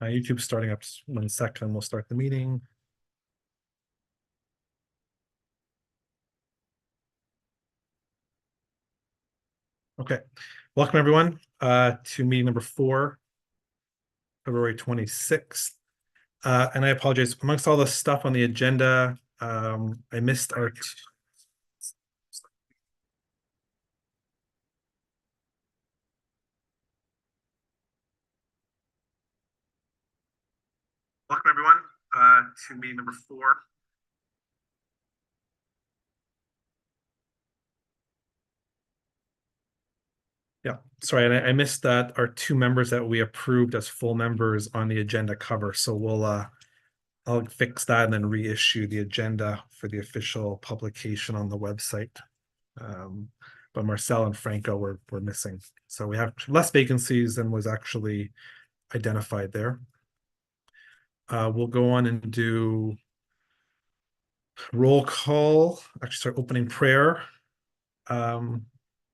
YouTube's starting up. Just 1 second. We'll start the meeting. Okay, welcome everyone to meeting number 4, February 26th. And I apologize, amongst all the stuff on the agenda, I missed our welcome everyone to meeting number 4. Yeah, sorry, and I missed that our 2 members that we approved as full members on the agenda cover. So I'll fix that and then reissue the agenda for the official publication on the website. But Marcel and Franco were missing. So we have less vacancies than was actually identified there. We'll go on and do roll call, actually start opening prayer.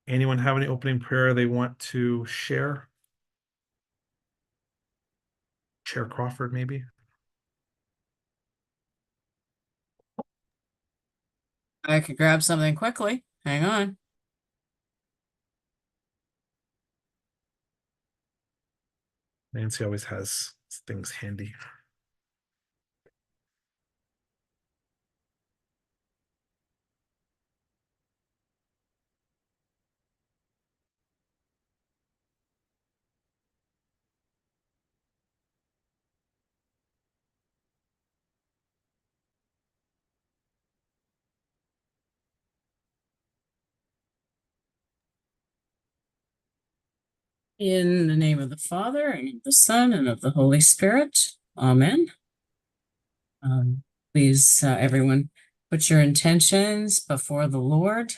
Anyone have any opening prayer they want to share? Chair Crawford, maybe? I could grab something quickly. Hang on. Nancy always has things handy. In the name of the Father, and of the Son, and of the Holy Spirit. Amen. Please, everyone, put your intentions before the Lord.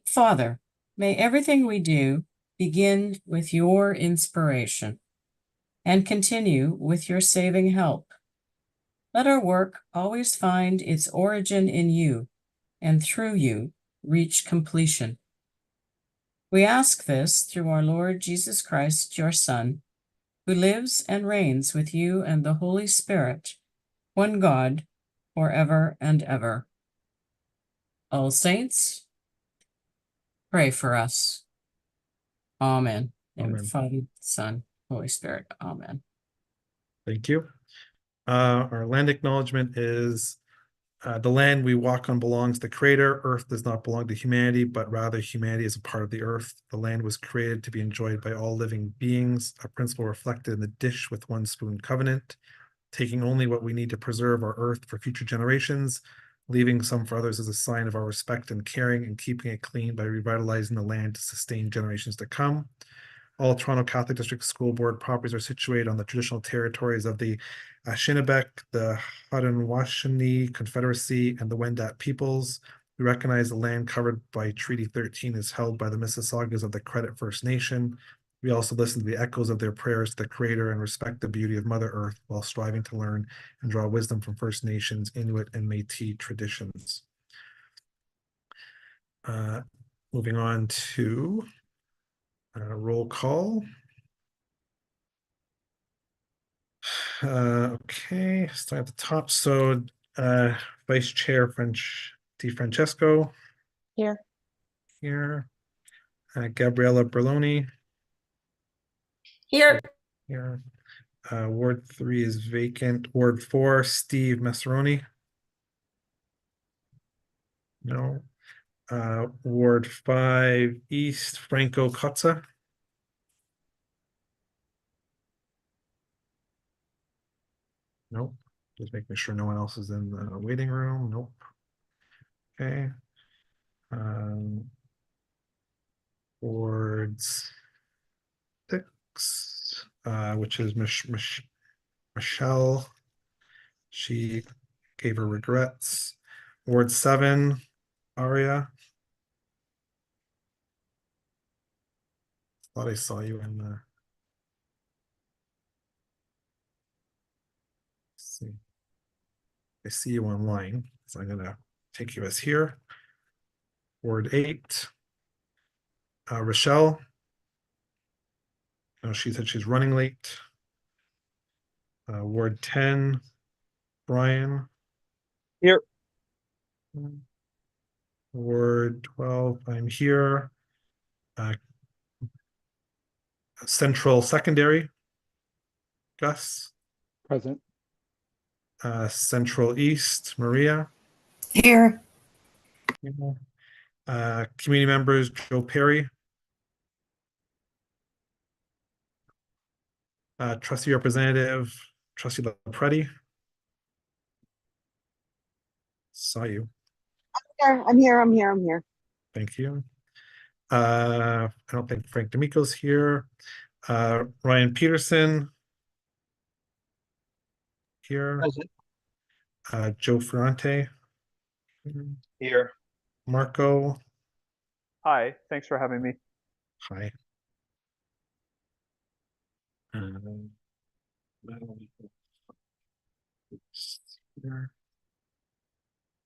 Father, may everything we do begin with your inspiration and continue with your saving help. Let our work always find its origin in you, and through you reach completion. We ask this through our Lord Jesus Christ, your Son, who lives and reigns with you and the Holy Spirit, one God, forever and ever. All saints, pray for us. Amen. In the Father, Son, Holy Spirit. Amen. Thank you. Our land acknowledgement is the land we walk on belongs to the Creator. Earth does not belong to humanity, but rather humanity is a part of the earth. The land was created to be enjoyed by all living beings, a principle reflected in the dish with one spoon covenant, taking only what we need to preserve our earth for future generations, leaving some for others as a sign of our respect and caring, and keeping it clean by revitalizing the land to sustain generations to come. All Toronto Catholic District School Board properties are situated on the traditional territories of the Ashinabek, the Haudenosaunee Confederacy, and the Wendat peoples. We recognize the land covered by Treaty 13 is held by the Mississaugas of the Credit First Nation. We also listen to the echoes of their prayers to the Creator and respect the beauty of Mother Earth while striving to learn and draw wisdom from First Nations, Inuit, and Métis traditions. Moving on to roll call. Okay, starting at the top. So Vice Chair Di Francesco. Here. Here. Gabriella Berloni. Here. Here. Ward 3 is vacant. Ward 4, Steve Massaroni. No. Ward 5 East, Franco Kotza. Nope. Just making sure no one else is in the waiting room. Nope. Okay. Wards 6, which is Michelle. She gave her regrets. Ward 7, Aria. Thought I saw you in the. Let's see. I see you online, so I'm gonna take you as here. Ward 8, Rochelle. No, she said she's running late. Ward 10, Brian. Here. Ward 12, I'm here. Central Secondary, Gus. Present. Central East, Maria. Here. Community members, Joe Perry. Trustee representative, Trustee LaPretti. Saw you. I'm here. Thank you. I don't think Frank D'Amico's here. Ryan Peterson. Here. Present. Joe Ferrante. Here. Marco. Hi, thanks for having me. Hi.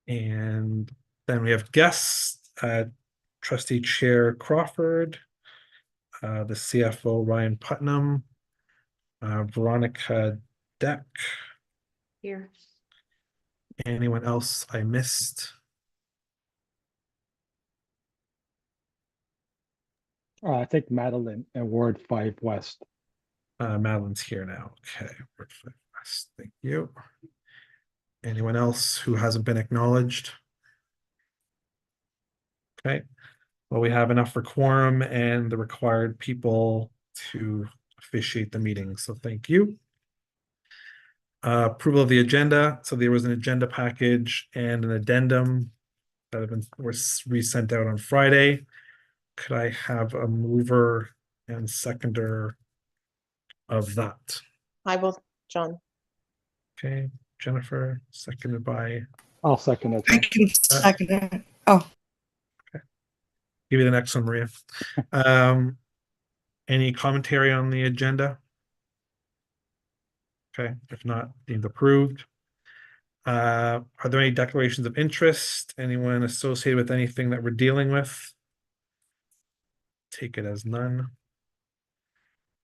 And then we have guests, Trustee Chair Crawford, the CFO Ryan Putnam, Veronica Deck. Here. Anyone else I missed? I think Madeline and Ward 5 West. Madeline's here now. Okay, perfect. Thank you. Anyone else who hasn't been acknowledged? Okay, well, we have enough for quorum and the required people to officiate the meeting, so thank you. Approval of the agenda. So there was an agenda package and an addendum that was resent out on Friday. Could I have a mover and seconder of that? I will, John. Okay, Jennifer, seconded by. I'll second it. I can second it. Oh, Give you the next one, Maria. Any commentary on the agenda? Okay, if not, deemed approved. Are there any declarations of interest? Anyone associated with anything that we're dealing with? Take it as none.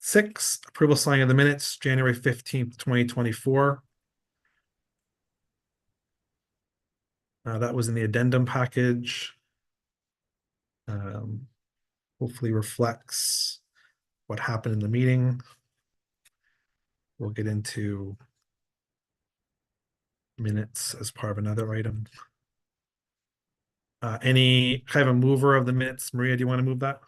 6, approval signing of the minutes, January 15th, 2024. That was in the addendum package. Hopefully reflects what happened in the meeting. We'll get into minutes as part of another item. Any kind of a mover of the minutes? Maria, do you want to move that?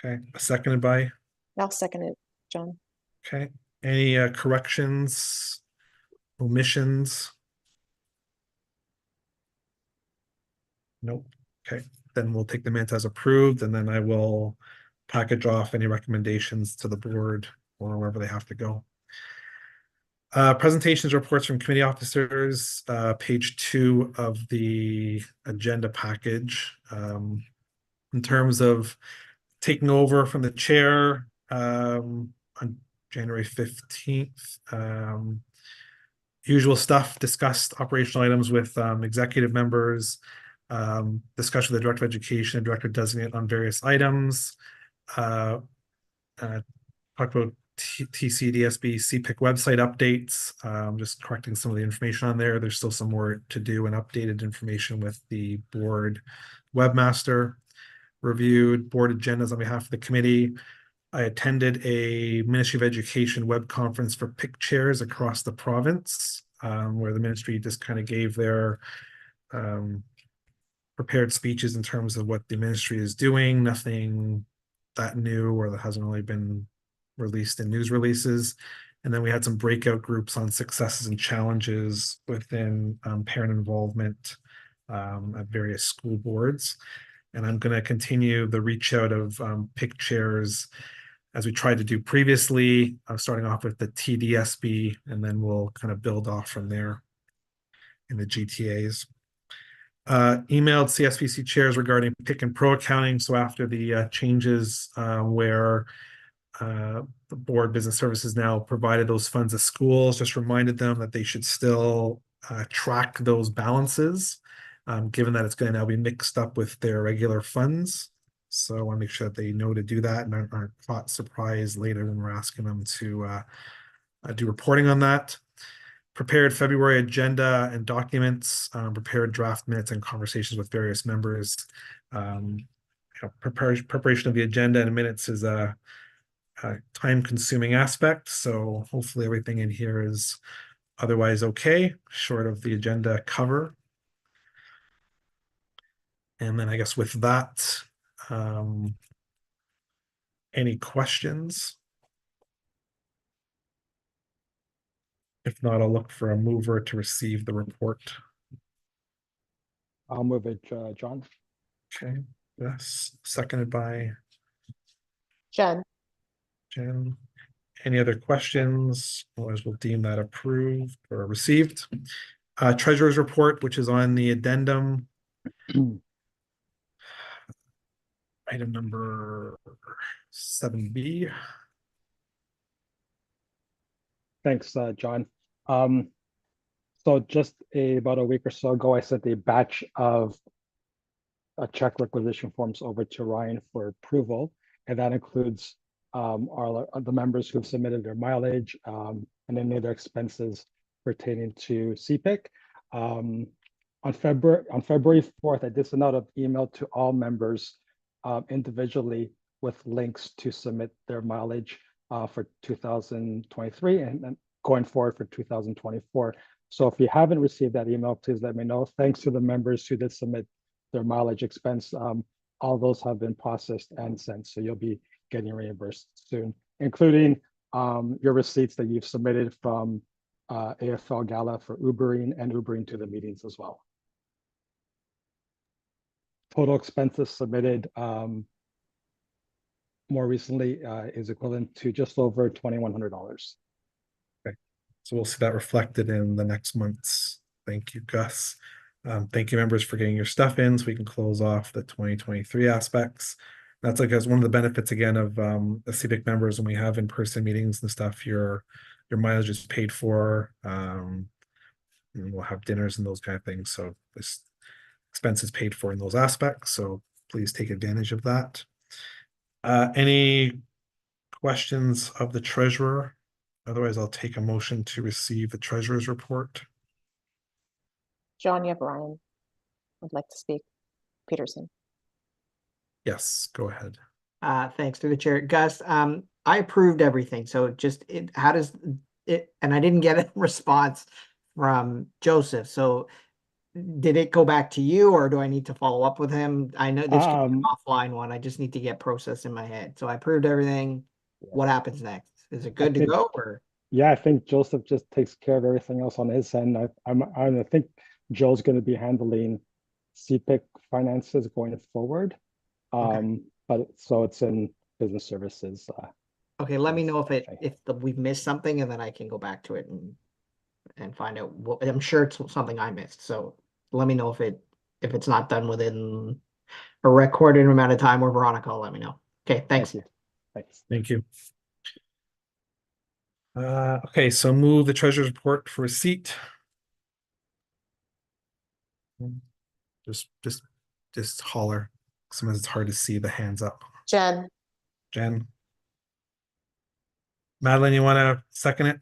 Okay, seconded by. I'll second it, John. Okay, any corrections, omissions? Nope. Okay, then we'll take the minutes as approved, and then I will package off any recommendations to the board or wherever they have to go. Presentations, reports from committee officers, page 2 of the agenda package. In terms of taking over from the chair on January 15th, usual stuff, discussed operational items with executive members, discussion with the director of education and director designate on various items, talked about TCDSB CPIC website updates, just correcting some of the information on there. There's still some more to do and updated information with the board webmaster. Reviewed board agendas on behalf of the committee. I attended a Ministry of Education web conference for PIC chairs across the province, where the ministry just kind of gave their prepared speeches in terms of what the ministry is doing, nothing that new or that hasn't really been released in news releases. And then we had some breakout groups on successes and challenges within parent involvement at various school boards. And I'm going to continue the reach out of PIC chairs as we tried to do previously, starting off with the TDSB, and then we'll kind of build off from there in the GTAs. Emailed CSPC chairs regarding PIC and pro accounting. So after the changes where the board business services now provided those funds to schools, just reminded them that they should still track those balances, given that it's going to now be mixed up with their regular funds. So I want to make sure that they know to do that and aren't caught surprised later when we're asking them to do reporting on that. Prepared February agenda and documents, prepared draft minutes and conversations with various members. Preparation of the agenda and minutes is a time-consuming aspect, so hopefully everything in here is otherwise okay, short of the agenda cover. And then I guess with that, any questions? If not, I'll look for a mover to receive the report. I'll move it, John. Okay, yes, seconded by Jen, Jen. Any other questions? Otherwise, we'll deem that approved or received. Treasurer's report, which is on the addendum. Item number 7B. Thanks, John. So just about a week or so ago, I sent a batch of check requisition forms over to Ryan for approval, and that includes the members who've submitted their mileage and any other expenses pertaining to CPIC. On February 4th, I did send out an email to all members individually with links to submit their mileage for 2023 and then going forward for 2024. So if you haven't received that email, please let me know. Thanks to the members who did submit their mileage expense. All those have been processed and sent, so you'll be getting reimbursed soon, including your receipts that you've submitted from AFL Gala for Ubering and Ubering to the meetings as well. Total expenses submitted more recently is equivalent to just over $2,100. So we'll see that reflected in the next month's. Thank you, Gus. Thank you, members, for getting your stuff in so we can close off the 2023 aspects. That's like as one of the benefits again of the CPIC members when we have in-person meetings and stuff. Your mileage is paid for. And we'll have dinners and those kind of things. So this expense is paid for in those aspects. So please take advantage of that. Any questions of the treasurer? Otherwise, I'll take a motion to receive the treasurer's report. John, you have Ryan would like to speak. Peterson. Yes, go ahead. Thanks through the chair. Gus, I approved everything. So how does it, and I didn't get a response from Joseph. So did it go back to you or do I need to follow up with him? I know this could be an offline one. I just need to get processed in my head. So I approved everything. What happens next? Is it good to go or? Yeah, I think Joseph just takes care of everything else on his end. I think Joe's going to be handling CPIC finances going forward. Okay. But so it's in business services. Okay, let me know if we've missed something and then I can go back to it and find out what. I'm sure it's something I missed. So let me know if it's not done within a recorded amount of time, or Veronica will let me know. Okay, thanks. Thank you. Thanks. Thank you. Okay, so move the treasurer's report for receipt. Just holler. Sometimes it's hard to see the hands up. Jen, Jen. Madeline, you want to second it?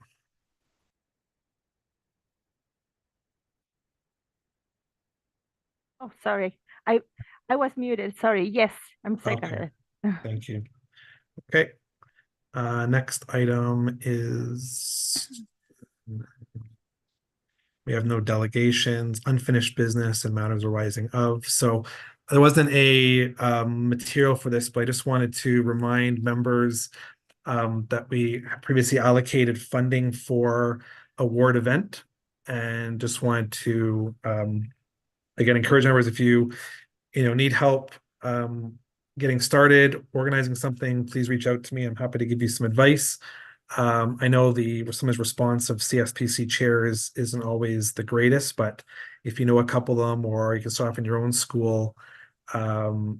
Oh, sorry. I was muted. Sorry. Yes, I'm seconded. Thank you. Okay. Next item is we have no delegations, unfinished business, and matters arising of. So there wasn't a material for this, but I just wanted to remind members that we previously allocated funding for a ward event, and just wanted to again encourage members, if you need help getting started, organizing something, please reach out to me. I'm happy to give you some advice. I know sometimes response of CSPC chairs isn't always the greatest, but if you know a couple of them, or you can start off in your own school, to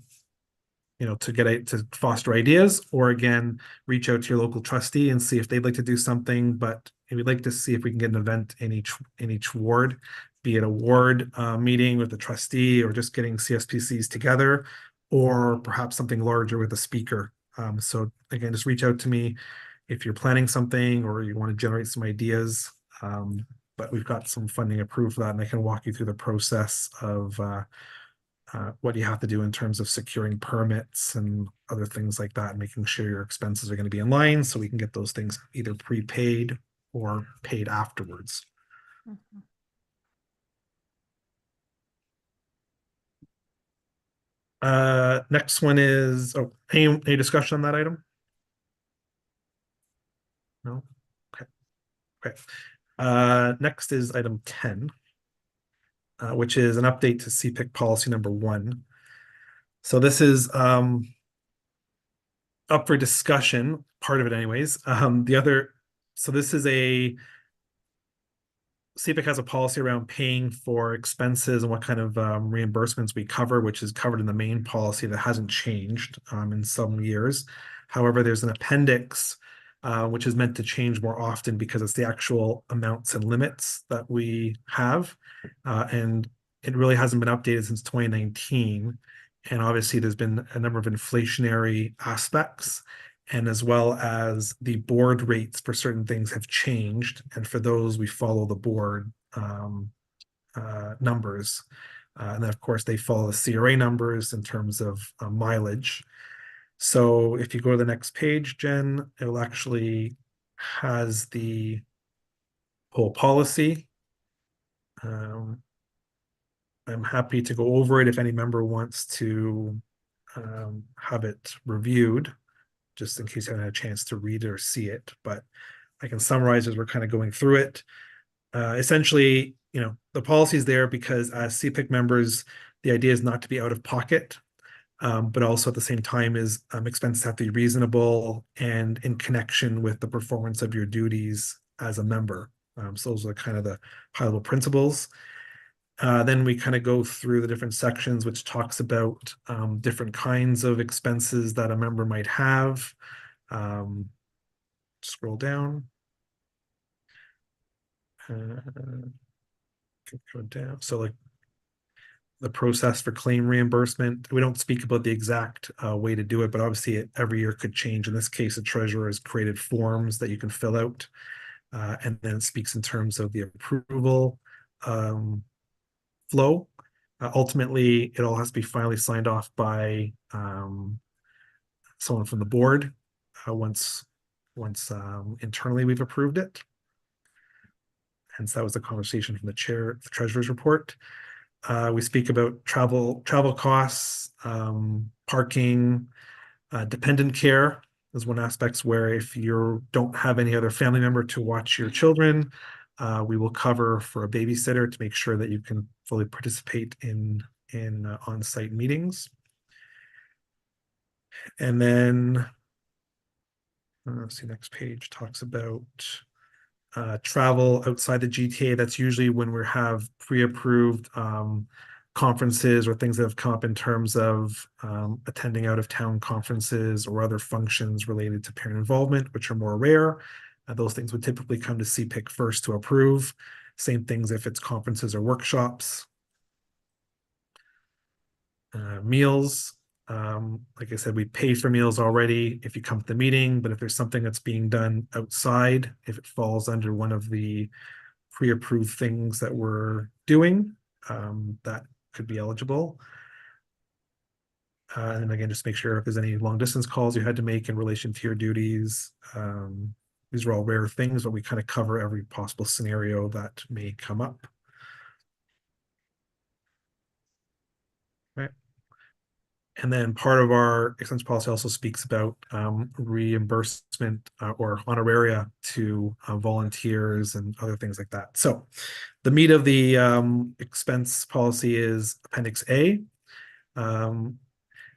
foster ideas, or again, reach out to your local trustee and see if they'd like to do something. But we'd like to see if we can get an event in each ward, be it a ward meeting with the trustee or just getting CSPCs together, or perhaps something larger with a speaker. So again, just reach out to me if you're planning something or you want to generate some ideas. But we've got some funding approved for that, and I can walk you through the process of what you have to do in terms of securing permits and other things like that, and making sure your expenses are going to be in line so we can get those things either prepaid or paid afterwards. Mhm. Next one is, oh, any discussion on that item? No? Okay. Okay. Next is item 10, which is an update to CPIC policy number 1. So this is up for discussion, part of it anyways. So this is CPIC has a policy around paying for expenses and what kind of reimbursements we cover, which is covered in the main policy that hasn't changed in some years. However, there's an appendix which is meant to change more often because it's the actual amounts and limits that we have. And it really hasn't been updated since 2019. And obviously, there's been a number of inflationary aspects, and as well as the board rates for certain things have changed. And for those, we follow the board numbers. And then, of course, they follow the CRA numbers in terms of mileage. So if you go to the next page, Jen, it'll actually has the whole policy. I'm happy to go over it if any member wants to have it reviewed, just in case you haven't had a chance to read it or see it. But I can summarize as we're kind of going through it. Essentially, the policy is there because as CPIC members, the idea is not to be out of pocket, but also at the same time is expenses have to be reasonable and in connection with the performance of your duties as a member. So those are kind of the high-level principles. Then we kind of go through the different sections, which talks about different kinds of expenses that a member might have. Scroll down. Go down. So like the process for claim reimbursement, we don't speak about the exact way to do it, but obviously every year could change. In this case, the treasurer has created forms that you can fill out, and then it speaks in terms of the approval flow. Ultimately, it all has to be finally signed off by someone from the board once internally we've approved it. Hence, that was the conversation from the chair, the treasurer's report. We speak about travel costs, parking, dependent care is one aspect where if you don't have any other family member to watch your children, we will cover for a babysitter to make sure that you can fully participate in on-site meetings. And then, let's see, next page talks about travel outside the GTA. That's usually when we have pre-approved conferences or things that have come up in terms of attending out-of-town conferences or other functions related to parent involvement, which are more rare. Those things would typically come to CPIC first to approve. Same things if it's conferences or workshops. Meals. Like I said, we pay for meals already if you come to the meeting, but if there's something that's being done outside, if it falls under one of the pre-approved things that we're doing, that could be eligible. And again, just make sure if there's any long distance calls you had to make in relation to your duties. These are all rare things, but we kind of cover every possible scenario that may come up. Right. And then part of our expense policy also speaks about reimbursement or honoraria to volunteers and other things like that. So the meat of the expense policy is Appendix A.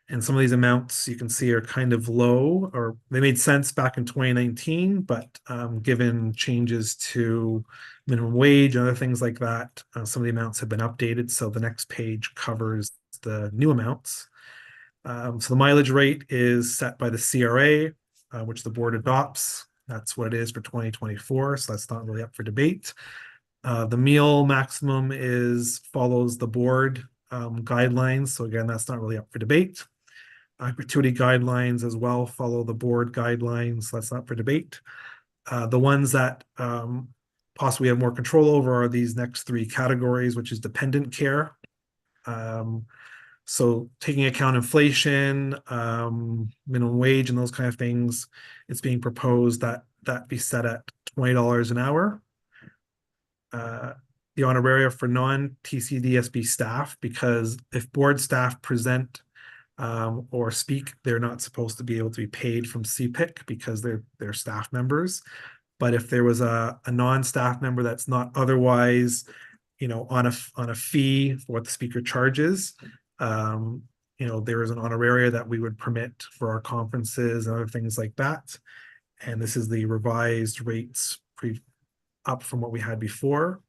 And some of these amounts you can see are kind of low, or they made sense back in 2019, but given changes to minimum wage and other things like that, some of the amounts have been updated. So the next page covers the new amounts. So the mileage rate is set by the CRA, which the board adopts. That's what it is for 2024. So that's not really up for debate. The meal maximum follows the board guidelines. So again, that's not really up for debate. gratuity guidelines as well follow the board guidelines. That's not for debate. The ones that possibly have more control over are these next three categories, which is dependent care. So taking account inflation, minimum wage and those kind of things, it's being proposed that that be set at $20 an hour. The honoraria for non-TCDSB staff, because if board staff present or speak, they're not supposed to be able to be paid from CPIC because they're staff members. But if there was a non-staff member that's not otherwise, on a fee for what the speaker charges, there is an honoraria that we would permit for our conferences and other things like that. And this is the revised rates up from what we had before.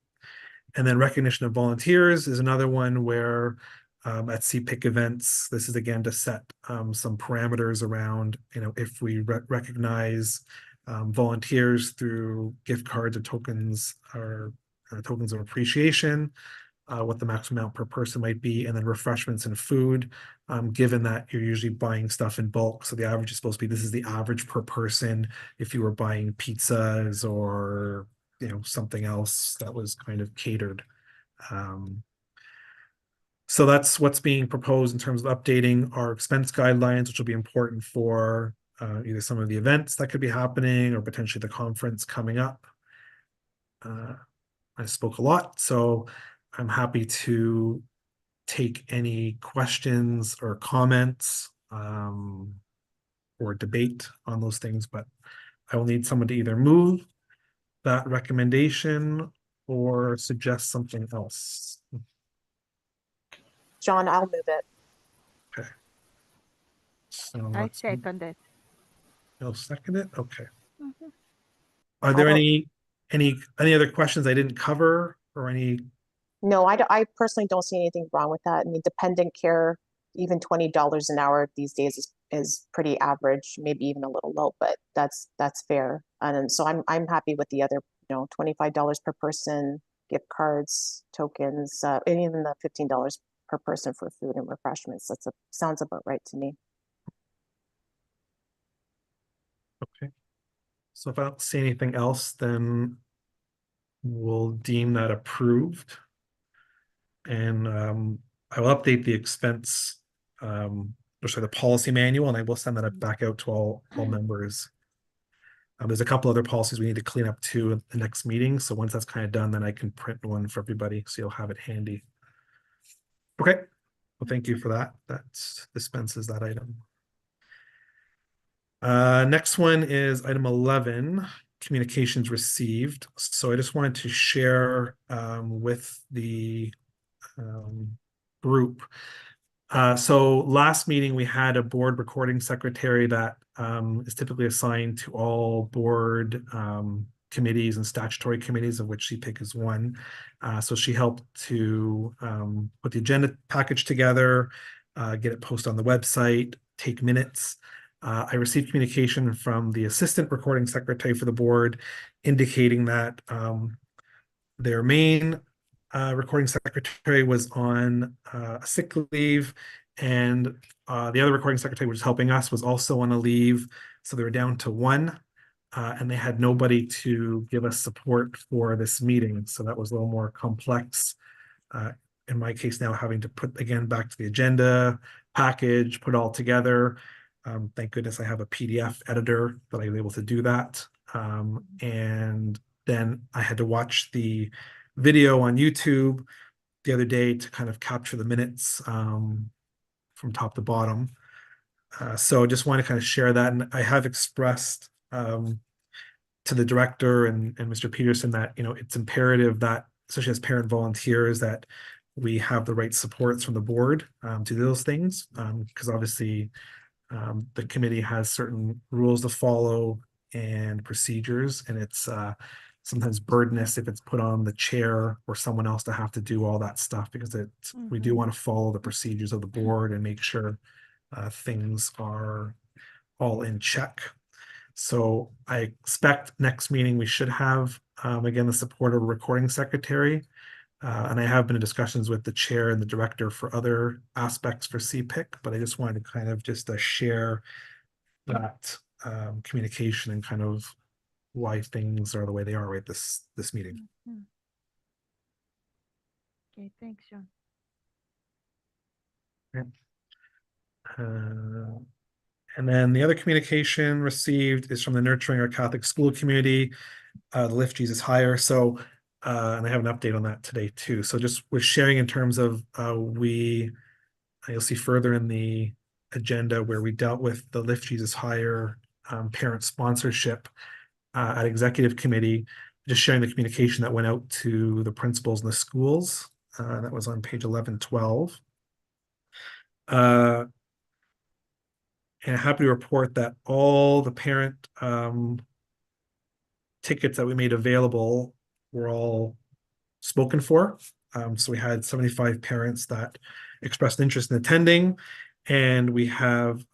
And then recognition of volunteers is another one where at CPIC events, this is again to set some parameters around, if we recognize volunteers through gift cards or tokens of appreciation, what the maximum amount per person might be, and then refreshments and food, given that you're usually buying stuff in bulk. So the average is supposed to be, this is the average per person if you were buying pizzas or something else that was kind of catered. So that's what's being proposed in terms of updating our expense guidelines, which will be important for either some of the events that could be happening or potentially the conference coming up. I spoke a lot, so I'm happy to take any questions or comments or debate on those things, but I will need someone to either move that recommendation or suggest something else. John, I'll move it. Okay. So I let's second it. you'll second it. Okay. Mhm. Are there I don't- any other questions I didn't cover or any? No, I personally don't see anything wrong with that. I mean, dependent care, even $20 an hour these days is pretty average, maybe even a little low, but that's fair. And so I'm happy with the other, $25 per person, gift cards, tokens, and even the $15 per person for food and refreshments. Sounds about right to me. Okay. So if I don't see anything else, then we'll deem that approved. And I will update the expense, the policy manual, and I will send that back out to all members. There's a couple other policies we need to clean up too at the next meeting. So once that's kind of done, then I can print one for everybody, so you'll have it handy. Okay. Well, thank you for that. That dispenses that item. Next one is item 11, communications received. So I just wanted to share with the group. So last meeting we had a board recording secretary that is typically assigned to all board committees and statutory committees, of which CPIC is one. So she helped to put the agenda package together, get it posted on the website, take minutes. I received communication from the assistant recording secretary for the board indicating that their main recording secretary was on sick leave, and the other recording secretary, which is helping us, was also on a leave. So they were down to one, and they had nobody to give us support for this meeting. So that was a little more complex. In my case now, having to put again back to the agenda package, put it all together. Thank goodness I have a PDF editor that I was able to do that. And then I had to watch the video on YouTube the other day to kind of capture the minutes from top to bottom. So just want to kind of share that. And I have expressed to the director and Mr. Peterson that, it's imperative that, especially as parent volunteers, that we have the right supports from the board to do those things. Because obviously the committee has certain rules to follow and procedures, and it's sometimes burdenous if it's put on the chair or someone else to have to do all that stuff, because we do want to follow the procedures of the board and make sure things are all in check. So I expect next meeting we should have again the support of a recording secretary. And I have been in discussions with the chair and the director for other aspects for CPIC, but I just wanted to kind of just share that communication and kind of why things are the way they are right this meeting. Mhm. Okay, thanks, John. Uh, and then the other communication received is from the Nurturing Our Catholic School Community, the Lift Jesus Higher. So, and I have an update on that today too. So just we're sharing in terms of you'll see further in the agenda where we dealt with the Lift Jesus Higher parent sponsorship at executive committee, just sharing the communication that went out to the principals in the schools. That was on page 1112. And happy to report that all the parent tickets that we made available were all spoken for. So we had 75 parents that expressed interest in attending, and we have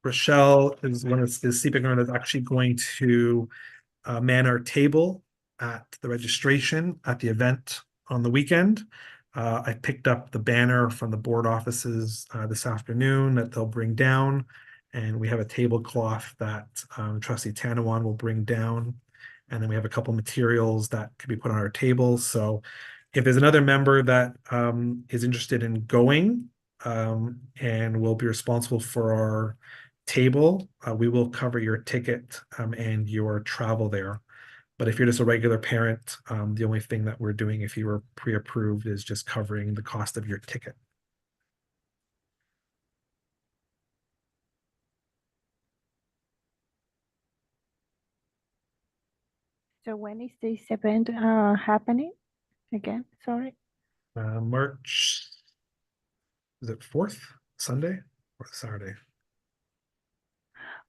Rochelle is one of the CPIC that's actually going to man our table at the registration at the event on the weekend. I picked up the banner from the board offices this afternoon that they'll bring down, and we have a tablecloth that Trustee Tanawan will bring down, and then we have a couple materials that could be put on our table. So if there's another member that is interested in going and will be responsible for our table, we will cover your ticket and your travel there. But if you're just a regular parent, the only thing that we're doing if you were pre-approved is just covering the cost of your ticket. So when is this event happening again? Sorry. March, is it 4th, Sunday or Saturday?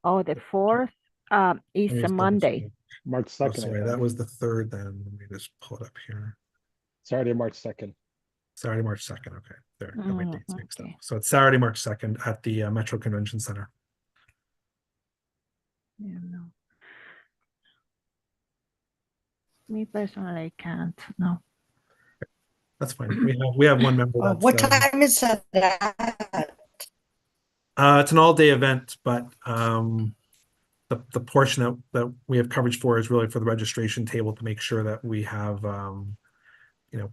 Oh, the 4th is Let me a just double Monday. check. March Oh, 2nd, I sorry, think. that was the 3rd then. Let me just pull it up here. Saturday, March 2nd. Saturday, March 2nd. Okay, there, got my dates mixed up. Okay. So it's Saturday, March 2nd at the Metro Convention Center. Yeah, no. Me personally, I can't. No. That's fine. We have one member that's What time is that at? it's an all-day event, but the portion that we have coverage for is really for the registration table to make sure that we have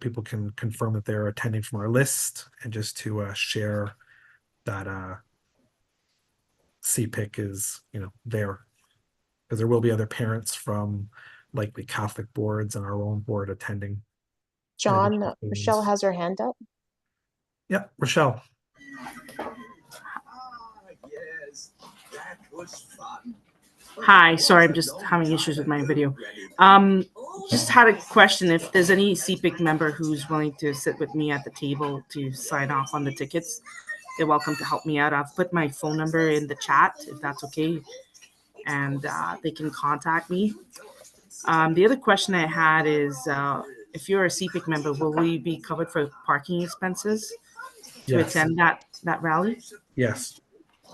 people can confirm that they're attending from our list, and just to share that CPIC is there, because there will be other parents from likely Catholic boards and our own board attending. John, Michelle has her hand up. Yeah, Rochelle. Yes, that was fun. Hi, sorry, I'm just having issues with my video. Just had a question. If there's any CPIC member who's willing to sit with me at the table to sign off on the tickets, they're welcome to help me out. I've put my phone number in the chat, if that's okay, and they can contact me. The other question I had is, if you're a CPIC member, will we be covered for parking expenses to Yes. attend that rally? Yes.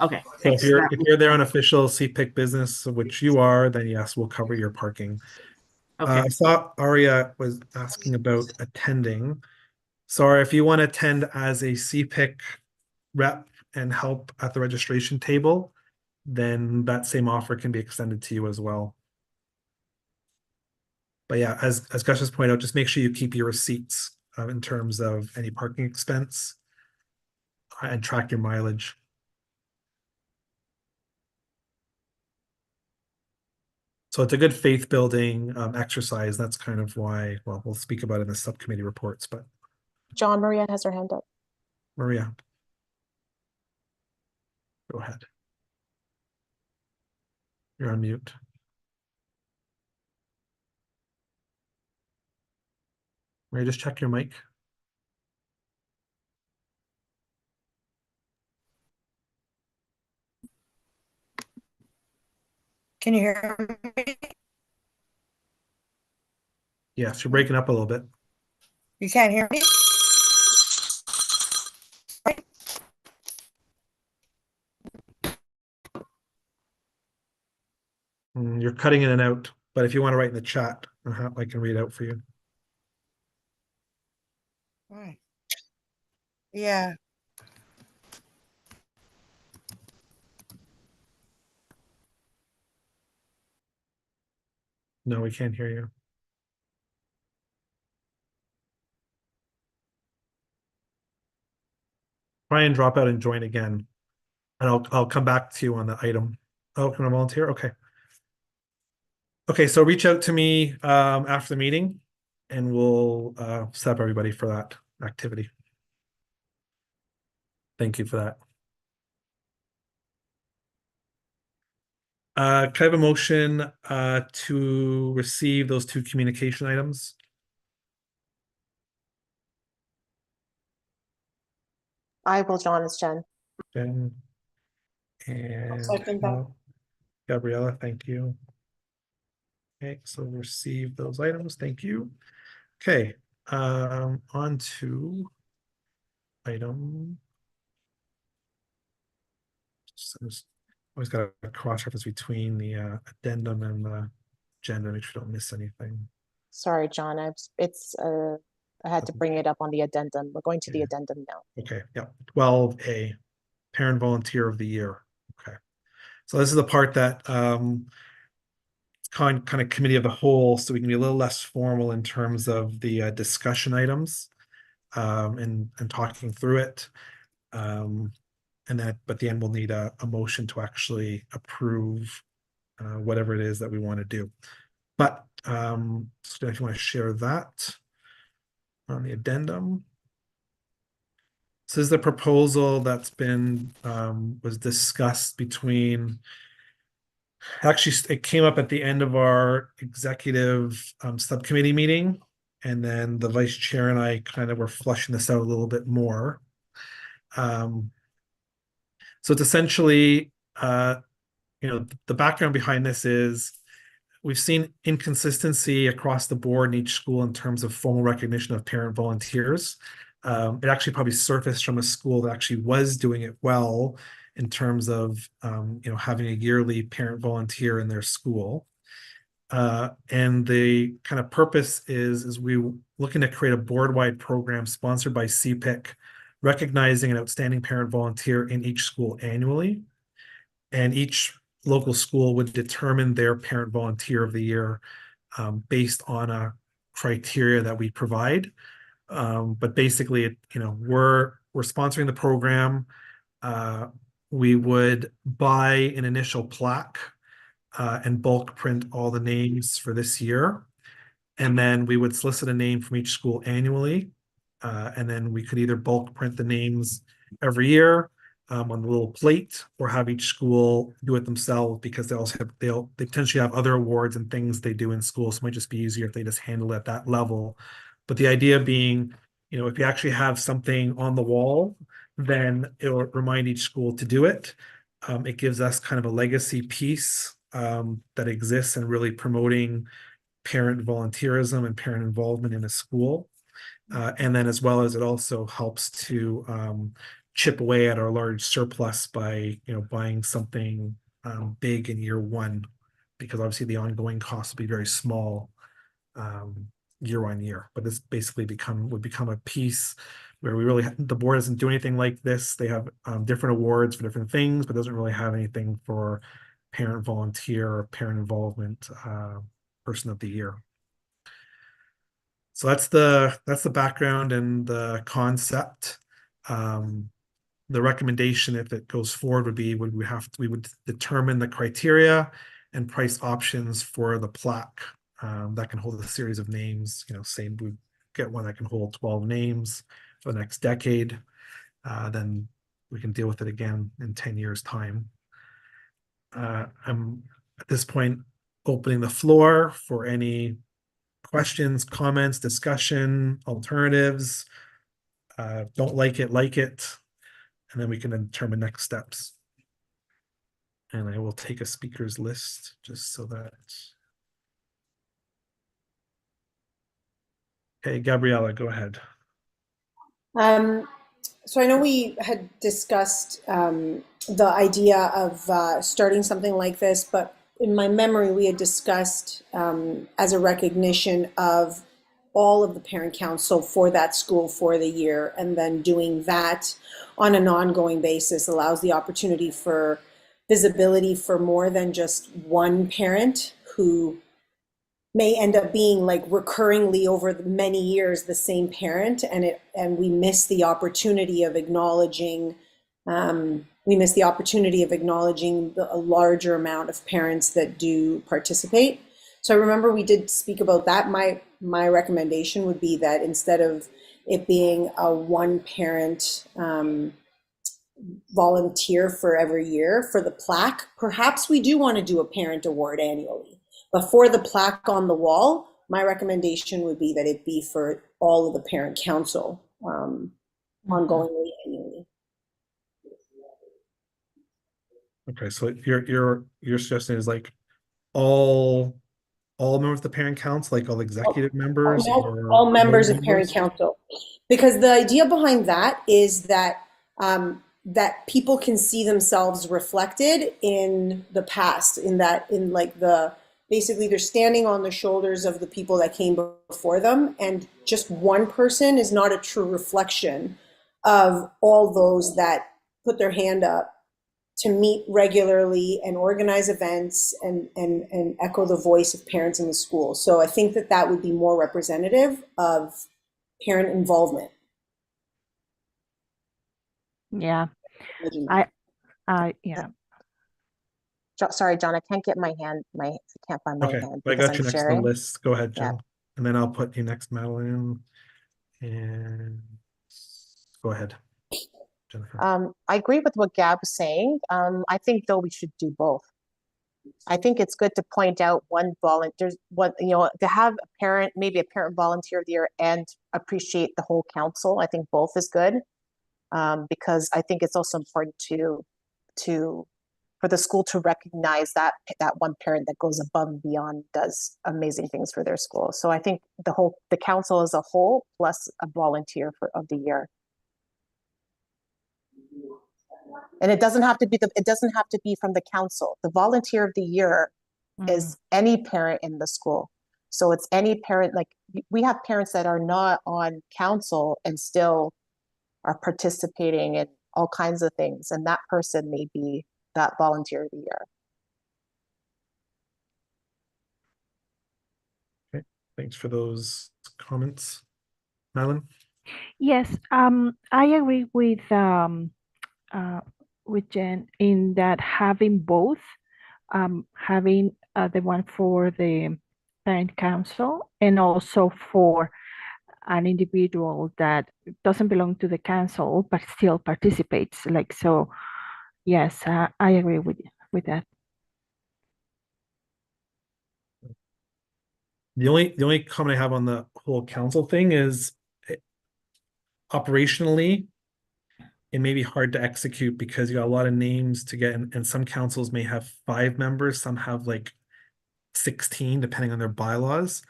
Okay, So thanks. if you're there on official CPIC business, which you are, then yes, we'll cover your parking. Okay. I saw Aria was asking about attending. Sorry, if you want to attend as a CPIC rep and help at the registration table, then that same offer can be extended to you as well. But yeah, as Gus has pointed out, just make sure you keep your receipts in terms of any parking expense and track your mileage. So it's a good faith building exercise. That's kind of why, well, we'll speak about it in the subcommittee reports, but John, Maria has her hand up. Maria, go ahead. You're on mute. Maria, just check your mic. Can you hear me? Yes, you're breaking up a little bit. You can't hear me? You're cutting in and out, but if you want to write in the chat, I can read out for you. Right. Yeah. No, we can't hear you. Try and drop out and join again. And I'll come back to you on the item. Oh, can I volunteer? Okay. Okay, so reach out to me after the meeting and we'll set up everybody for that activity. Thank you for that. Can I have a motion to receive those two communication items? I will, John, it's Jen. Jen and second that. Gabriella, thank you. Okay, so receive those items. Thank you. Okay, on to item. Just always got a cross reference between the addendum and the agenda, make sure we don't miss anything. Sorry, John, I had to bring it up on the addendum. We're going to the Yeah. addendum now. Okay, yeah, 12A, Parent Volunteer of the Year. Okay, so this is the part that kind of committee of the whole, so we can be a little less formal in terms of the discussion items and talking through it. And that, but at the end we'll need a motion to actually approve whatever it is that we want to do. But so if you want to share that on the addendum. So this is the proposal that's been was discussed between, actually it came up at the end of our executive subcommittee meeting, and then the vice chair and I kind of were fleshing this out a little bit more. So it's essentially the background behind this is we've seen inconsistency across the board in each school in terms of formal recognition of parent volunteers. It actually probably surfaced from a school that actually was doing it well in terms of having a yearly parent volunteer in their school. And the kind of purpose is we looking to create a board-wide program sponsored by CPIC, recognizing an outstanding parent volunteer in each school annually. And each local school would determine their parent volunteer of the year based on a criteria that we provide. But basically, we're sponsoring the program. We would buy an initial plaque and bulk print all the names for this year. And then we would solicit a name from each school annually. And then we could either bulk print the names every year on the little plate, or have each school do it themselves, because they also have they potentially have other awards and things they do in school. So it might just be easier if they just handle it at that level. But the idea being, if you actually have something on the wall, then it'll remind each school to do it. It gives us kind of a legacy piece that exists and really promoting parent volunteerism and parent involvement in a school. And then as well as it also helps to chip away at our large surplus by buying something big in year one, because obviously the ongoing costs will be very small year on year. But this basically would become a piece where the board doesn't do anything like this. They have different awards for different things, but doesn't really have anything for parent volunteer or parent involvement person of the year. So that's the background and the concept. The recommendation, if it goes forward, would be we would determine the criteria and price options for the plaque that can hold a series of names. Say we get one that can hold 12 names for the next decade, then we can deal with it again in 10 years' time. I'm at this point opening the floor for any questions, comments, discussion, alternatives. Don't like it, and then we can determine next steps. And I will take a speakers list just so that. Okay, Gabriella, go ahead. So I know we had discussed the idea of starting something like this, but in my memory, we had discussed as a recognition of all of the parent council for that school for the year, and then doing that on an ongoing basis allows the opportunity for visibility for more than just one parent who may end up being like recurringly over many years the same parent, and we miss the opportunity of acknowledging a larger amount of parents that do participate. So I remember we did speak about that. My recommendation would be that instead of it being a one parent volunteer for every year, for the plaque, perhaps we do want to do a parent award annually. But for the plaque on the wall, my recommendation would be that it be for all of the parent council ongoingly annually. Okay, so your suggestion is like all members of the parent council, like all executive members, or All members board of parent council, because the idea behind that is that that people can see themselves reflected in the past, basically they're standing on the shoulders of the people that came before them, and just one person is not a true reflection of all those that put their hand up to meet regularly and organize events and echo the voice of parents in the school. So I think that would be more representative of parent involvement. Yeah, yeah. Sorry, John, I can't get my hand, I can't find my Okay, hand I because got you I'm next on sharing. the list. Go ahead, Yeah. Jen. And then I'll put you next, Madeline. And go ahead, Jennifer. I agree with what Gab was saying. I think though we should do both. I think it's good to point out one volunteer, to have a parent, maybe a parent volunteer of the year, and appreciate the whole council. I think both is good, because I think it's also important for the school to recognize that one parent that goes above and beyond, does amazing things for their school. So I think the council as a whole plus a volunteer of the year. And it doesn't have to be from the council. The volunteer of the year is any parent in the school. So it's any parent, like we have parents that are not on council and still are participating in all kinds of things. And that person may be that volunteer of the year. Okay, thanks for those comments. Madeline? Yes, I agree with Jen in that having both, having the one for the parent council and also for an individual that doesn't belong to the council but still participates. Like, so, yes, I agree with that. The only comment I have on the whole council thing is operationally, it may be hard to execute because you got a lot of names to get, and some councils may have 5 members, some have like 16, depending on their bylaws.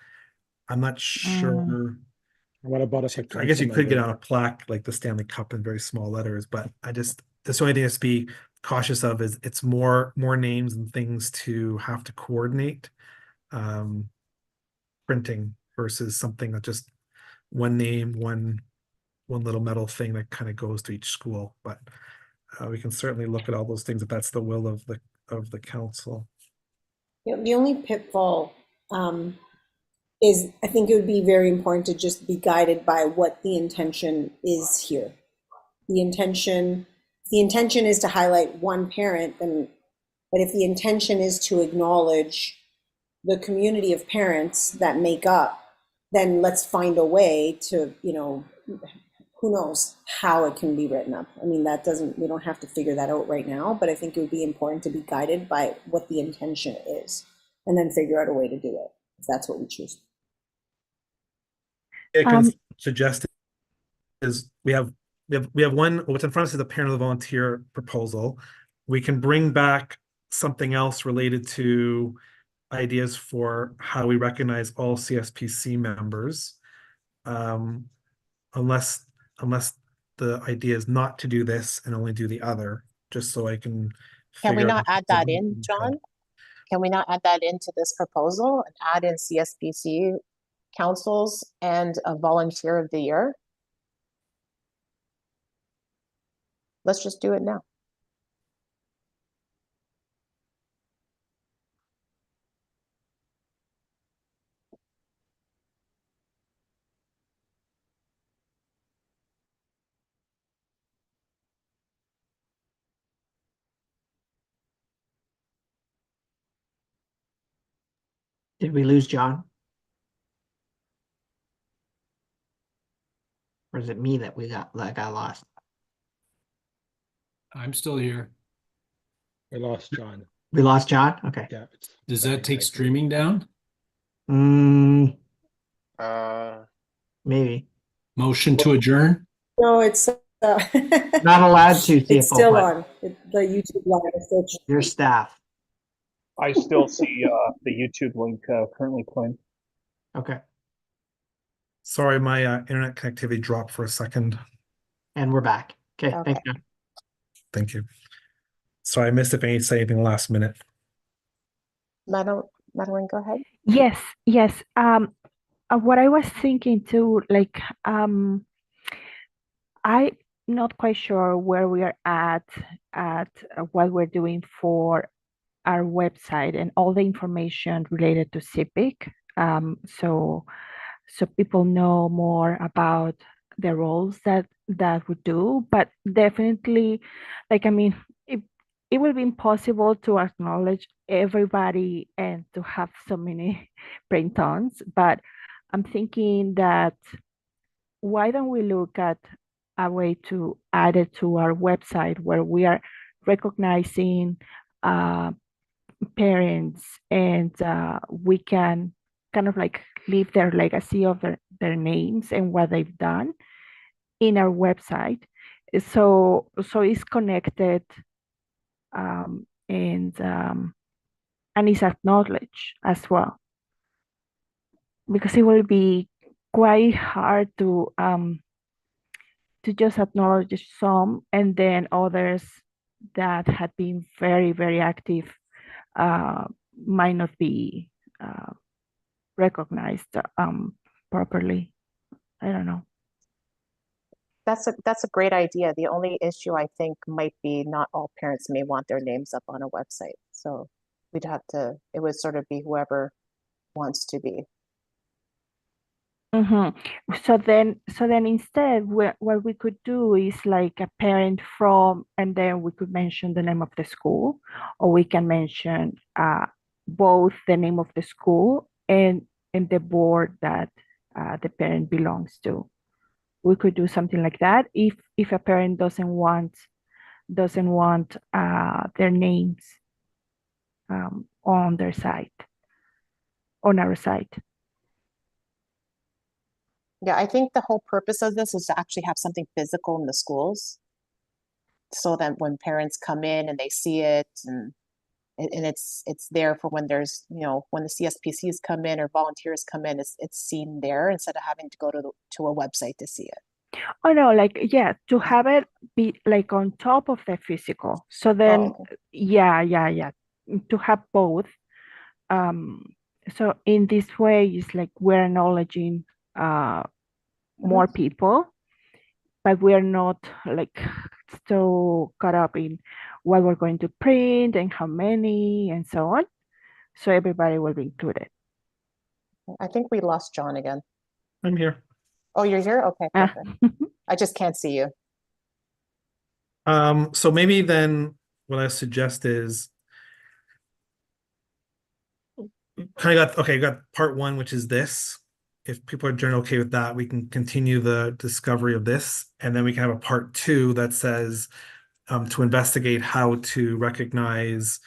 I'm not sure. What about if a I guess you council could get member- on a plaque like the Stanley Cup in very small letters, but that's the only thing to be cautious of is it's more names and things to have to coordinate. Printing versus something that just one name, one little metal thing that kind of goes to each school. But we can certainly look at all those things if that's the will of the council. Yeah, the only pitfall is I think it would be very important to just be guided by what the intention is here. The intention is to highlight one parent, but if the intention is to acknowledge the community of parents that make up, then let's find a way to, who knows how it can be written up. I mean, we don't have to figure that out right now, but I think it would be important to be guided by what the intention is and then figure out a way to do it, if that's what we choose. I can suggest is we have one, what's in front of us is the parent of the volunteer proposal. We can bring back something else related to ideas for how we recognize all CSPC members, unless the idea is not to do this and only do the other, just so I can. Can we not add that in, John? Can we not add that into this proposal and add in CSPC councils and a volunteer of the year. Let's just do it now. Did we lose John? Or is it me that got lost? I'm still here. We lost John. We lost John? Okay. Yeah. Does that take streaming down? Mm, Uh, maybe. Motion to adjourn? No, it's Not allowed to, it's CFO, still but on. The YouTube live is still. your staff. I still see the YouTube link currently playing. Okay. Sorry, my internet connectivity dropped for a second. And we're back. Okay, Okay. thank you. Thank you. Sorry, I missed if I say anything last minute. Madeline, go ahead. Yes, yes. What I was thinking too, like, I'm not quite sure where we are at what we're doing for our website and all the information related to CPIC. So people know more about the roles that we do, but definitely, like, I mean, it will be impossible to acknowledge everybody and to have so many brain tons, but I'm thinking that why don't we look at a way to add it to our website where we are recognizing parents and we can kind of like leave their legacy of their names and what they've done in our website. So it's connected and is acknowledged as well. Because it will be quite hard to just acknowledge some and then others that had been very, very active might not be recognized properly. I don't know. That's a great idea. The only issue I think might be not all parents may want their names up on a website. So we'd have to, it would sort of be whoever wants to be. Mm-hmm. So then instead, what we could do is like a parent from, and then we could mention the name of the school, or we can mention both the name of the school and the board that the parent belongs to. We could do something like that if a parent doesn't want their names on their site, on our site. Yeah, I think the whole purpose of this is to actually have something physical in the schools, so that when parents come in and they see it and it's there for when there's, you know, when the CSPCs come in or volunteers come in, it's seen there instead of having to go to a website to see it. Oh no, like, yeah, to have it be like on top of the physical. So then, okay. yeah, to have both. So in this way, it's like we're acknowledging more people, but we're not like so caught up in what we're going to print and how many and so on. So everybody will be included. I think we lost John again. I'm here. Oh, you're here? Okay, Ah. perfect. I just can't see you. So maybe then what I suggest is got part one, which is this. If people are generally okay with that, we can continue the discovery of this, and then we can have a part two that says to investigate how to recognize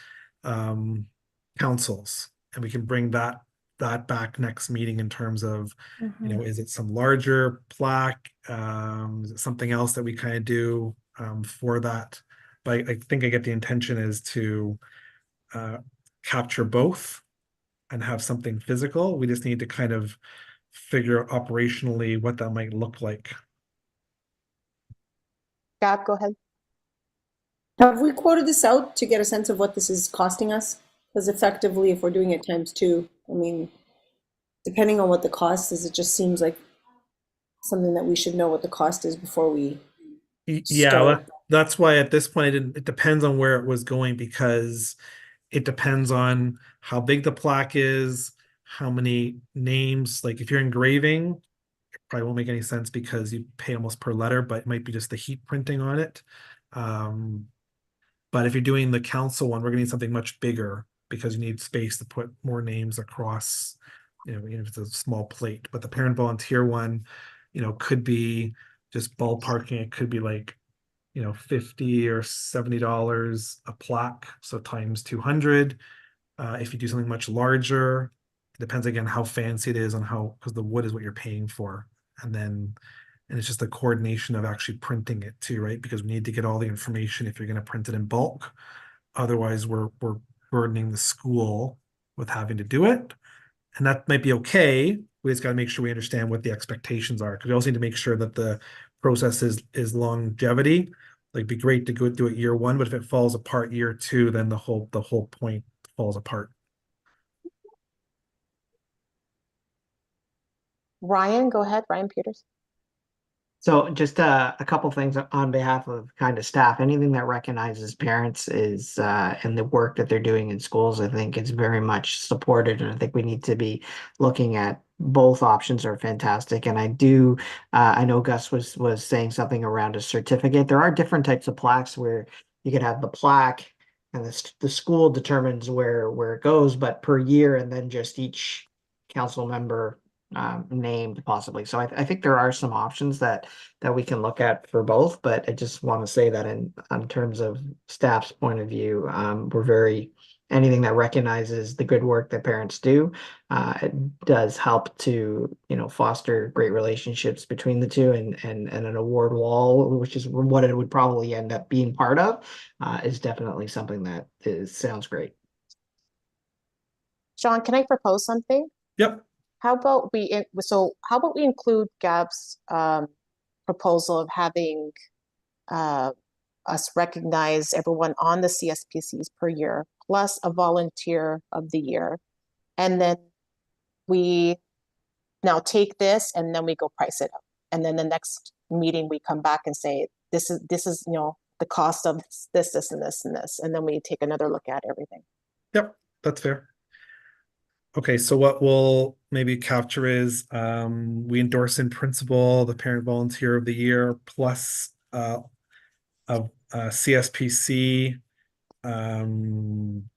councils, and we can bring that back next meeting in terms of, you know, is it some larger plaque? Is it something else that we kind of do for that? But I think I get the intention is to capture both and have something physical. We just need to kind of figure out operationally what that might look like. Gab, go ahead. Have we quoted this out to get a sense of what this is costing us? Because effectively, if we're doing it times two, I mean, depending on what the cost is, it just seems like something that we should know what the cost is before we Yeah, start. that's why at this point it depends on where it was going, because it depends on how big the plaque is, how many names. Like if you're engraving, it probably won't make any sense because you pay almost per letter, but it might be just the heat printing on it. But if you're doing the council one, we're gonna need something much bigger because you need space to put more names across, even if it's a small plate. But the parent volunteer one, could be just ballparking. It could be like, $50 or $70 a plaque. So times 200. If you do something much larger, it depends again how fancy it is on because the wood is what you're paying for. And it's just the coordination of actually printing it too, right? Because we need to get all the information if you're going to print it in bulk. Otherwise, we're burdening the school with having to do it. And that might be okay. We just got to make sure we understand what the expectations are, because we also need to make sure that the process is longevity. Like, it'd be great to go do it year one, but if it falls apart year two, then the whole point falls apart. Ryan, go ahead, Ryan Peters. So just a couple things on behalf of kind of staff. Anything that recognizes parents is and the work that they're doing in schools, I think it's very much supported, and I think we need to be looking at both options are fantastic. And I know Gus was saying something around a certificate. There are different types of plaques where you could have the plaque and the school determines where it goes, but per year, and then just each council member named possibly. So I think there are some options that we can look at for both, but I just want to say that in terms of staff's point of view, anything that recognizes the good work that parents do, it does help to foster great relationships between the two, and an award wall, which is what it would probably end up being part of, is definitely something that sounds great. John, can I propose something? Yep. How about we include Gab's proposal of having us recognize everyone on the CSPCs per year, plus a volunteer of the year. And then we now take this and then we go price it up. And then the next meeting we come back and say, this is the cost of this, and this, and this. And then we take another look at everything. Yep, that's fair. Okay, so what we'll maybe capture is we endorse in principle the parent volunteer of the year plus a CSPC, I'm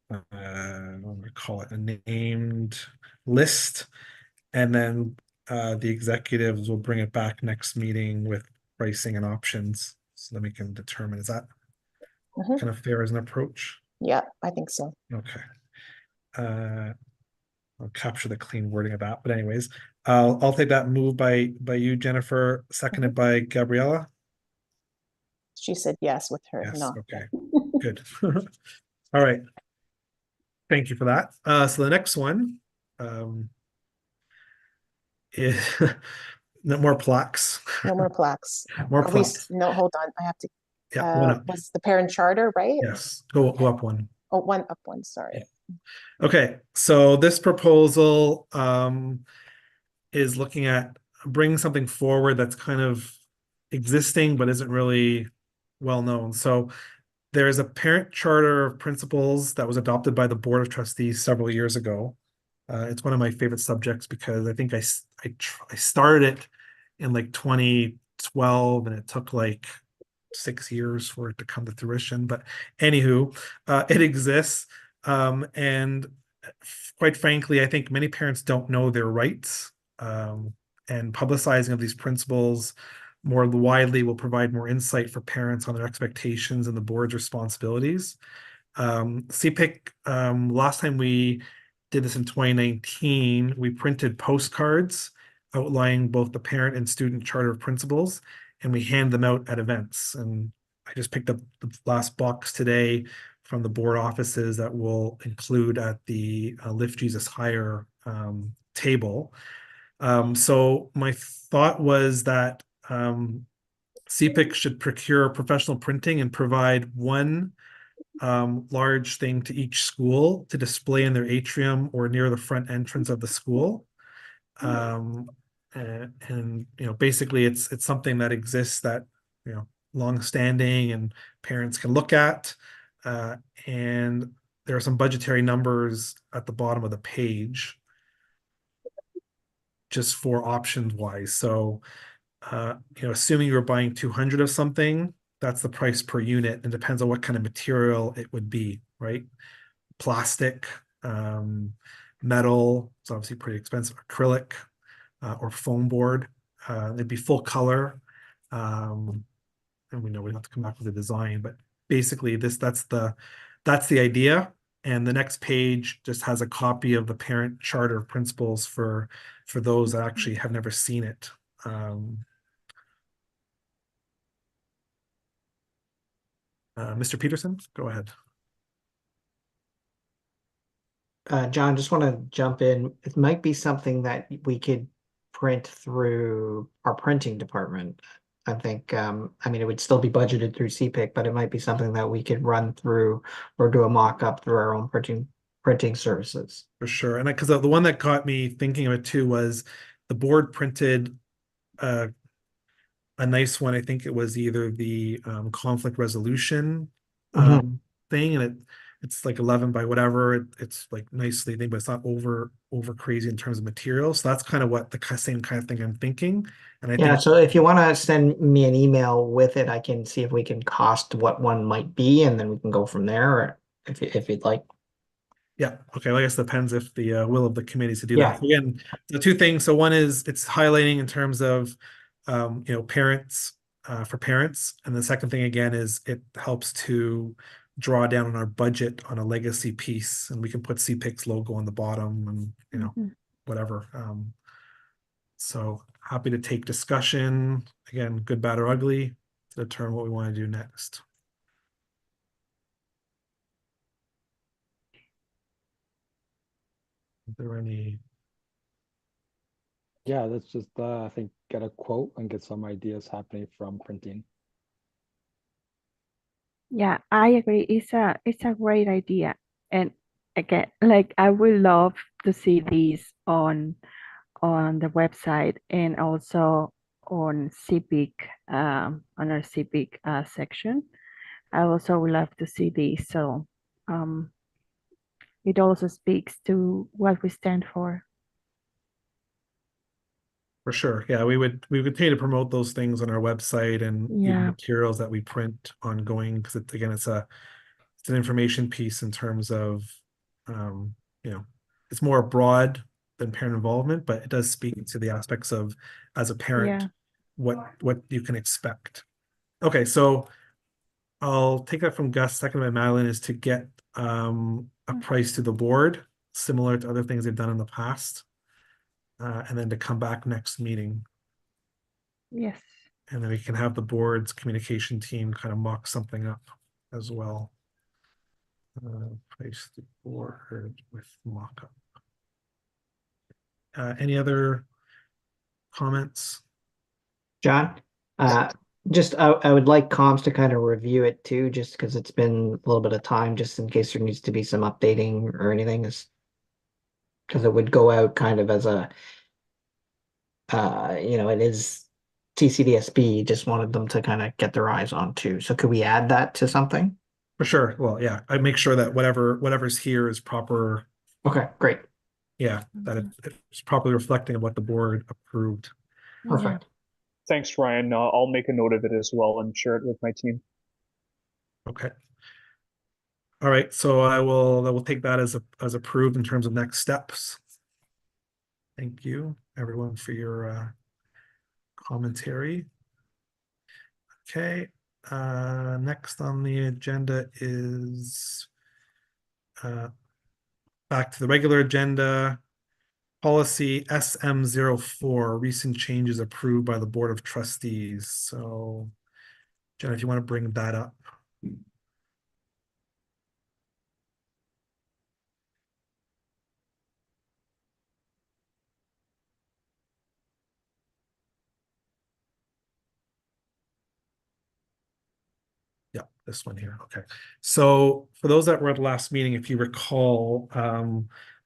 gonna call it a named list, and then the executives will bring it back next meeting with pricing and options, so that we can determine. Is that kind of fair as an approach? Yeah, I think so. Okay. I'll capture the clean wording of that. But anyways, I'll take that move by you, Jennifer, seconded by Gabriella. She said yes with her. Yes. No. Okay. Good. All right. Thank you for that. So the next one is no more plaques. No more plaques. More plaques. No, hold on. I have to. Yeah, one up. Was the parent charter, right? Yes. Go up one. Oh, one up one. Sorry. Yeah. Okay, so this proposal is looking at bringing something forward that's kind of existing but isn't really well known. So there is a parent charter of principles that was adopted by the Board of Trustees several years ago. It's one of my favorite subjects because I think I started it in like 2012 and it took like 6 years for it to come to fruition. But anywho, it exists. And quite frankly, I think many parents don't know their rights, and publicizing of these principles more widely will provide more insight for parents on their expectations and the board's responsibilities. CPIC, last time we did this in 2019, we printed postcards outlining both the parent and student charter of principles, and we hand them out at events. And I just picked up the last box today from the board offices that will include at the Lift Jesus Higher table. So my thought was that CPIC should procure professional printing and provide one large thing to each school to display in their atrium or near the front entrance of the school. And basically it's something that exists that, long-standing and parents can look at. And there are some budgetary numbers at the bottom of the page just for options wise. So, assuming you're buying 200 of something, that's the price per unit, and depends on what kind of material it would be, right? Plastic, metal, it's obviously pretty expensive, acrylic, or foam board. It'd be full color. And we know we have to come back with a design, but basically that's the idea. And the next page just has a copy of the parent charter of principles for those that actually have never seen it. Mr. Peterson, go ahead. John, just want to jump in. It might be something that we could print through our printing department. I think, it would still be budgeted through CPIC, but it might be something that we could run through or do a mock-up through our own printing services. For sure. And because the one that got me thinking of it too was the board printed a nice one. I think it was either the conflict resolution thing, and it's like 11 by whatever. It's like nicely thing, but it's not over crazy in terms of material. So that's kind of what the same kind of thing I'm thinking. And I think, so if you want to send me an email with it, I can see if we can cost what one might be, and then we can go from there, or if you'd like. yeah, okay. Well, I guess it depends if the will of the committee to do Yeah. that. So again, the two things. So one is it's highlighting in terms of parents, for parents, and the second thing again is it helps to draw down on our budget on a legacy piece, and we can put CPIC's logo on the bottom, and whatever. So happy to take discussion again, good, bad, or ugly, to determine what we want to do next. Is there any? Yeah, let's just I think get a quote and get some ideas happening from printing. Yeah, I agree. It's a great idea. And again, like I would love to see these on the website and also on CPIC, on our CPIC section. I also would love to see these. So it also speaks to what we stand for. For sure. Yeah, we would continue to promote those things on our website and even Yeah. materials that we print ongoing, because again, it's an information piece in terms of it's more broad than parent involvement, but it does speak to the aspects of, as a parent, Yeah. what you can expect. Okay, so I'll take that from Gus. Second by Madeline is to get a price to the board similar to other things they've done in the past. And then to come back next meeting. Yes. And then we can have the board's communication team kind of mock something up as well. Price the board with mock-up. Any other comments? John, just I would like comms to kind of review it too, just because it's been a little bit of time, just in case there needs to be some updating or anything, is because it would go out kind of as a it is TCDSB, just wanted them to kind of get their eyes on too. So could we add that to something? For sure. Well, yeah, I make sure that whatever's here is proper. Okay, great. Yeah, that it's properly reflecting of what the board approved. Perfect. Thanks, Ryan. I'll make a note of it as well and share it with my team. Okay. All right, so I will take that as approved in terms of next steps. Thank you, everyone, for your commentary. Okay, next on the agenda is back to the regular agenda. Policy SM04, recent changes approved by the Board of Trustees. So, Jenna, if you want to bring that up. Yeah, this one here. Okay. So for those that were at the last meeting, if you recall,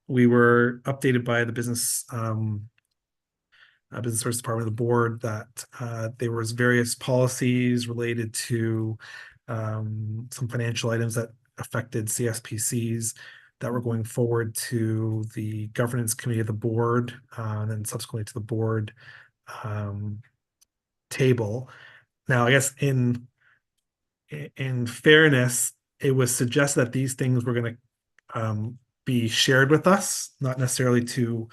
we were updated by the business Business Services Department of the board that there was various policies related to some financial items that affected CSPCs that were going forward to the governance committee of the board, and then subsequently to the board table. Now, I guess in fairness, it was suggested that these things were going to be shared with us, not necessarily to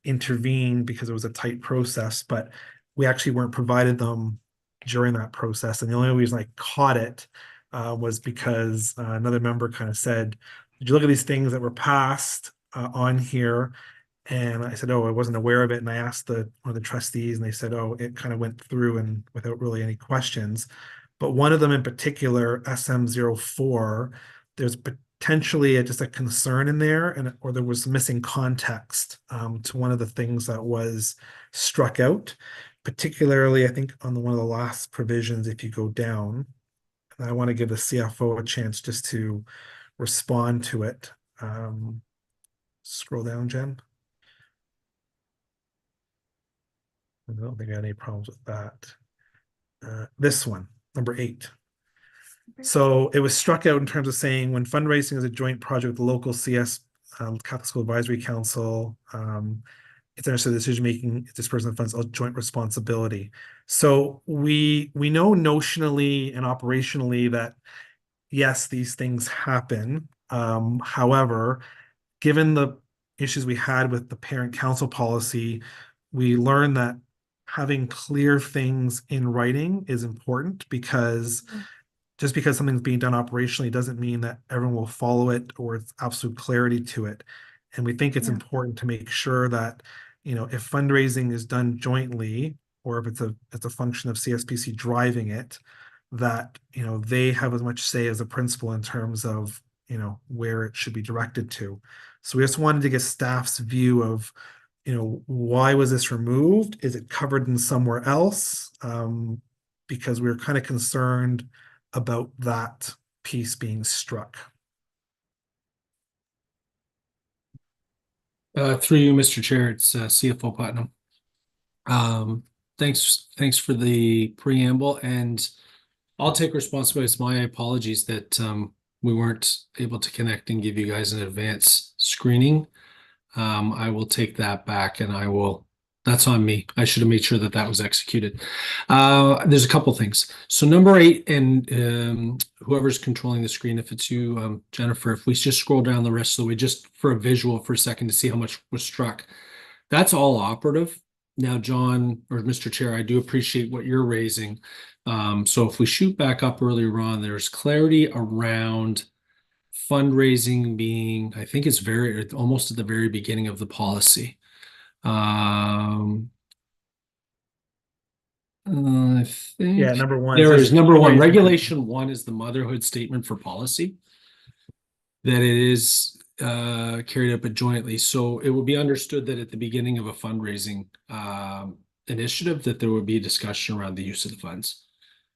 intervene because it was a tight process, but we actually weren't provided them during that process. And the only reason I caught it was because another member kind of said, "Did you look at these things that were passed on here?" And I said, "Oh, I wasn't aware of it." And I asked one of the trustees, and they said, "Oh, it kind of went through and without really any questions." But one of them in particular, SM04, there's potentially just a concern in there, or there was missing context to one of the things that was struck out, particularly I think on one of the last provisions. If you go down, and I want to give the CFO a chance just to respond to it. Scroll down, Jen. I don't think I had any problems with that. This one, number 8. So it was struck out in terms of saying when fundraising is a joint project with the local CS Catholic School Advisory Council, it's understood decision-making, disbursement of funds, a joint responsibility. So we know notionally and operationally that yes, these things happen. However, given the issues we had with the parent council policy, we learned that having clear things in writing is important, because just because something's being done operationally doesn't mean that everyone will follow it or it's absolute clarity to it. And we think it's important to make sure that, if fundraising is done jointly, or if it's a function of CSPC driving it, that, they have as much say as a principal in terms of, where it should be directed to. So we just wanted to get staff's view of, why was this removed? Is it covered in somewhere else? Because we were kind of concerned about that piece being struck. Through you, Mr. Chair, it's CFO Putnam. Thanks for the preamble, and I'll take responsibility. It's my apologies that we weren't able to connect and give you guys an advance screening. I will take that back, and that's on me. I should have made sure that was executed. There's a couple things. So number 8, and whoever's controlling the screen, if it's you, Jennifer, if we just scroll down the rest of the way, just for a visual for a second to see how much was struck. That's all operative. Now, John, or Mr. Chair, I do appreciate what you're raising. So if we shoot back up earlier on, there's clarity around fundraising being, I think it's almost at the very beginning of the policy. I think number 1. There is number 1. Regulation 1 is the motherhood statement for policy, that it is carried out jointly. So it will be understood that at the beginning of a fundraising initiative, that there would be a discussion around the use of the funds.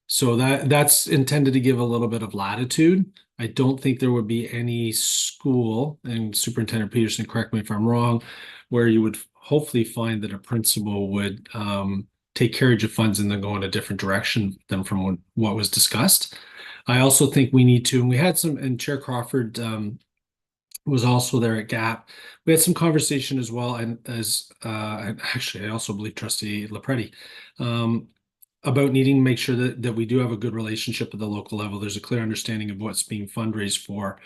So that's intended to give a little bit of latitude. I don't think there would be any school, and Superintendent Peterson, correct me if I'm wrong, where you would hopefully find that a principal would take carriage of funds and then go in a different direction than from what was discussed. I also think we need to, and we had some, and Chair Crawford was also there at GAP. We had some conversation as well, and and actually I also believe Trustee LaPretti, about needing to make sure that we do have a good relationship at the local level. There's a clear understanding of what's being fundraised for.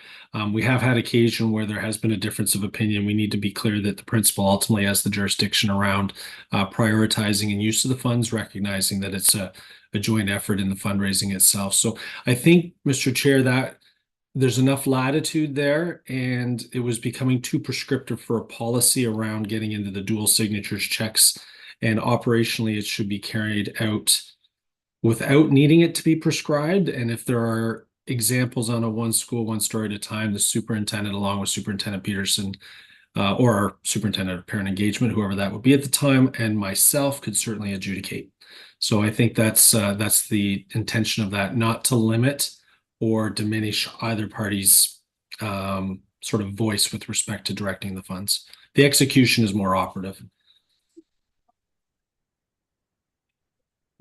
We have had occasion where there has been a difference of opinion. We need to be clear that the principal ultimately has the jurisdiction around prioritizing and use of the funds, recognizing that it's a joint effort in the fundraising itself. So I think, Mr. Chair, that there's enough latitude there, and it was becoming too prescriptive for a policy around getting into the dual signatures checks. And operationally, it should be carried out without needing it to be prescribed. And if there are examples on a one school, one story at a time, the superintendent, along with Superintendent Peterson, or our superintendent of parent engagement, whoever that would be at the time, and myself, could certainly adjudicate. So I think that's the intention of that, not to limit or diminish either party's sort of voice with respect to directing the funds. The execution is more operative.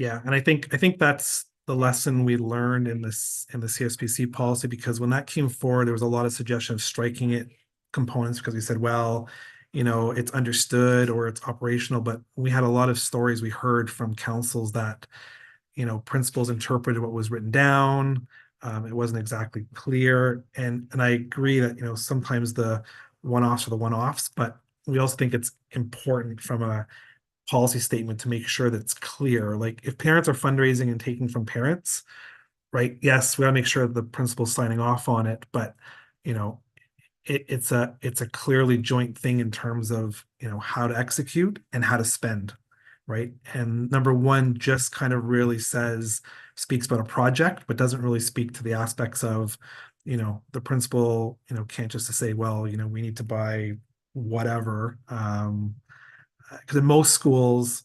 Yeah, and I think that's the lesson we learned in the CSPC policy, because when that came forward, there was a lot of suggestion of striking it components, because we said, well, it's understood or it's operational, but we had a lot of stories we heard from councils that, principals interpreted what was written down. It wasn't exactly clear. And I agree that, sometimes the one-offs are the one-offs, but we also think it's important from a policy statement to make sure that it's clear. Like if parents are fundraising and taking from parents, right? Yes, we gotta make sure the principal's signing off on it, but it's a clearly joint thing in terms of how to execute and how to spend, right? And number one just kind of really speaks about a project, but doesn't really speak to the aspects of the principal can't just say, well, we need to buy whatever. Because in most schools,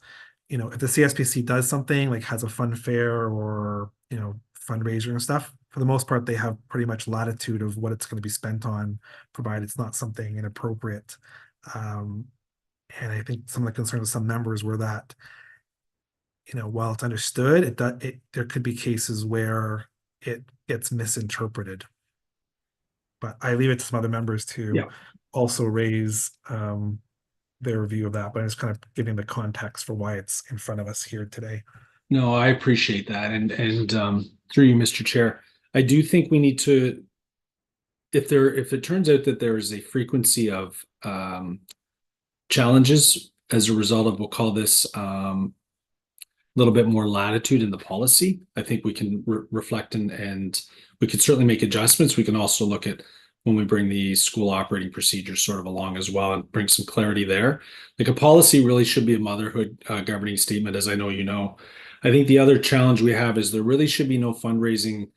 if the CSPC does something like has a fun fair or fundraiser and stuff, for the most part, they have pretty much latitude of what it's going to be spent on, provided it's not something inappropriate. And I think some of the concerns of some members were that, while it's understood, there could be cases where it gets misinterpreted. But I leave it to some other members to also raise their view of that, but it's kind of giving the context for why it's in front of us here today. No, I appreciate that. And through you, Mr. Chair, I do think we need to, if it turns out that there is a frequency of challenges as a result of, we'll call this a little bit more latitude in the policy, I think we can reflect and we can certainly make adjustments. We can also look at when we bring the school operating procedures sort of along as well and bring some clarity there. Like a policy really should be a motherhood governing statement, as I know you know. I think the other challenge we have is there really should be no fundraising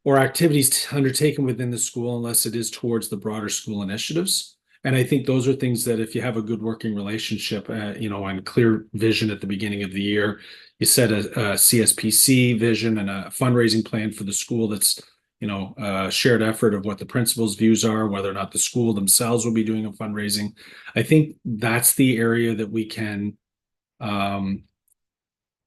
or activities undertaken within the school unless it is towards the broader school initiatives. And I think those are things that if you have a good working relationship, and clear vision at the beginning of the year, you set a CSPC vision and a fundraising plan for the school that's shared effort of what the principal's views are, whether or not the school themselves will be doing a fundraising. I think that's the area that we can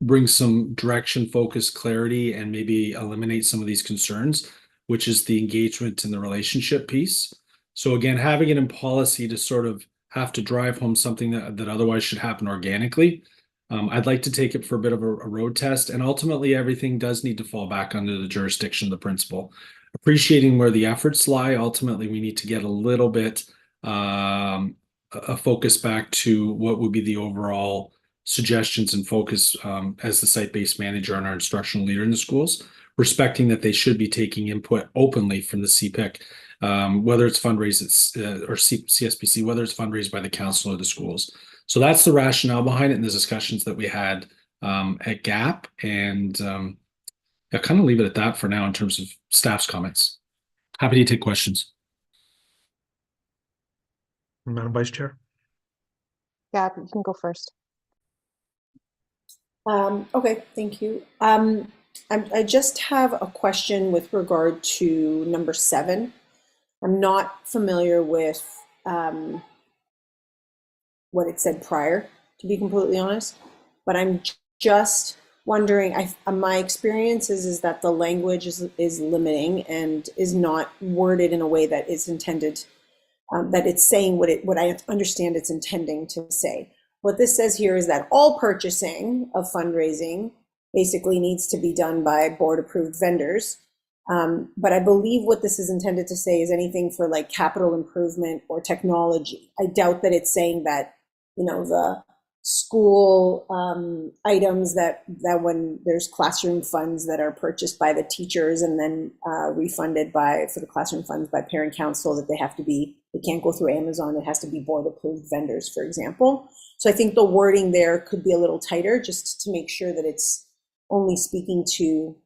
bring some direction, focus, clarity, and maybe eliminate some of these concerns, which is the engagement and the relationship piece. So again, having it in policy to sort of have to drive home something that otherwise should happen organically. I'd like to take it for a bit of a road test, and ultimately everything does need to fall back under the jurisdiction of the principal. Appreciating where the efforts lie, ultimately we need to get a little bit a focus back to what would be the overall suggestions and focus as the site-based manager and our instructional leader in the schools, respecting that they should be taking input openly from the CPIC, whether it's fundraised or CSPC, whether it's fundraised by the council or the schools. So that's the rationale behind it and the discussions that we had at GAP. And I'll kind of leave it at that for now in terms of staff's comments. Happy to take questions. Madam Vice Chair. Yeah, you can go first. Okay, thank you. I just have a question with regard to number 7. I'm not familiar with what it said prior, to be completely honest, but I'm just wondering, my experience is that the language is limiting and is not worded in a way that is intended, that it's saying what I understand it's intending to say. What this says here is that all purchasing of fundraising basically needs to be done by board-approved vendors. But I believe what this is intended to say is anything for like capital improvement or technology. I doubt that it's saying that, the school items that when there's classroom funds that are purchased by the teachers and then refunded for the classroom funds by parent council, that they can't go through Amazon. It has to be board-approved vendors, for example. So I think the wording there could be a little tighter, just to make sure that it's only speaking to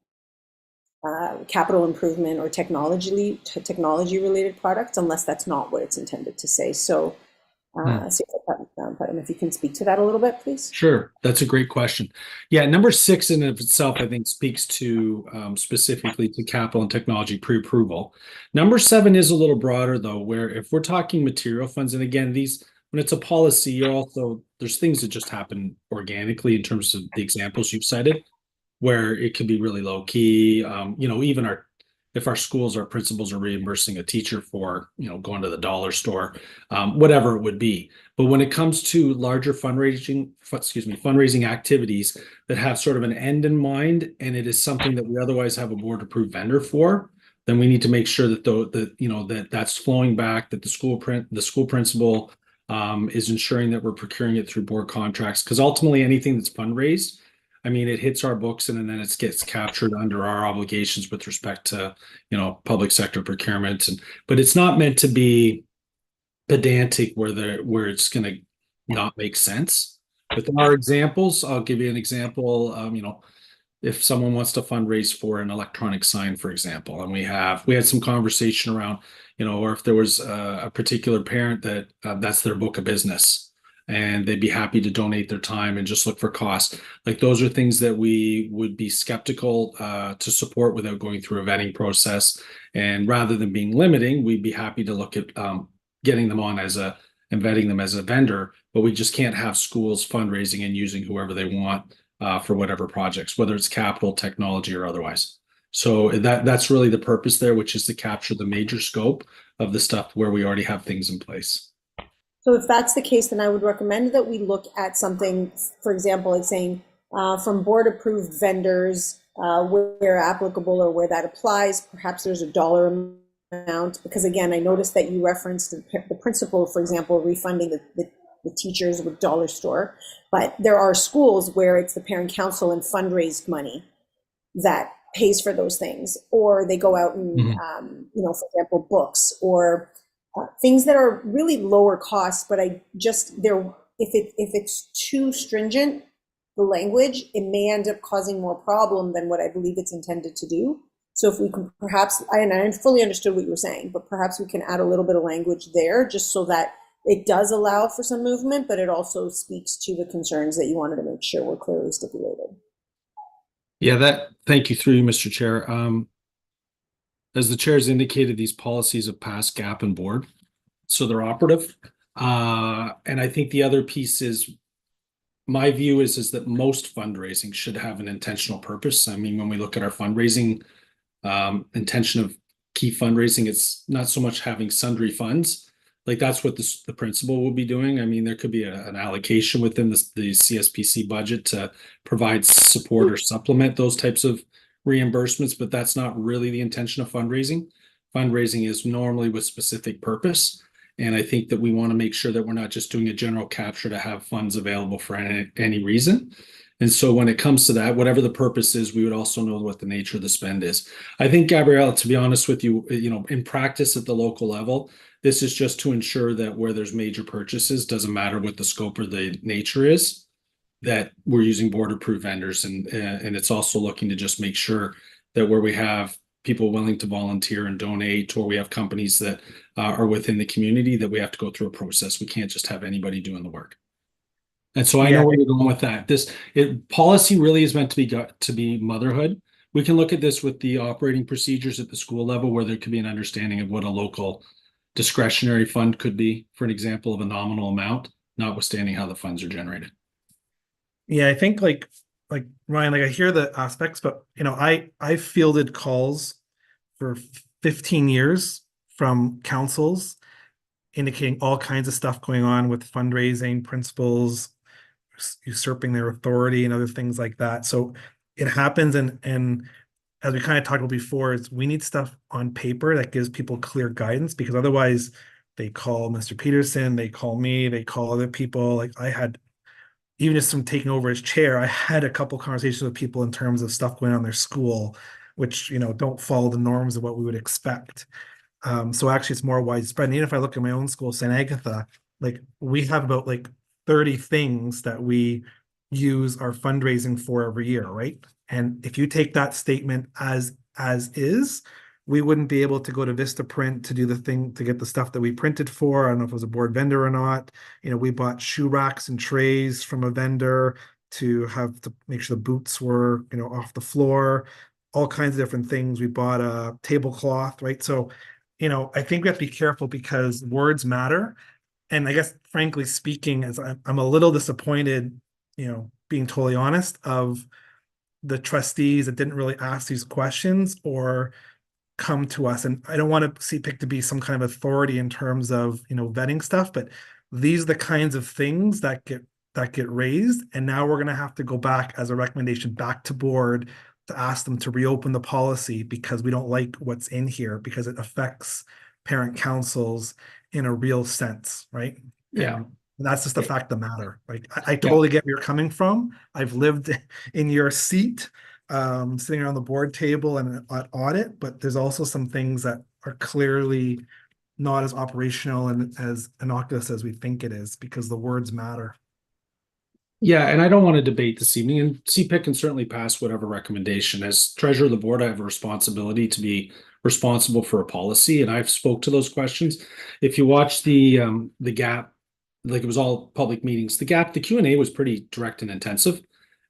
capital improvement or technology-related products, unless that's not what it's intended to say. So, if you can speak to that a little bit, please. Sure, that's a great question. Yeah, number 6 in of itself, I think, speaks to specifically to capital and technology pre-approval. Number 7 is a little broader, though, where if we're talking material funds, and again, these when it's a policy, you're also, there's things that just happen organically in terms of the examples you've cited, where it could be really low key. Even if our schools, our principals are reimbursing a teacher for, going to the dollar store, whatever it would be. But when it comes to larger fundraising activities that have sort of an end in mind, and it is something that we otherwise have a board approved vendor for, then we need to make sure that that's flowing back, that the school principal is ensuring that we're procuring it through board contracts, because ultimately anything that's fundraised, I mean, it hits our books and then it gets captured under our obligations with respect to, public sector procurement. But it's not meant to be pedantic where it's going to not make sense. With our examples, I'll give you an example. If someone wants to fundraise for an electronic sign, for example, and we had some conversation around, or if there was a particular parent that that's their book of business, and they'd be happy to donate their time and just look for costs. Like, those are things that we would be skeptical to support without going through a vetting process. And rather than being limiting, we'd be happy to look at getting them on and vetting them as a vendor, but we just can't have schools fundraising and using whoever they want for whatever projects, whether it's capital, technology, or otherwise. So that's really the purpose there, which is to capture the major scope of the stuff where we already have things in place. So if that's the case, then I would recommend that we look at something, for example, like saying from board approved vendors where applicable or where that applies, perhaps there's a dollar amount, because again, I noticed that you referenced the principal, for example, refunding the teachers with dollar store, but there are schools where it's the parent council and fundraised money that pays for those things, or they go out and, for example, books or things that are really lower cost, but if it's too stringent, the language, it may end up causing more problem than what I believe it's intended to do. So if we can perhaps, and I fully understood what you were saying, but perhaps we can add a little bit of language there just so that it does allow for some movement, but it also speaks to the concerns that you wanted to make sure were clearly stipulated. Yeah, thank you through you, Mr. Chair. As the chair has indicated, these policies have passed GAP and board, so they're operative. And I think the other piece is, my view is that most fundraising should have an intentional purpose. I mean, when we look at our fundraising intention of key fundraising, it's not so much having sundry funds. Like, that's what the principal will be doing. I mean, there could be an allocation within the CSPC budget to provide support or supplement those types of reimbursements, but that's not really the intention of fundraising. Fundraising is normally with specific purpose. And I think that we want to make sure that we're not just doing a general capture to have funds available for any reason. And so when it comes to that, whatever the purpose is, we would also know what the nature of the spend is. I think, Gabrielle, to be honest with you, in practice at the local level, this is just to ensure that where there's major purchases, doesn't matter what the scope or the nature is, that we're using board approved vendors. And it's also looking to just make sure that where we have people willing to volunteer and donate, or we have companies that are within the community, that we have to go through a process. We can't just have anybody doing the work. And so I know where you're going with that. Policy really is meant to be motherhood. We can look at this with the operating procedures at the school level, where there could be an understanding of what a local discretionary fund could be, for an example of a nominal amount, notwithstanding how the funds are generated. Yeah, I think like Ryan, I hear the aspects, but I fielded calls for 15 years from councils indicating all kinds of stuff going on with fundraising, principals usurping their authority and other things like that. So it happens, and as we kind of talked about before, is we need stuff on paper that gives people clear guidance, because otherwise they call Mr. Peterson, they call me, they call other people. Like, I had, even just from taking over as chair, I had a couple conversations with people in terms of stuff going on in their school, which, don't follow the norms of what we would expect. So actually it's more widespread. And even if I look at my own school, St. Agatha, like, we have about 30 things that we use our fundraising for every year, right? And if you take that statement as is, we wouldn't be able to go to Vistaprint to do the thing, to get the stuff that we printed for. I don't know if it was a board vendor or not. We bought shoe racks and trays from a vendor to make sure the boots were, off the floor, all kinds of different things. We bought a tablecloth, right? So, I think we have to be careful, because words matter. and I guess frankly speaking, as I'm a little disappointed, being totally honest, of the trustees that didn't really ask these questions or come to us. And I don't want CPIC to be some kind of authority in terms of, vetting stuff, but these are the kinds of things that get raised. And now we're going to have to go back as a recommendation back to board to ask them to reopen the policy because we don't like what's in here because it affects parent councils in a real sense, right? Yeah. And that's just the fact of the matter. Like I totally get where you're coming from. I've lived in your seat, sitting around the board table and at audit, but there's also some things that are clearly not as operational and as innocuous as we think it is because the words matter. Yeah, and I don't want to debate this evening, and CPIC can certainly pass whatever recommendation. As treasurer of the board, I have a responsibility to be responsible for a policy, and I've spoke to those questions. If you watch the gap, like it was all public meetings, the Q&A was pretty direct and intensive,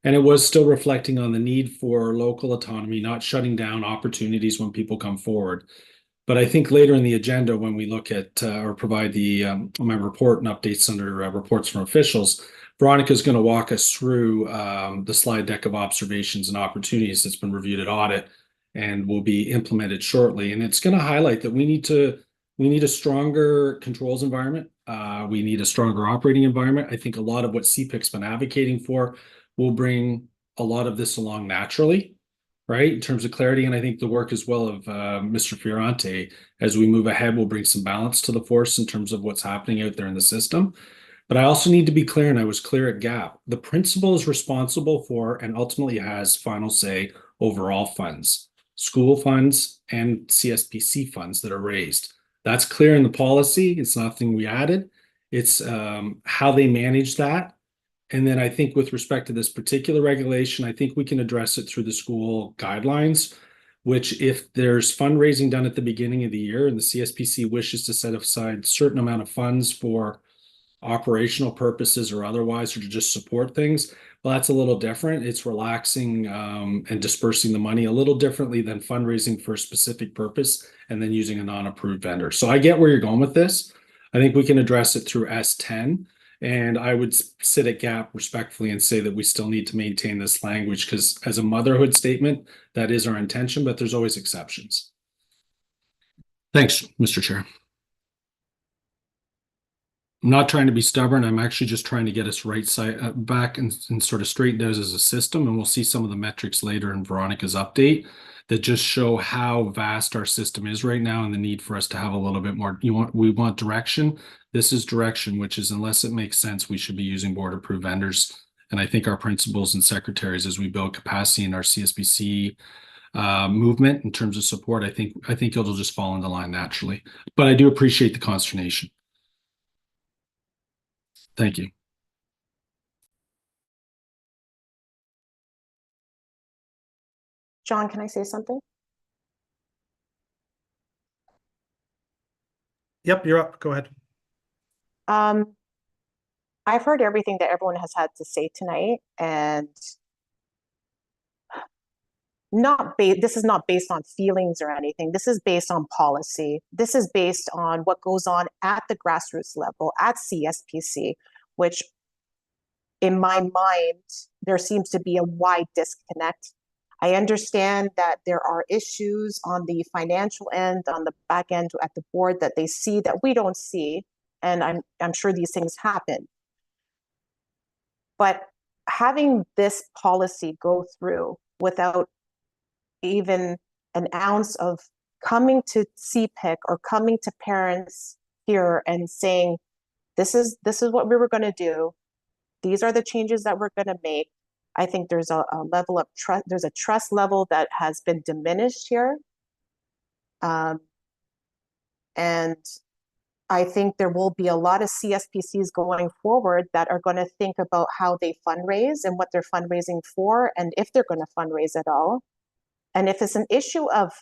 and it was still reflecting on the need for local autonomy, not shutting down opportunities when people come forward. But I think later in the agenda, when we look at or provide my report and updates under reports from officials, Veronica is going to walk us through the slide deck of observations and opportunities that's been reviewed at audit and will be implemented shortly. And it's going to highlight that we need a stronger controls environment. We need a stronger operating environment. I think a lot of what CPIC's been advocating for will bring a lot of this along naturally, right, in terms of clarity. And I think the work as well of Mr. Fiorante, as we move ahead, will bring some balance to the force in terms of what's happening out there in the system. But I also need to be clear, and I was clear at GAP, the principal is responsible for and ultimately has final say over all funds, school funds and CSPC funds that are raised. That's clear in the policy. It's nothing we added. It's how they manage that. And then I think with respect to this particular regulation, I think we can address it through the school guidelines, which if there's fundraising done at the beginning of the year and the CSPC wishes to set aside a certain amount of funds for operational purposes or otherwise, or to just support things, well, that's a little different. It's relaxing and dispersing the money a little differently than fundraising for a specific purpose and then using a non-approved vendor. So I get where you're going with this. I think we can address it through S10. And I would sit at GAP respectfully and say that we still need to maintain this language because as a motherhood statement, that is our intention, but there's always exceptions. Thanks, Mr. Chair. I'm not trying to be stubborn. I'm actually just trying to get us right side back and sort of straightened out as a system. And we'll see some of the metrics later in Veronica's update that just show how vast our system is right now and the need for us to have a little bit more. We want direction. This is direction, which is unless it makes sense, we should be using board approved vendors. And I think our principals and secretaries, as we build capacity in our CSPC movement in terms of support, I think it'll just fall into line naturally. But I do appreciate the consternation. Thank you. John, can I say something? Yep, you're up. Go ahead. I've heard everything that everyone has had to say tonight, and this is not based on feelings or anything. This is based on policy. This is based on what goes on at the grassroots level at CSPC, which in my mind, there seems to be a wide disconnect. I understand that there are issues on the financial end, on the back end at the board that they see that we don't see. And I'm sure these things happen. But having this policy go through without even an ounce of coming to CPIC or coming to parents here and saying, this is what we were going to do. These are the changes that we're going to make. I think there's a level of trust. There's a trust level that has been diminished here. And I think there will be a lot of CSPCs going forward that are going to think about how they fundraise and what they're fundraising for, and if they're going to fundraise at all. And if it's an issue of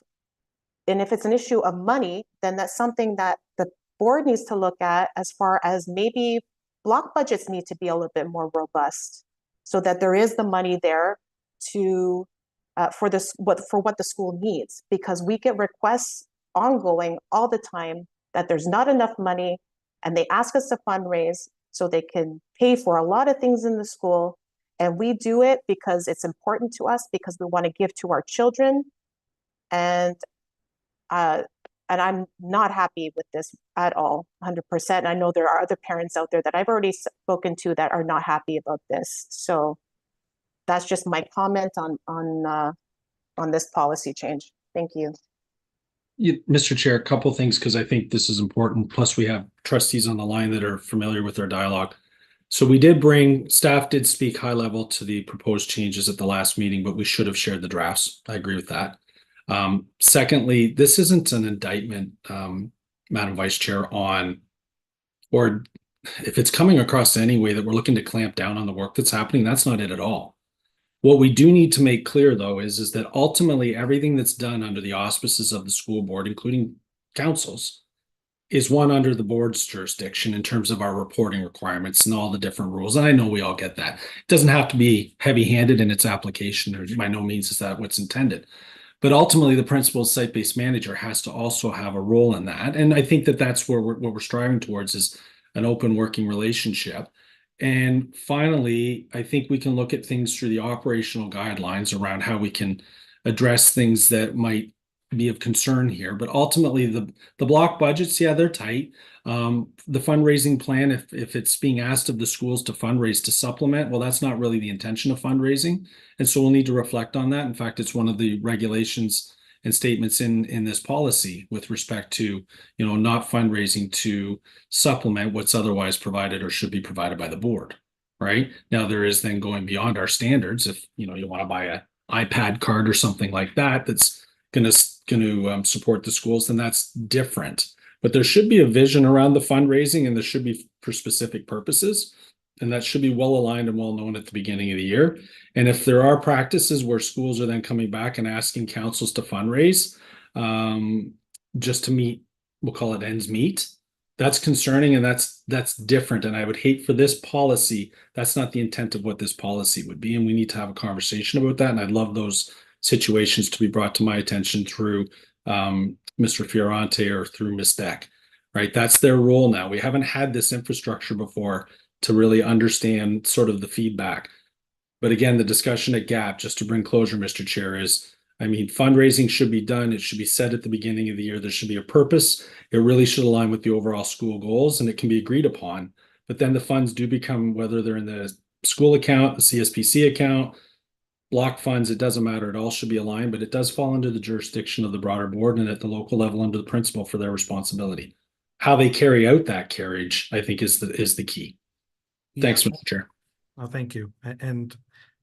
money, then that's something that the board needs to look at, as far as maybe block budgets need to be a little bit more robust, so that there is the money there to for what the school needs, because we get requests ongoing all the time that there's not enough money and they ask us to fundraise so they can pay for a lot of things in the school. And we do it because it's important to us, because we want to give to our children. And I'm not happy with this at all, 100%. I know there are other parents out there that I've already spoken to that are not happy about this. So that's just my comment on this policy change. Thank you. Mr. Chair, a couple things, because I think this is important. Plus, we have trustees on the line that are familiar with our dialogue. So staff did speak high level to the proposed changes at the last meeting, but we should have shared the drafts. I agree with that. Secondly, this isn't an indictment, Madam Vice Chair, or if it's coming across any way that we're looking to clamp down on the work that's happening, that's not it at all. What we do need to make clear, though, is that ultimately everything that's done under the auspices of the school board, including councils, is one under the board's jurisdiction in terms of our reporting requirements and all the different rules. And I know we all get that. It doesn't have to be heavy-handed in its application, or by no means is that what's intended. But ultimately, the principal site-based manager has to also have a role in that. And I think that that's where what we're striving towards is an open working relationship. And finally, I think we can look at things through the operational guidelines around how we can address things that might be of concern here. But ultimately, the block budgets, yeah, they're tight. The fundraising plan, if it's being asked of the schools to fundraise to supplement, well, that's not really the intention of fundraising. And so we'll need to reflect on that. In fact, it's one of the regulations and statements in this policy with respect to, not fundraising to supplement what's otherwise provided or should be provided by the board. Right now, there is then going beyond our standards. If you want to buy an iPad card or something like that, that's going to support the schools, then that's different. But there should be a vision around the fundraising, and there should be for specific purposes, and that should be well aligned and well known at the beginning of the year. And if there are practices where schools are then coming back and asking councils to fundraise just to meet, we'll call it ends meet, that's concerning, and that's different. And I would hate for this policy, that's not the intent of what this policy would be. And we need to have a conversation about that. And I'd love those situations to be brought to my attention through Mr. Fiorante or through Ms. Deck, right? That's their role now. We haven't had this infrastructure before to really understand sort of the feedback. But again, the discussion at GAP, just to bring closure, Mr. Chair, is, fundraising should be done. It should be said at the beginning of the year. There should be a purpose. It really should align with the overall school goals, and it can be agreed upon. But then the funds do become, whether they're in the school account, the CSPC account, block funds, it doesn't matter. It all should be aligned, but it does fall under the jurisdiction of the broader board and at the local level under the principal for their responsibility. How they carry out that carriage, I think, is the key. Yeah. Thanks, Mr. Chair. Oh, thank you. And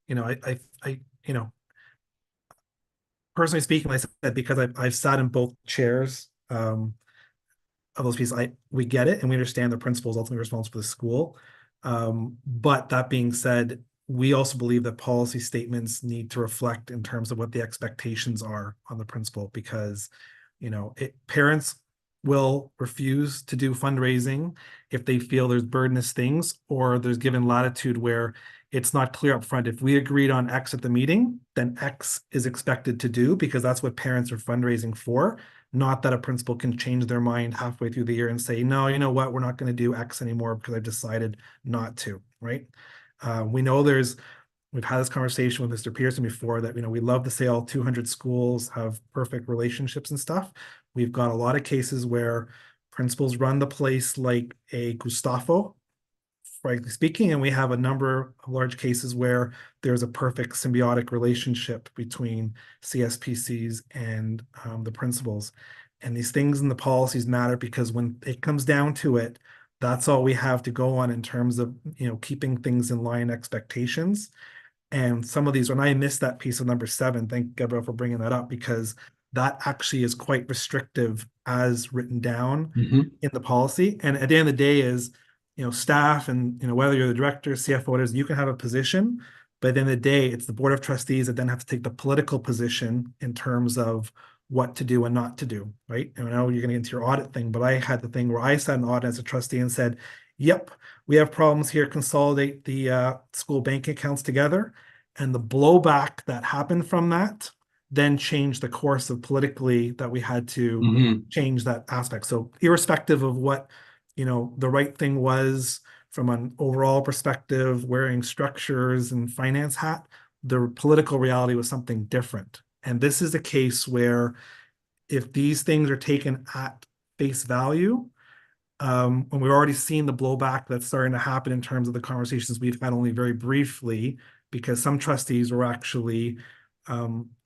I personally speaking, like I said, because I've sat in both chairs of those pieces, we get it and we understand the principal is ultimately responsible for the school. But that being said, we also believe that policy statements need to reflect in terms of what the expectations are on the principal, because parents will refuse to do fundraising if they feel there's burdensome things, or there's given latitude where it's not clear up front. If we agreed on X at the meeting, then X is expected to do, because that's what parents are fundraising for. Not that a principal can change their mind halfway through the year and say, no, you know what, we're not going to do X anymore because I've decided not to, right? We know we've had this conversation with Mr. Pearson before that, we love to say all 200 schools have perfect relationships and stuff. We've got a lot of cases where principals run the place like a Gustavo, frankly speaking, and we have a number of large cases where there's a perfect symbiotic relationship between CSPCs and the principals. And these things in the policies matter, because when it comes down to it, that's all we have to go on in terms of keeping things in line, expectations. And some of these, when I missed that piece of number 7, thank Gabriel for bringing that up, because that actually is quite restrictive as written down in the policy. And at the end of the day is, staff and, whether you're the director, CFO, what it is, you can have a position, but at the end of the day, it's the board of trustees that then have to take the political position in terms of what to do and not to do, right? And I know you're going to get into your audit thing, but I had the thing where I sat in audit as a trustee and said, yep, we have problems here, consolidate the school bank accounts together. And the blowback that happened from that then changed the course of politically that we had to change that aspect. So irrespective of what the right thing was from an overall perspective, wearing structures and finance hat. The political reality was something different. And this is a case where if these things are taken at face value, and we've already seen the blowback that's starting to happen in terms of the conversations we've had only very briefly, because some trustees were actually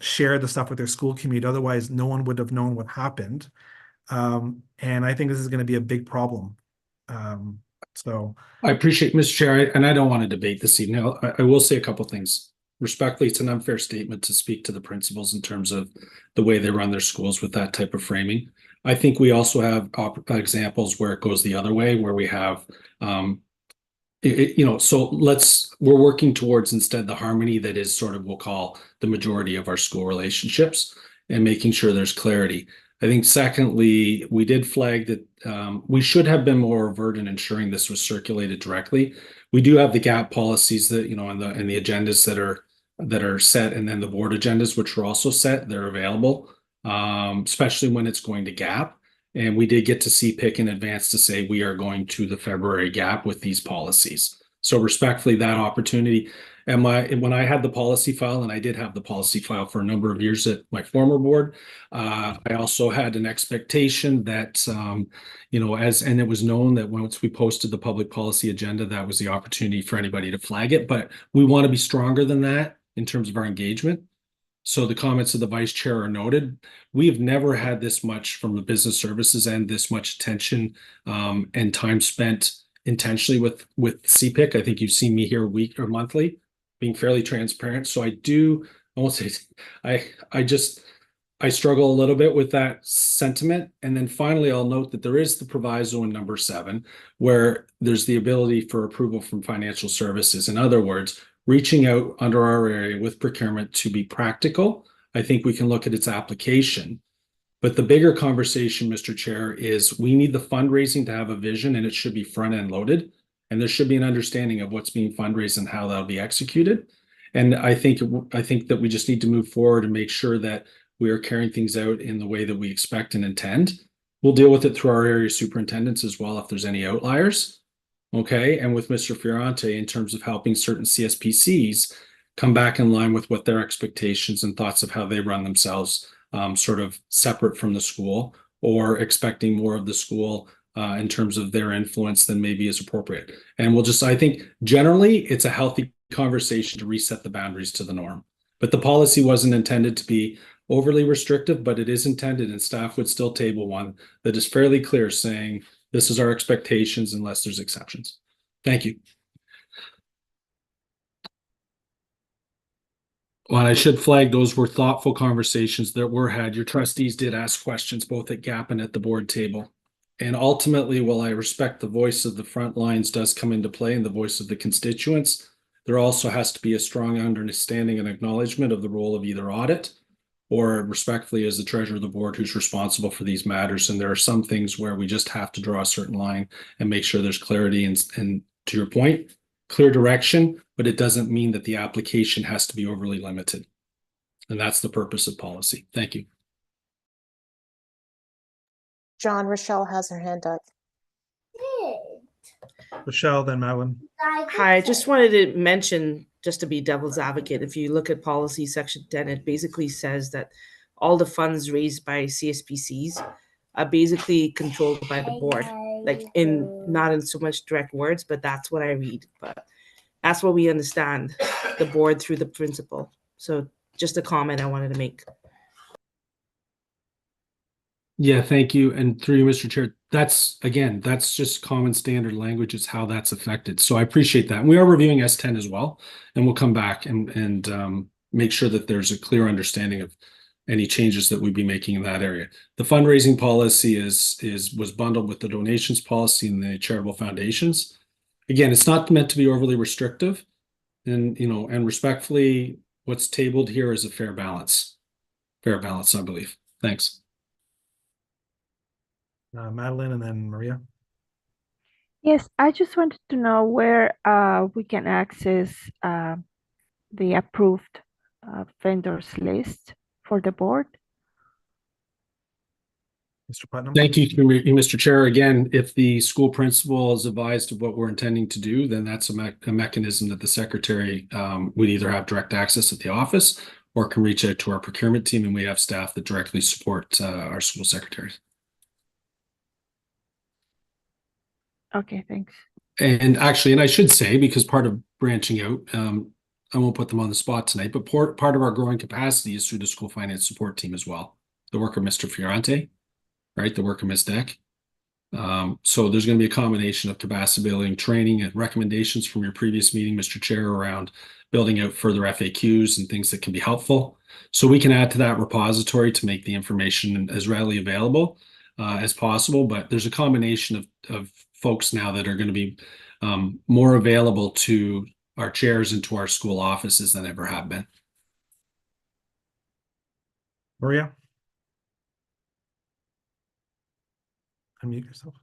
share the stuff with their school community. Otherwise, no one would have known what happened. And I think this is going to be a big problem. So I appreciate, Mr. Chair, and I don't want to debate this evening. I will say a couple things. Respectfully, it's an unfair statement to speak to the principals in terms of the way they run their schools with that type of framing. I think we also have examples where it goes the other way, where we have, so we're working towards instead the harmony that is sort of, we'll call the majority of our school relationships and making sure there's clarity. I think secondly, we did flag that we should have been more overt in ensuring this was circulated directly. We do have the gap policies that, and the agendas that are set, and then the board agendas, which are also set, they're available, especially when it's going to gap. And we did get to CPIC in advance to say we are going to the February gap with these policies. So respectfully, that opportunity. And when I had the policy file, and I did have the policy file for a number of years at my former board, I also had an expectation that, and it was known that once we posted the public policy agenda, that was the opportunity for anybody to flag it. But we want to be stronger than that in terms of our engagement. So the comments of the vice chair are noted. We've never had this much from the business services and this much attention and time spent intentionally with CPIC. I think you've seen me here week or monthly, being fairly transparent. So I won't say, I struggle a little bit with that sentiment. And then finally, I'll note that there is the proviso in number 7, where there's the ability for approval from financial services. In other words, reaching out under our area with procurement to be practical. I think we can look at its application. But the bigger conversation, Mr. Chair, is we need the fundraising to have a vision, and it should be front end loaded. And there should be an understanding of what's being fundraised and how that'll be executed. And I think that we just need to move forward and make sure that we are carrying things out in the way that we expect and intend. We'll deal with it through our area superintendents as well if there's any outliers. Okay, and with Mr. Fiorante in terms of helping certain CSPCs come back in line with what their expectations and thoughts of how they run themselves, sort of separate from the school, or expecting more of the school in terms of their influence than maybe is appropriate. And I think generally it's a healthy conversation to reset the boundaries to the norm. But the policy wasn't intended to be overly restrictive, but it is intended, and staff would still table one that is fairly clear, saying this is our expectations unless there's exceptions. Thank you. Well, I should flag those were thoughtful conversations that were had. Your trustees did ask questions both at GAP and at the board table. And ultimately, while I respect the voice of the front lines does come into play and the voice of the constituents, there also has to be a strong understanding and acknowledgement of the role of either audit or respectfully as the treasurer of the board who's responsible for these matters. And there are some things where we just have to draw a certain line and make sure there's clarity and to your point, clear direction, but it doesn't mean that the application has to be overly limited. And that's the purpose of policy. Thank you. John, Rochelle has her hand up. Rochelle, then Madeline. Hi, I just wanted to mention, just to be devil's advocate, if you look at policy section 10, it basically says that all the funds raised by CSPCs are basically controlled by the board, like not in so much direct words, but that's what I read. But that's what we understand, the board through the principal. So just a comment I wanted to make. Yeah, thank you. And through you, Mr. Chair, that's just common standard language. It's how that's affected. So I appreciate that. And we are reviewing S10 as well, and we'll come back and make sure that there's a clear understanding of any changes that we'd be making in that area. The fundraising policy was bundled with the donations policy and the charitable foundations. Again, it's not meant to be overly restrictive, and respectfully, what's tabled here is a fair balance, I believe. Thanks. Madeline and then Maria. Yes, I just wanted to know where we can access the approved vendors list for the board. Mr. Putnam? Thank you, Mr. Chair. Again, if the school principal is advised of what we're intending to do, then that's a mechanism that the secretary would either have direct access at the office or can reach out to our procurement team, and we have staff that directly support our school secretaries. Okay, thanks. And actually, and I should say, because part of branching out, I won't put them on the spot tonight, but part of our growing capacity is through the school finance support team as well. The work of Mr. Fiorante, right? The work of Ms. Deck. So there's going to be a combination of capacity building, training, and recommendations from your previous meeting, Mr. Chair, around building out further FAQs and things that can be helpful. So we can add to that repository to make the information as readily available as possible. But there's a combination of folks now that are going to be more available to our chairs and to our school offices than ever have been. Maria? Unmute yourself.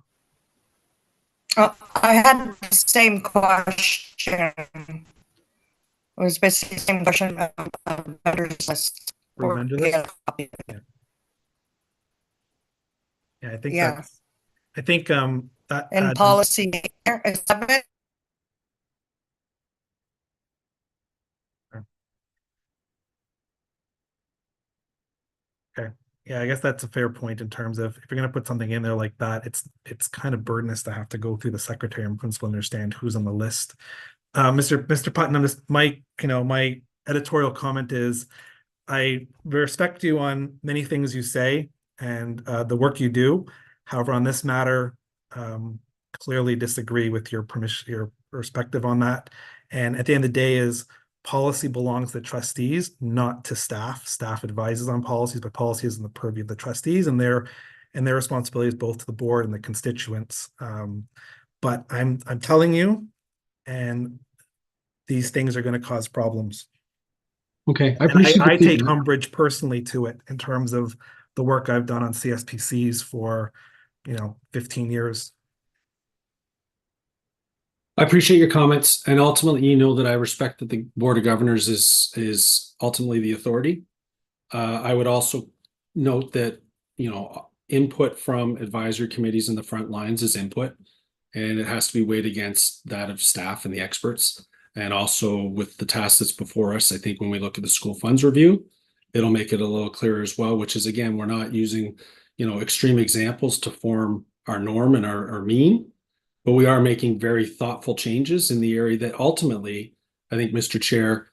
I had the same question. It was basically the same question of vendors list. For vendor list? Yeah. Yeah, I think Yeah. that's, I think that And adds- policy, is that it? Okay. Yeah, I guess that's a fair point in terms of if you're going to put something in there like that, it's kind of burdenous to have to go through the secretary and principal, understand who's on the list. Mr. Putnam, my editorial comment is I respect you on many things you say and the work you do. However, on this matter, clearly disagree with your perspective on that. And at the end of the day is policy belongs to trustees, not to staff. Staff advises on policies, but policy is in the purview of the trustees and their responsibility is both to the board and the constituents. But I'm telling you, and these things are going to cause problems. Okay, I take umbrage personally to it in terms of the work I've done on CSPCs for 15 years. I appreciate your comments, and ultimately, you know that I respect that the Board of Governors is ultimately the authority. I would also note that input from advisory committees in the front lines is input, and it has to be weighed against that of staff and the experts. And also with the task that's before us, I think when we look at the school funds review, it'll make it a little clearer as well. Which is again, we're not using extreme examples to form our norm and our mean. But we are making very thoughtful changes in the area that ultimately, I think, Mr. Chair,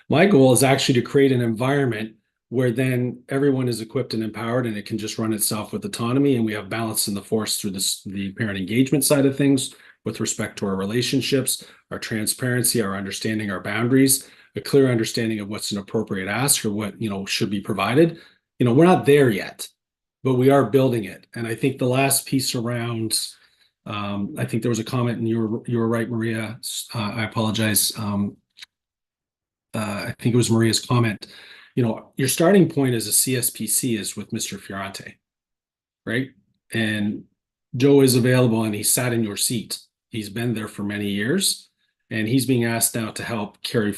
my goal is actually to create an environment where then everyone is equipped and empowered and it can just run itself with autonomy. And we have balance in the force through the parent engagement side of things with respect to our relationships, our transparency, our understanding, our boundaries, a clear understanding of what's an appropriate ask or what should be provided. We're not there yet, but we are building it. And I think the last piece around I think there was a comment, and you were right, Maria. I apologize. I think it was Maria's comment. Your starting point as a CSPC is with Mr. Fiorante, right? And Joe is available, and he sat in your seat. He's been there for many years, and he's being asked now to help carry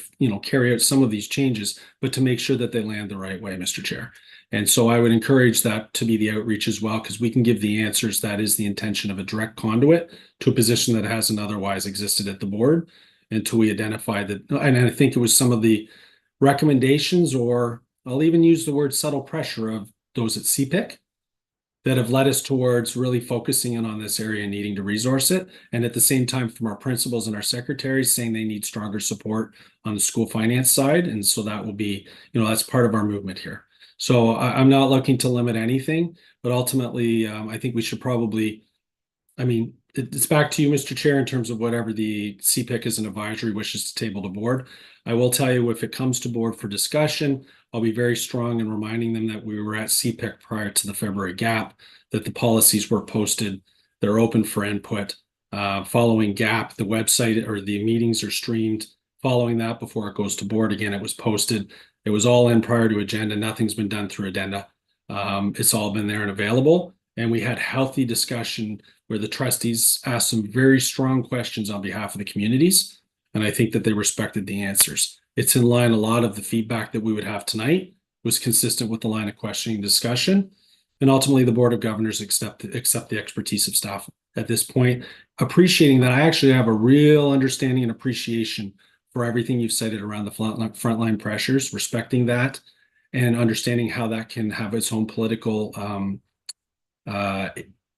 out some of these changes, but to make sure that they land the right way, Mr. Chair. And so I would encourage that to be the outreach as well, because we can give the answers. That is the intention of a direct conduit to a position that hasn't otherwise existed at the board until we identify that. And I think it was some of the recommendations, or I'll even use the word subtle pressure of those at CPIC that have led us towards really focusing in on this area and needing to resource it. And at the same time, from our principals and our secretaries saying they need stronger support on the school finance side. And so that will be, that's part of our movement here. So I'm not looking to limit anything, but ultimately, I think we should probably, it's back to you, Mr. Chair, in terms of whatever the CPIC as an advisory wishes to table to board. I will tell you, if it comes to board for discussion, I'll be very strong in reminding them that we were at CPIC prior to the February gap, that the policies were posted, they're open for input. Following gap, the website or the meetings are streamed. Following that, before it goes to board, again, it was posted. It was all in prior to agenda. Nothing's been done through addenda. It's all been there and available. And we had healthy discussion where the trustees asked some very strong questions on behalf of the communities. And I think that they respected the answers. It's in line, a lot of the feedback that we would have tonight was consistent with the line of questioning discussion. And ultimately, the Board of Governors accept the expertise of staff at this point, appreciating that I actually have a real understanding and appreciation for everything you've cited around the frontline pressures, respecting that, and understanding how that can have its own political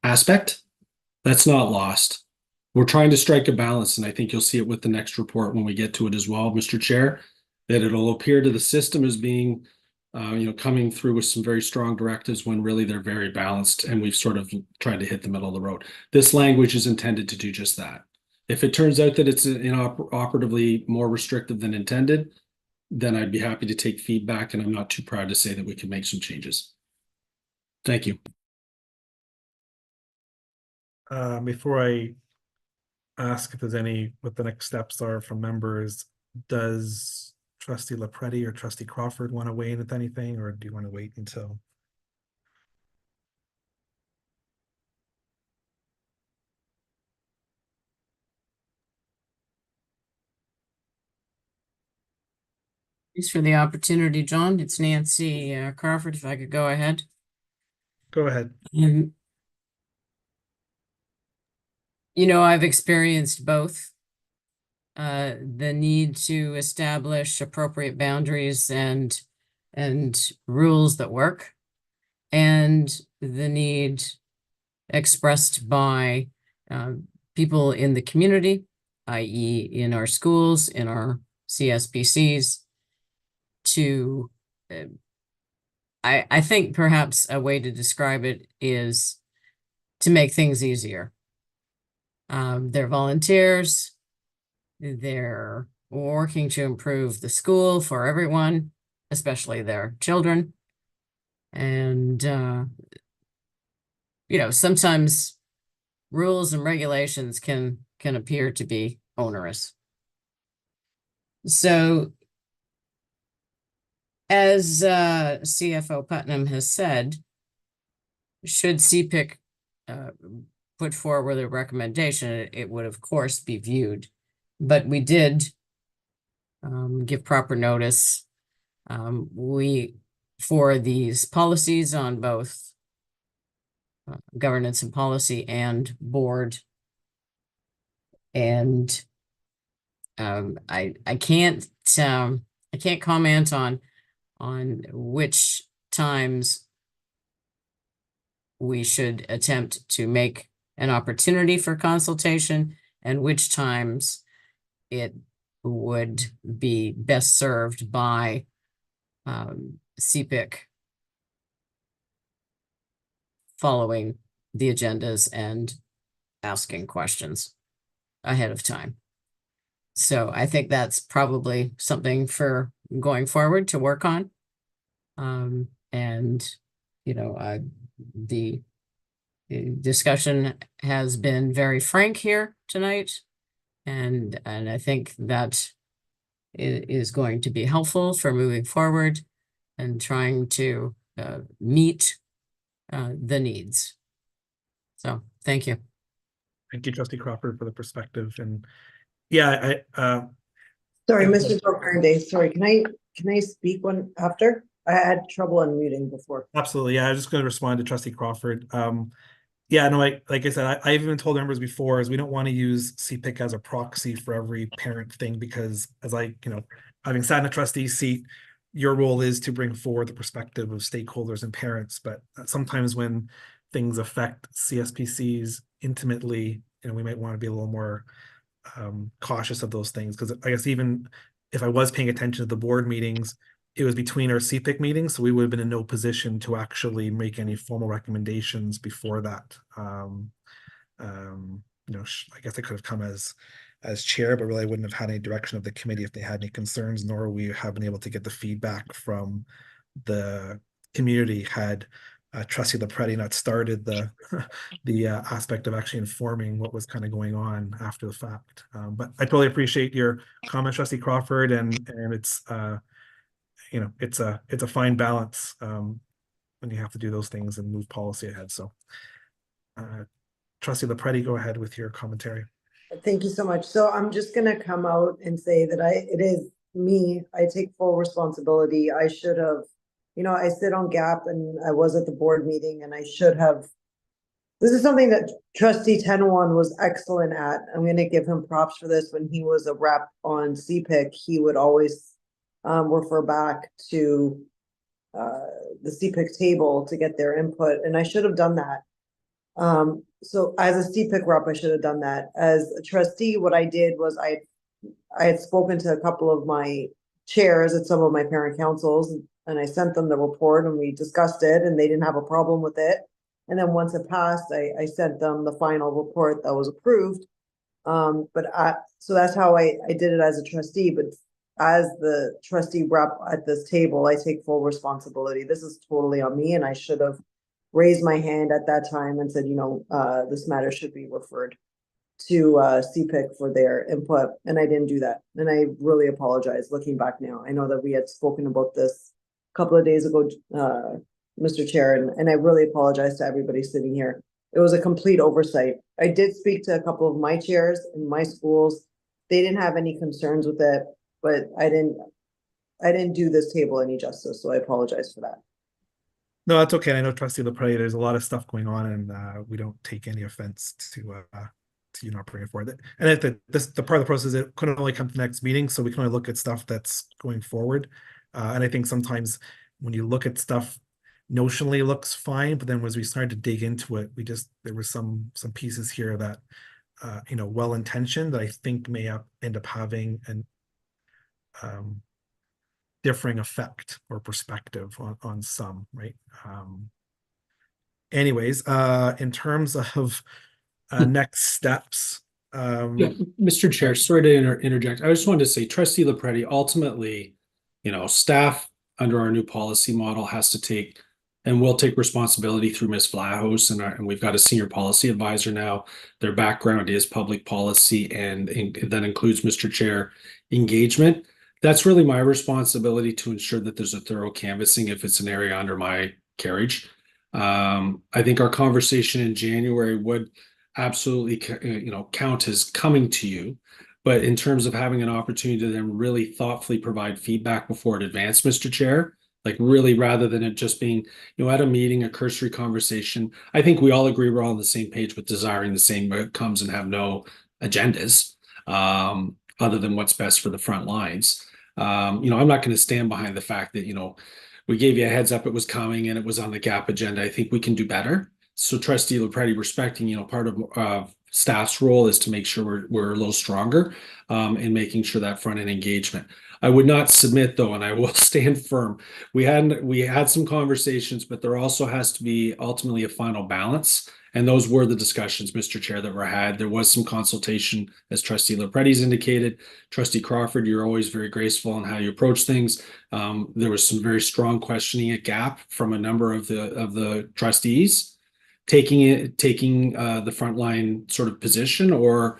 aspect. That's not lost. We're trying to strike a balance, and I think you'll see it with the next report when we get to it as well, Mr. Chair, that it'll appear to the system as being coming through with some very strong directives when really they're very balanced, and we've sort of tried to hit the middle of the road. This language is intended to do just that. If it turns out that it's operatively more restrictive than intended, then I'd be happy to take feedback, and I'm not too proud to say that we can make some changes. Thank you. Before I ask if there's what the next steps are from members, does Trustee LaPretti or Trustee Crawford want to weigh in with anything, or do you want to wait until? Thanks for the opportunity, John. It's Nancy Crawford, if I could go ahead. Go ahead. And, I've experienced both. The need to establish appropriate boundaries and rules that work, and the need expressed by people in the community, i.e. in our schools, in our CSPCs, to I think perhaps a way to describe it is to make things easier. They're volunteers. They're working to improve the school for everyone, especially their children. And, sometimes rules and regulations can appear to be onerous. So, as CFO Putnam has said, should CPIC put forward a recommendation, it would, of course, be viewed. But we did give proper notice. For these policies on both governance and policy and board. And I can't comment on which times we should attempt to make an opportunity for consultation and which times it would be best served by CPIC following the agendas and asking questions ahead of time. So I think that's probably something for going forward to work on. The discussion has been very frank here tonight. And I think that is going to be helpful for moving forward and trying to meet the needs. So thank you. Thank you, Trustee Crawford, for the perspective. And yeah, Sorry, Mr. Gilberto, sorry, can I speak one after? I had trouble unmuting before. Absolutely. Yeah, I was just going to respond to Trustee Crawford. Yeah, no, like I said, I've even told members before is we don't want to use CPIC as a proxy for every parent thing, because as having sat in a trustee seat, your role is to bring forward the perspective of stakeholders and parents. But sometimes when things affect CSPCs intimately, we might want to be a little more cautious of those things. Because I guess even if I was paying attention to the board meetings, it was between our CPIC meetings, so we would have been in no position to actually make any formal recommendations before that. I guess I could have come as chair, but really I wouldn't have had any direction of the committee if they had any concerns, nor we have been able to get the feedback from the community had Trustee LaPretti not started the aspect of actually informing what was kind of going on after the fact. But I totally appreciate your comment, Trustee Crawford, and it's it's a fine balance when you have to do those things and move policy ahead. So Trustee LaPretti, go ahead with your commentary. Thank you so much. So I'm just going to come out and say that it is me. I take full responsibility. I should have I sit on GAP and I was at the board meeting and I should have. This is something that trustee Tenwan was excellent at. I'm gonna give him props for this. When he was a rep on CPIC, he would always refer back to the CPIC table to get their input, and I should have done that. So as a CPIC rep, I should have done that. As a trustee, what I did was I had spoken to a couple of my chairs at some of my parent councils, and I sent them the report and we discussed it and they didn't have a problem with it. And then once it passed, I sent them the final report that was approved. So that's how I did it as a trustee, but as the trustee rep at this table, I take full responsibility. This is totally on me, and I should have raised my hand at that time and said, this matter should be referred to CPIC for their input, and I didn't do that. And I really apologize looking back now. I know that we had spoken about this a couple of days ago, Mr. Chair, and I really apologize to everybody sitting here. It was a complete oversight. I did speak to a couple of my chairs in my schools. They didn't have any concerns with it, but I didn't do this table any justice, so I apologize for that. No, that's okay. I know Trustee LaPrade, there's a lot of stuff going on, and we don't take any offense to you not bringing it forward. And I think the part of the process, it couldn't only come to the next meeting, so we can only look at stuff that's going forward. And I think sometimes when you look at stuff, notionally looks fine, but then as we started to dig into it, there were some pieces here that well-intentioned that I think may end up having an differing effect or perspective on some, right? Anyways, in terms of next steps. Yeah, Mr. Chair, sorry to interject. I just wanted to say, Trustee LaPredi, ultimately, staff under our new policy model has to take and will take responsibility through Ms. Vlahos, and we've got a senior policy advisor now. Their background is public policy, and that includes, Mr. Chair, engagement. That's really my responsibility to ensure that there's a thorough canvassing if it's an area under my carriage. I think our conversation in January would absolutely, count as coming to you. But in terms of having an opportunity to then really thoughtfully provide feedback before it advances, Mr. Chair, like really rather than it just being, at a meeting, a cursory conversation, I think we all agree we're all on the same page with desiring the same outcomes and have no agendas other than what's best for the front lines. I'm not going to stand behind the fact that, we gave you a heads up it was coming and it was on the GAP agenda. I think we can do better. So Trustee LaPredi, respecting, part of staff's role is to make sure we're a little stronger in making sure that front end engagement. I would not submit though, and I will stand firm. We had some conversations, but there also has to be ultimately a final balance. And those were the discussions, Mr. Chair, that were had. There was some consultation, as Trustee LaPredi's indicated. Trustee Crawford, you're always very graceful in how you approach things. There was some very strong questioning at GAP from a number of the trustees, taking the frontline sort of position, or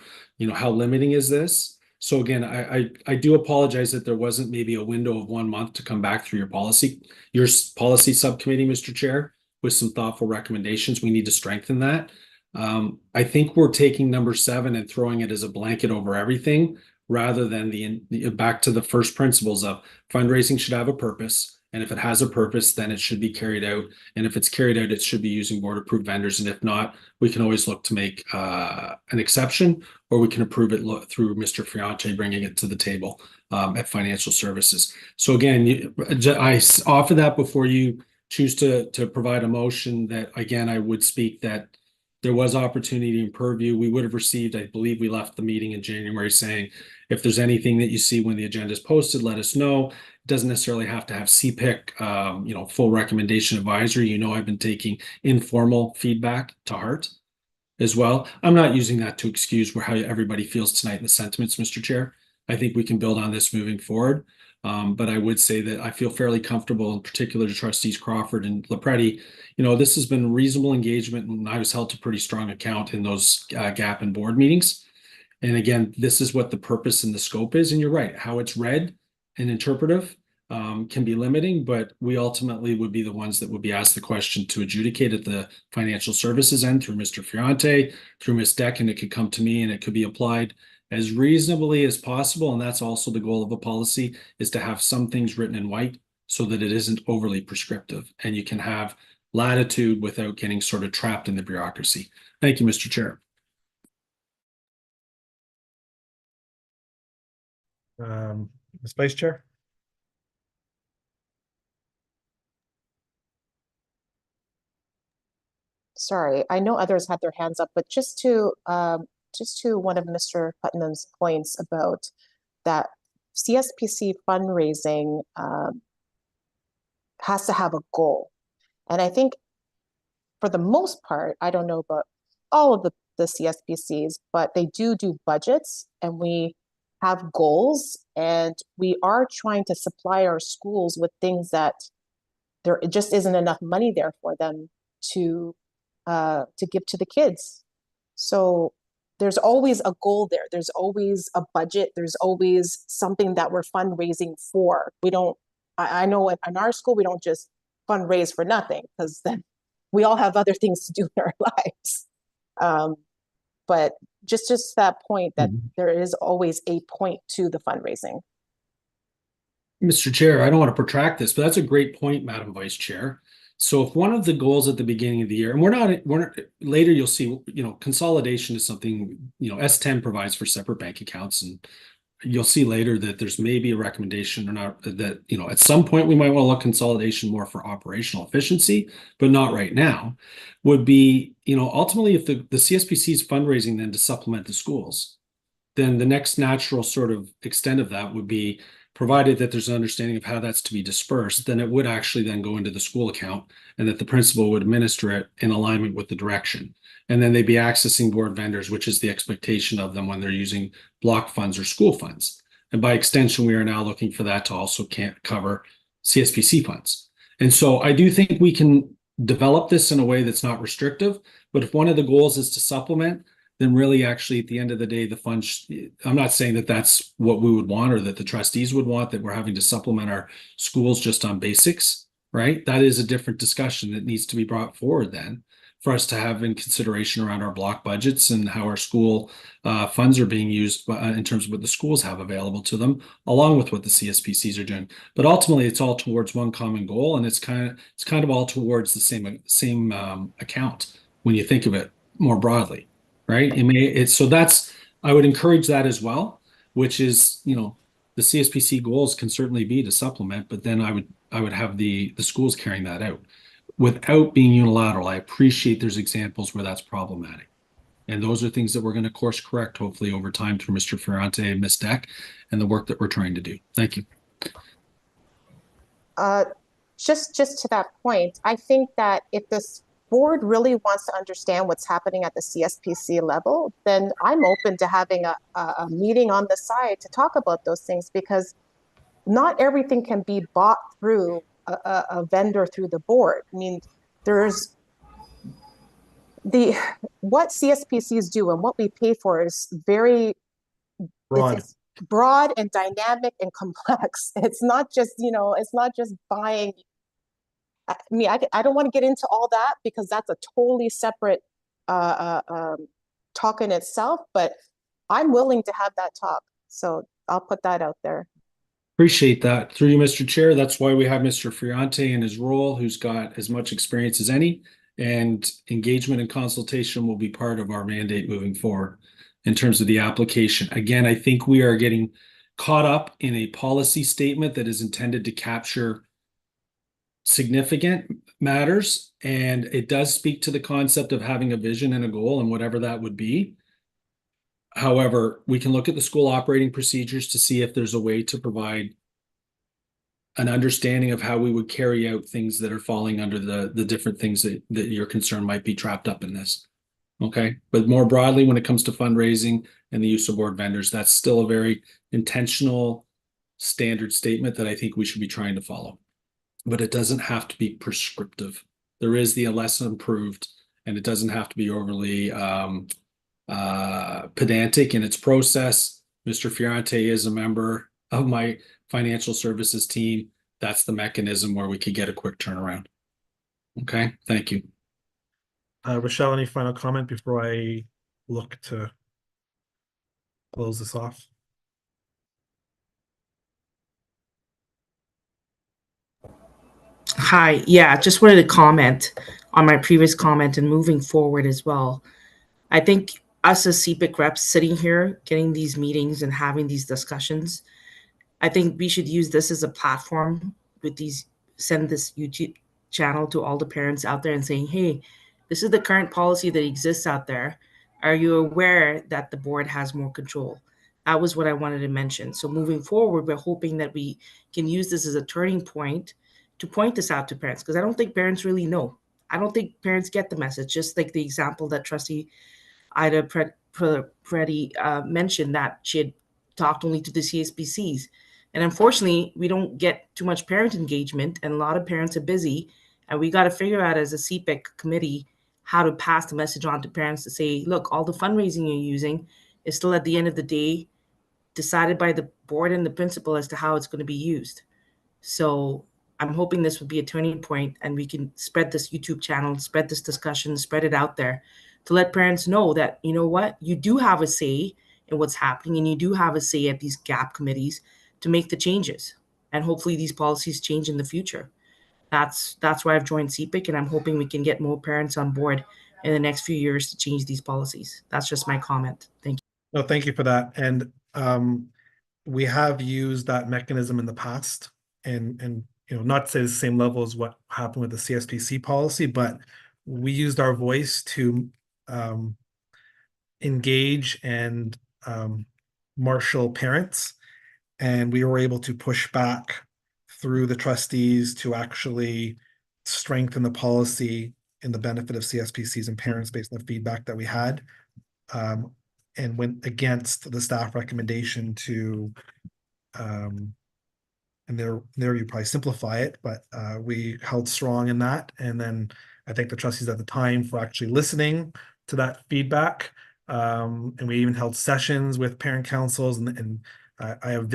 how limiting is this? So again, I do apologize that there wasn't maybe a window of 1 month to come back through your policy subcommittee, Mr. Chair, with some thoughtful recommendations. We need to strengthen that. I think we're taking number 7 and throwing it as a blanket over everything, rather than back to the first principles of fundraising should have a purpose. And if it has a purpose, then it should be carried out. And if it's carried out, it should be using board approved vendors. And if not, we can always look to make an exception, or we can approve it through Mr. Fiante bringing it to the table at financial services. So again, I offer that before you choose to provide a motion that, again, I would speak that there was opportunity in purview. We would have received, I believe we left the meeting in January saying, if there's anything that you see when the agenda is posted, let us know. It doesn't necessarily have to have CPIC, full recommendation advisory. I've been taking informal feedback to heart as well. I'm not using that to excuse how everybody feels tonight in the sentiments, Mr. Chair. I think we can build on this moving forward. But I would say that I feel fairly comfortable, in particular to Trustees Crawford and LaPredi. This has been reasonable engagement, and I was held to pretty strong account in those GAP and board meetings. And again, this is what the purpose and the scope is. And you're right, how it's read and interpretive can be limiting, but we ultimately would be the ones that would be asked the question to adjudicate at the financial services end through Mr. Fiante, through Ms. Deck, and it could come to me and it could be applied as reasonably as possible. And that's also the goal of a policy, is to have some things written in white so that it isn't overly prescriptive and you can have latitude without getting sort of trapped in the bureaucracy. Thank you, Mr. Chair. Ms. Vice Chair? Sorry, I know others had their hands up, but just to one of Mr. Putnam's points about that CSPC fundraising has to have a goal. And I think for the most part, I don't know about all of the CSPCs, but they do budgets and we have goals, and we are trying to supply our schools with things that there just isn't enough money there for them to give to the kids. So there's always a goal there. There's always a budget. There's always something that we're fundraising for. We don't, I know in our school, we don't just fundraise for nothing, because then we all have other things to do in our lives. But just that point that there is always a point to the fundraising. Mr. Chair, I don't want to protract this, but that's a great point, Madam Vice Chair. So if one of the goals at the beginning of the year, and we're not later, you'll see, consolidation is something, S10 provides for separate bank accounts, and you'll see later that there's maybe a recommendation or not that, at some point we might want to look consolidation more for operational efficiency, but not right now, would be, ultimately if the CSPC is fundraising then to supplement the schools, then the next natural sort of extent of that would be, provided that there's an understanding of how that's to be dispersed, then it would actually then go into the school account and that the principal would administer it in alignment with the direction. And then they'd be accessing board vendors, which is the expectation of them when they're using block funds or school funds. And by extension, we are now looking for that to also cover CSPC funds. And so I do think we can develop this in a way that's not restrictive, but if one of the goals is to supplement, then really actually at the end of the day, the funds, I'm not saying that that's what we would want or that the trustees would want, that we're having to supplement our schools just on basics, right? That is a different discussion that needs to be brought forward then for us to have in consideration around our block budgets and how our school funds are being used in terms of what the schools have available to them, along with what the CSPCs are doing. But ultimately, it's all towards one common goal, and it's kind of all towards the same account when you think of it more broadly. Right. I would encourage that as well, which is, the CSPC goals can certainly be to supplement, but then I would have the schools carrying that out without being unilateral. I appreciate there's examples where that's problematic. And those are things that we're going to course correct, hopefully over time through Mr. Ferrante and Ms. Deck and the work that we're trying to do. Thank you. Just to that point, I think that if this board really wants to understand what's happening at the CSPC level, then I'm open to having a meeting on the side to talk about those things, because not everything can be bought through a vendor through the board. I mean, there's what CSPCs do and what we pay for is very Broad. It's broad and dynamic and complex. It's not just, it's not just buying. I mean, I don't want to get into all that because that's a totally separate talk in itself, but I'm willing to have that talk. So I'll put that out there. Appreciate that. Through you, Mr. Chair, that's why we have Mr. Friante in his role, who's got as much experience as any, and engagement and consultation will be part of our mandate moving forward in terms of the application. Again, I think we are getting caught up in a policy statement that is intended to capture significant matters, and it does speak to the concept of having a vision and a goal and whatever that would be. However, we can look at the school operating procedures to see if there's a way to provide an understanding of how we would carry out things that are falling under the different things that your concern might be trapped up in this. Okay. But more broadly, when it comes to fundraising and the use of board vendors, that's still a very intentional standard statement that I think we should be trying to follow. But it doesn't have to be prescriptive. There is the lesson improved, and it doesn't have to be overly pedantic in its process. Mr. Fiorente is a member of my financial services team. That's the mechanism where we could get a quick turnaround. Okay, thank you. Rochelle, any final comment before I look to close this off? Hi. Yeah, just wanted to comment on my previous comment and moving forward as well. I think us as CPIC reps sitting here, getting these meetings and having these discussions, I think we should use this as a platform with these, send this YouTube channel to all the parents out there and saying, hey, this is the current policy that exists out there. Are you aware that the board has more control? That was what I wanted to mention. So moving forward, we're hoping that we can use this as a turning point to point this out to parents, because I don't think parents really know. I don't think parents get the message, just like the example that Trustee Ida Preddy mentioned, that she had talked only to the CSPCs. And unfortunately, we don't get too much parent engagement, and a lot of parents are busy. And we got to figure out as a CPIC committee how to pass the message on to parents to say, look, all the fundraising you're using is still at the end of the day decided by the board and the principal as to how it's going to be used. So I'm hoping this would be a turning point and we can spread this YouTube channel, spread this discussion, spread it out there to let parents know that, you know what, you do have a say in what's happening and you do have a say at these gap committees to make the changes. And hopefully these policies change in the future. That's why I've joined CPIC, and I'm hoping we can get more parents on board in the next few years to change these policies. That's just my comment. Thank you. No, thank you for that. And we have used that mechanism in the past, and not to say the same level as what happened with the CSPC policy, but we used our voice to engage and marshal parents, and we were able to push back through the trustees to actually strengthen the policy in the benefit of CSPCs and parents based on the feedback that we had, and went against the staff recommendation to, and there you probably simplify it, but we held strong in that. And then I thank the trustees at the time for actually listening to that feedback. And we even held sessions with parent councils, and I have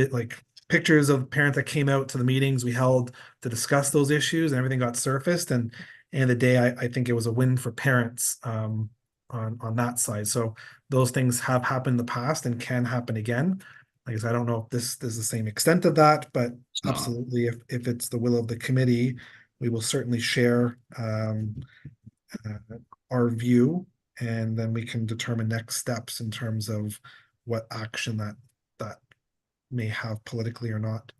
pictures of parents that came out to the meetings we held to discuss those issues, and everything got surfaced. And in the day, I think it was a win for parents on that side. So those things have happened in the past and can happen again. Like I said, I don't know if this is the same extent of that, but absolutely, if it's the will of the committee, we will certainly share our view, and then we can determine next steps in terms of what action that may have politically or not.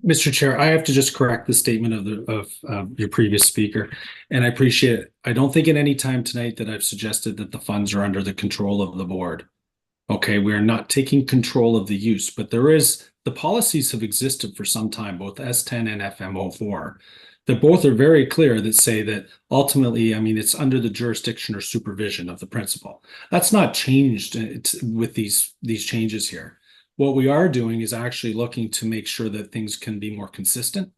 Mr. Chair, I have to just correct the statement of your previous speaker, and I appreciate it. I don't think at any time tonight that I've suggested that the funds are under the control of the board. Okay, we are not taking control of the use, but the policies have existed for some time, both S10 and FM04. That both are very clear that say that ultimately, I mean, it's under the jurisdiction or supervision of the principal. That's not changed with these changes here. What we are doing is actually looking to make sure that things can be more consistent.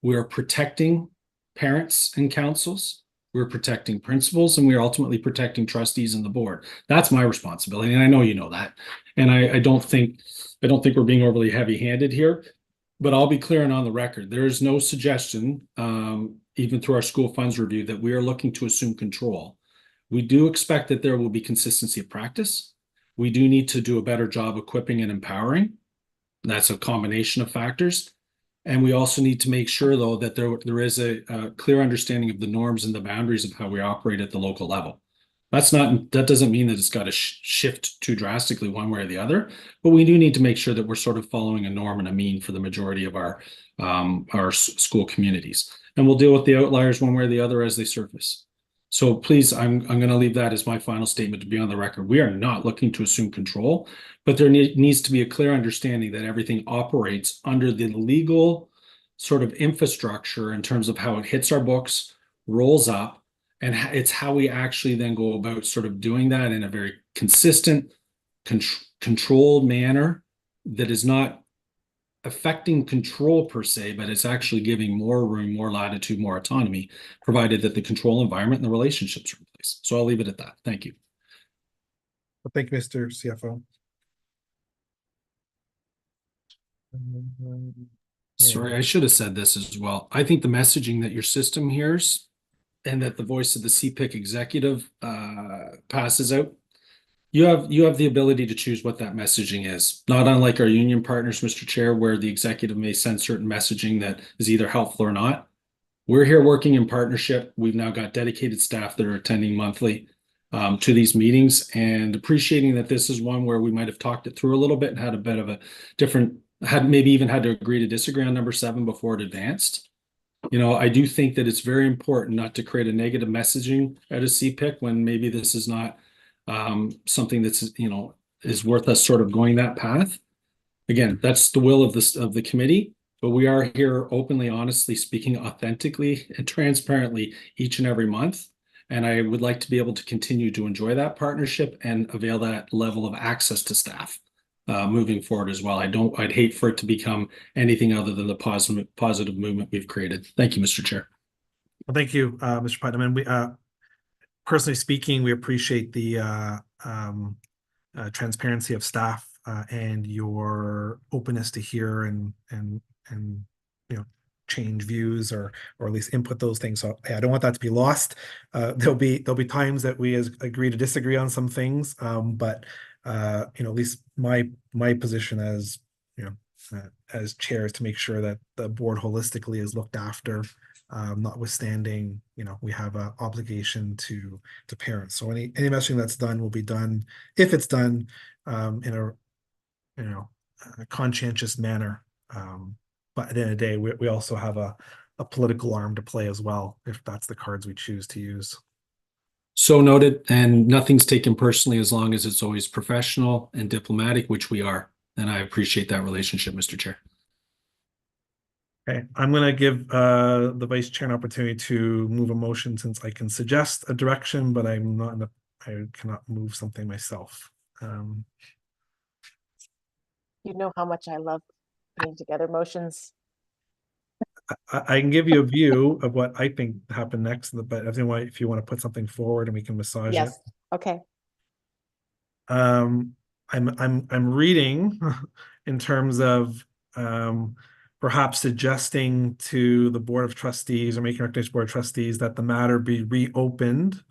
We are protecting parents and councils. We're protecting principals, and we're ultimately protecting trustees and the board. That's my responsibility, and I know you know that. And I don't think we're being overly heavy-handed here, but I'll be clear and on the record. There is no suggestion, even through our school funds review, that we are looking to assume control. We do expect that there will be consistency of practice. We do need to do a better job equipping and empowering. That's a combination of factors. And we also need to make sure, though, that there is a clear understanding of the norms and the boundaries of how we operate at the local level. That doesn't mean that it's got to shift too drastically one way or the other, but we do need to make sure that we're sort of following a norm and a mean for the majority of our school communities. And we'll deal with the outliers one way or the other as they surface. So please, I'm going to leave that as my final statement to be on the record. We are not looking to assume control, but there needs to be a clear understanding that everything operates under the legal sort of infrastructure in terms of how it hits our books, rolls up, and it's how we actually then go about sort of doing that in a very consistent, controlled manner that is not affecting control per se, but it's actually giving more room, more latitude, more autonomy, provided that the control environment and the relationships are in place. So I'll leave it at that. Thank you. Well, thank you, Mr. CFO. Sorry, I should have said this as well. I think the messaging that your system hears and that the voice of the CPIC executive passes out, you have the ability to choose what that messaging is. Not unlike our union partners, Mr. Chair, where the executive may send certain messaging that is either helpful or not. we're here working in partnership. We've now got dedicated staff that are attending monthly to these meetings, and appreciating that this is one where we might have talked it through a little bit and had a bit of a different, had maybe even had to agree to disagree on number 7 before it advanced. You know, I do think that it's very important not to create a negative messaging at a CPIC when maybe this is not something that's, you know, is worth us sort of going that path. Again, that's the will of the committee, but we are here openly, honestly speaking, authentically and transparently each and every month. And I would like to be able to continue to enjoy that partnership and avail that level of access to staff moving forward as well. I'd hate for it to become anything other than the positive movement we've created. Thank you, Mr. Chair. Well, thank you, Mr. Putnam. And we, personally speaking, we appreciate the transparency of staff and your openness to hear and you know, change views or at least input those things. So I don't want that to be lost. There'll be times that we agree to disagree on some things, but you know, at least my position as, you know, as chair is to make sure that the board holistically is looked after, notwithstanding, you know, we have an obligation to parents. So any messaging that's done will be done, if it's done in a, you know, a conscientious manner. But at the end of the day, we also have a political arm to play as well, if that's the cards we choose to use. So noted, and nothing's taken personally as long as it's always professional and diplomatic, which we are. And I appreciate that relationship, Mr. Chair. Okay, I'm going to give the vice chair an opportunity to move a motion, since I can suggest a direction, but I'm not in a, I cannot move something myself. You know how much I love putting together motions. I can give you a view of what I think happened next, but if you want to put something forward and we can massage it. Yes, okay. I'm reading in terms of perhaps suggesting to the Board of Trustees or making a recommendation to the Board of Trustees that the matter be reopened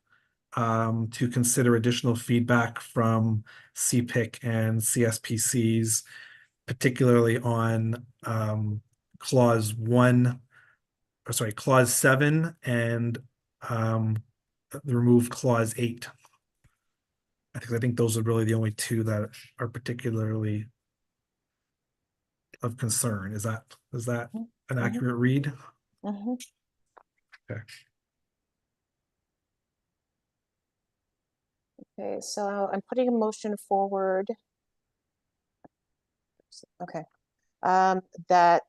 to consider additional feedback from CPIC and CSPCs, particularly on clause 7 and remove clause 8. I think those are really the only two that are particularly of concern. Is that an accurate read? Mm-hmm. Okay. Okay, so I'm putting a motion forward. Okay, that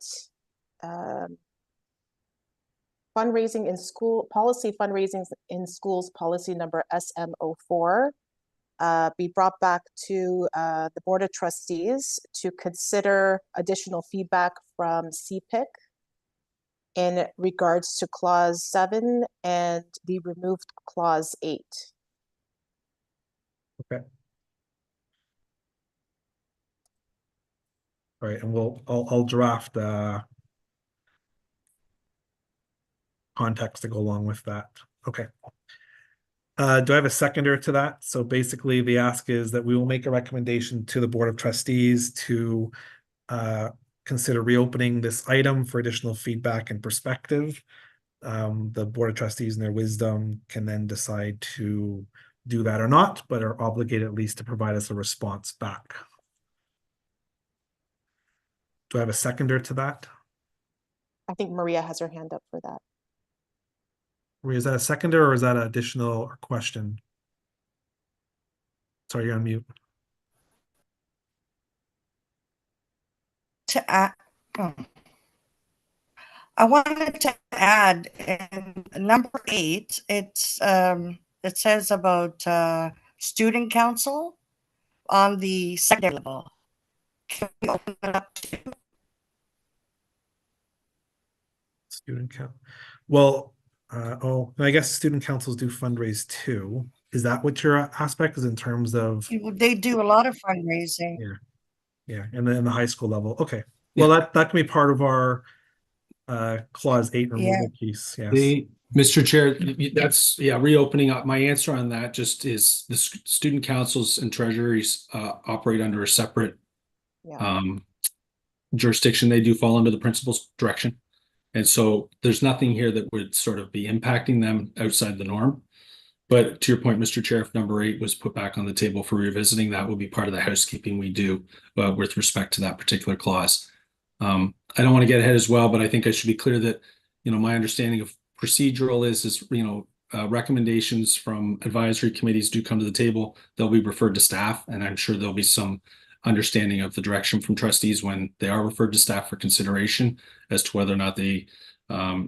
fundraising in school policy, fundraising in schools policy number SM04 be brought back to the Board of Trustees to consider additional feedback from CPIC in regards to clause 7 and be removed clause 8. Okay. All right, and I'll draft context to go along with that. Okay. Do I have a seconder to that? So basically the ask is that we will make a recommendation to the Board of Trustees to consider reopening this item for additional feedback and perspective. The Board of Trustees in their wisdom can then decide to do that or not, but are obligated at least to provide us a response back. Do I have a seconder to that? I think Maria has her hand up for that. Maria, is that a seconder or is that an additional question? Sorry, you're on mute. To add, I wanted to add in number 8, it's it says about student council on the secondary level. Can we open it up to? Student count. Well, I guess student councils do fundraise too. Is that what your aspect is in terms of? They do a lot of fundraising. Yeah, and then the high school level. Okay, well that can be part of our clause 8 removal piece. Yes. Mr. Chair, that's reopening up. My answer on that just is the student councils and treasuries operate under a separate jurisdiction. They do fall under the principal's direction. And so there's nothing here that would sort of be impacting them outside the norm. But to your point, Mr. Chair, if number 8 was put back on the table for revisiting, that will be part of the housekeeping we do with respect to that particular clause. I don't want to get ahead as well, but I think I should be clear that, my understanding of procedural is recommendations from advisory committees do come to the table. They'll be referred to staff, and I'm sure there'll be some understanding of the direction from trustees when they are referred to staff for consideration as to whether or not they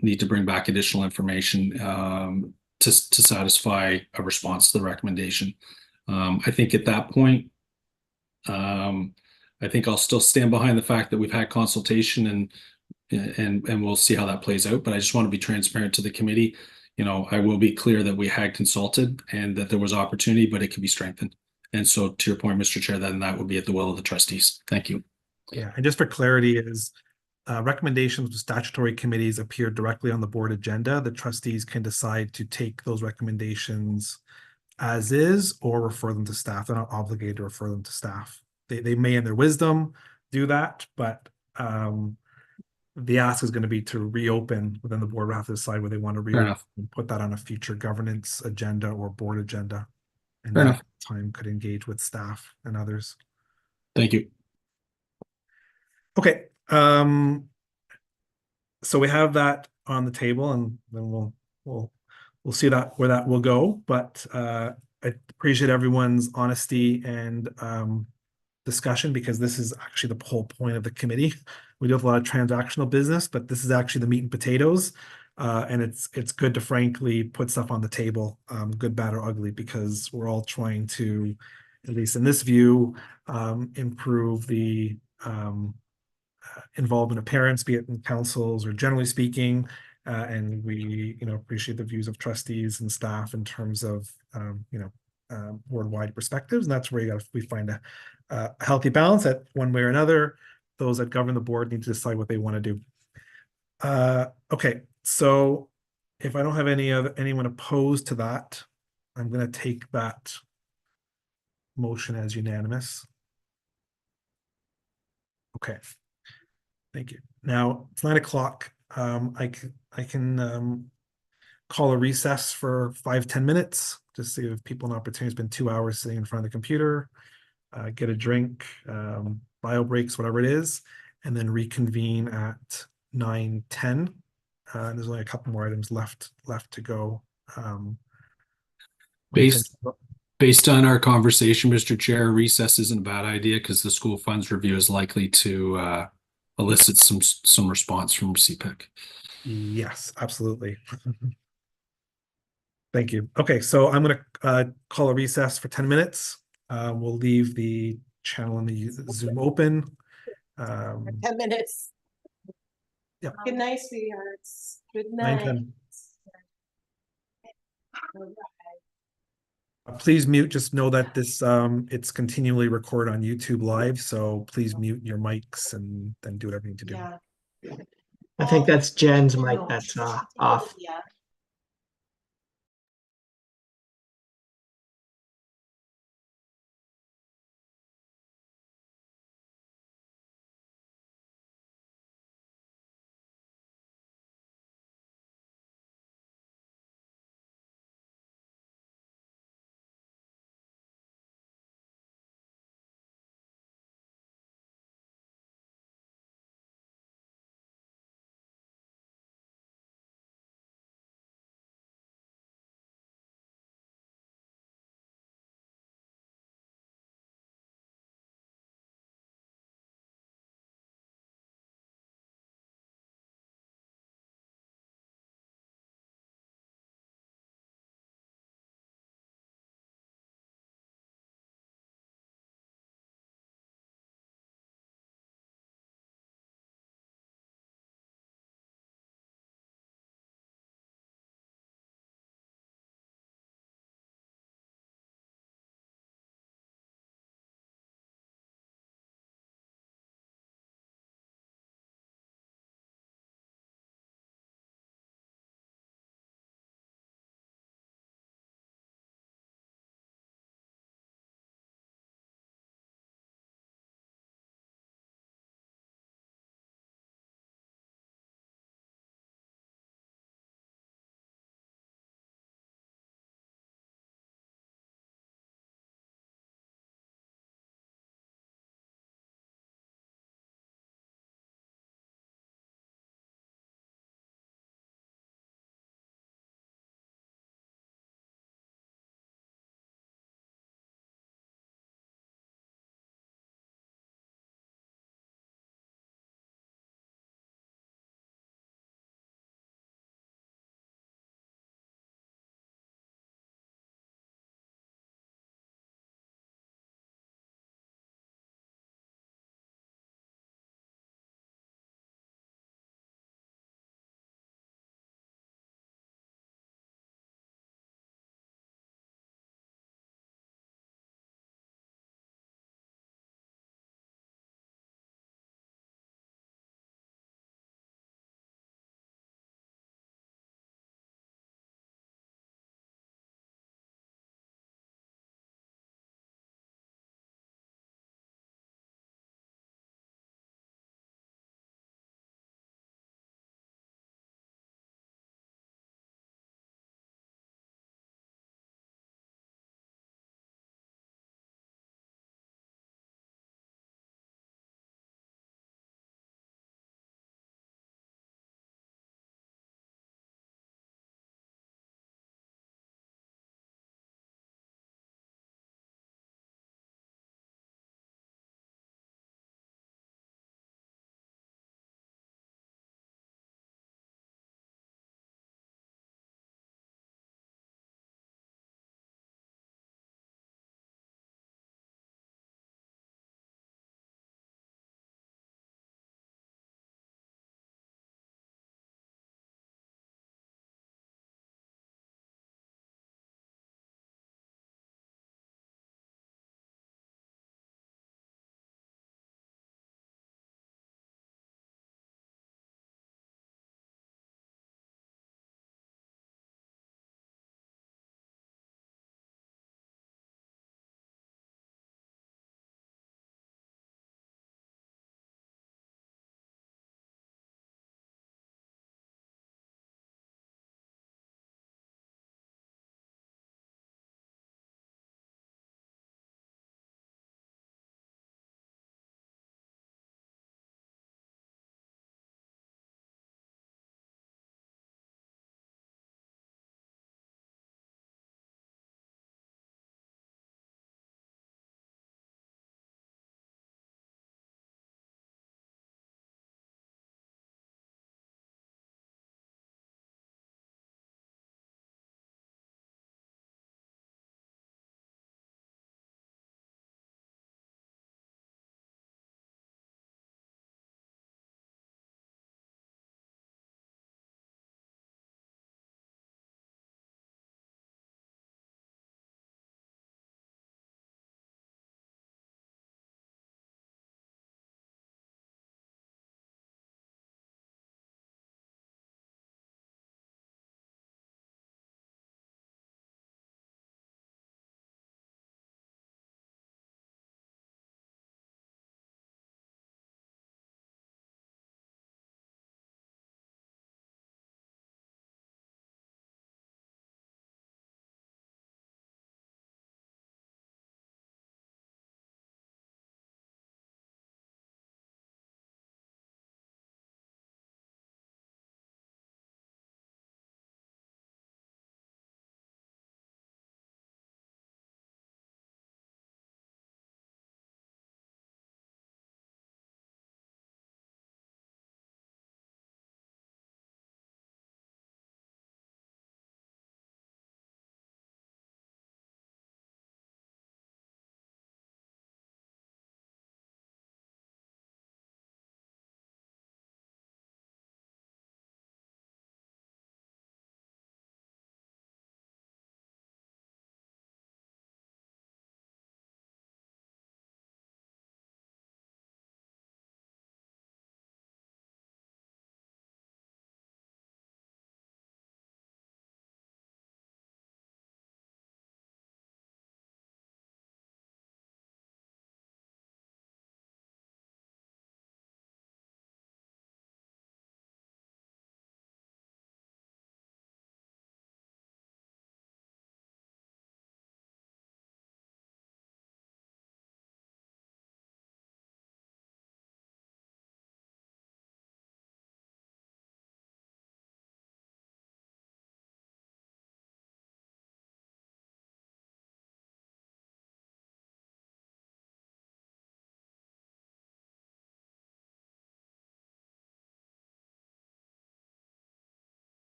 need to bring back additional information to satisfy a response to the recommendation. I think at that point, I think I'll still stand behind the fact that we've had consultation and we'll see how that plays out. But I just want to be transparent to the committee. I will be clear that we had consulted and that there was opportunity, but it could be strengthened. And so to your point, Mr. Chair, then that would be at the will of the trustees. Thank you. Yeah, and just for clarity is recommendations of statutory committees appear directly on the board agenda. The trustees can decide to take those recommendations as is or refer them to staff. They're not obligated to refer them to staff. They may in their wisdom do that, but the ask is going to be to reopen within the board. We'll have to decide whether they want to reopen and put that on a future governance agenda or board agenda. And Fair that enough. time could engage with staff and others. Thank you. Okay. So we have that on the table, and then we'll see that where that will go. But I appreciate everyone's honesty and discussion, because this is actually the whole point of the committee. We do have a lot of transactional business, but this is actually the meat and potatoes. And it's good to frankly put stuff on the table, good, bad, or ugly, because we're all trying to, at least in this view, improve the involvement of parents, be it in councils or generally speaking. And we, appreciate the views of trustees and staff in terms of, board-wide perspectives. And that's where we find a healthy balance that one way or another, those that govern the board need to decide what they want to do. Okay, so if I don't have anyone opposed to that, I'm going to take that motion as unanimous. Okay. Thank you. Now it's 9 o'clock. I can call a recess for 5-10 minutes, just to give people an opportunity. It's been 2 hours sitting in front of the computer, get a drink, bio breaks, whatever it is, and then reconvene at 9:10. There's only a couple more items left to go. Based on our conversation, Mr. Chair, recess isn't a bad idea because the school funds review is likely to elicit some response from CPIC. Yes, absolutely. Thank you. Okay, so I'm going to call a recess for 10 minutes. We'll leave the channel in the Zoom open. 10 minutes. Yep. Good night, sweethearts. Good night. 9:10. Please mute. Just know that this it's continually recorded on YouTube Live, so please mute your mics and then do whatever you need to do. Yeah. I think that's Jen's mic that's off. Yeah.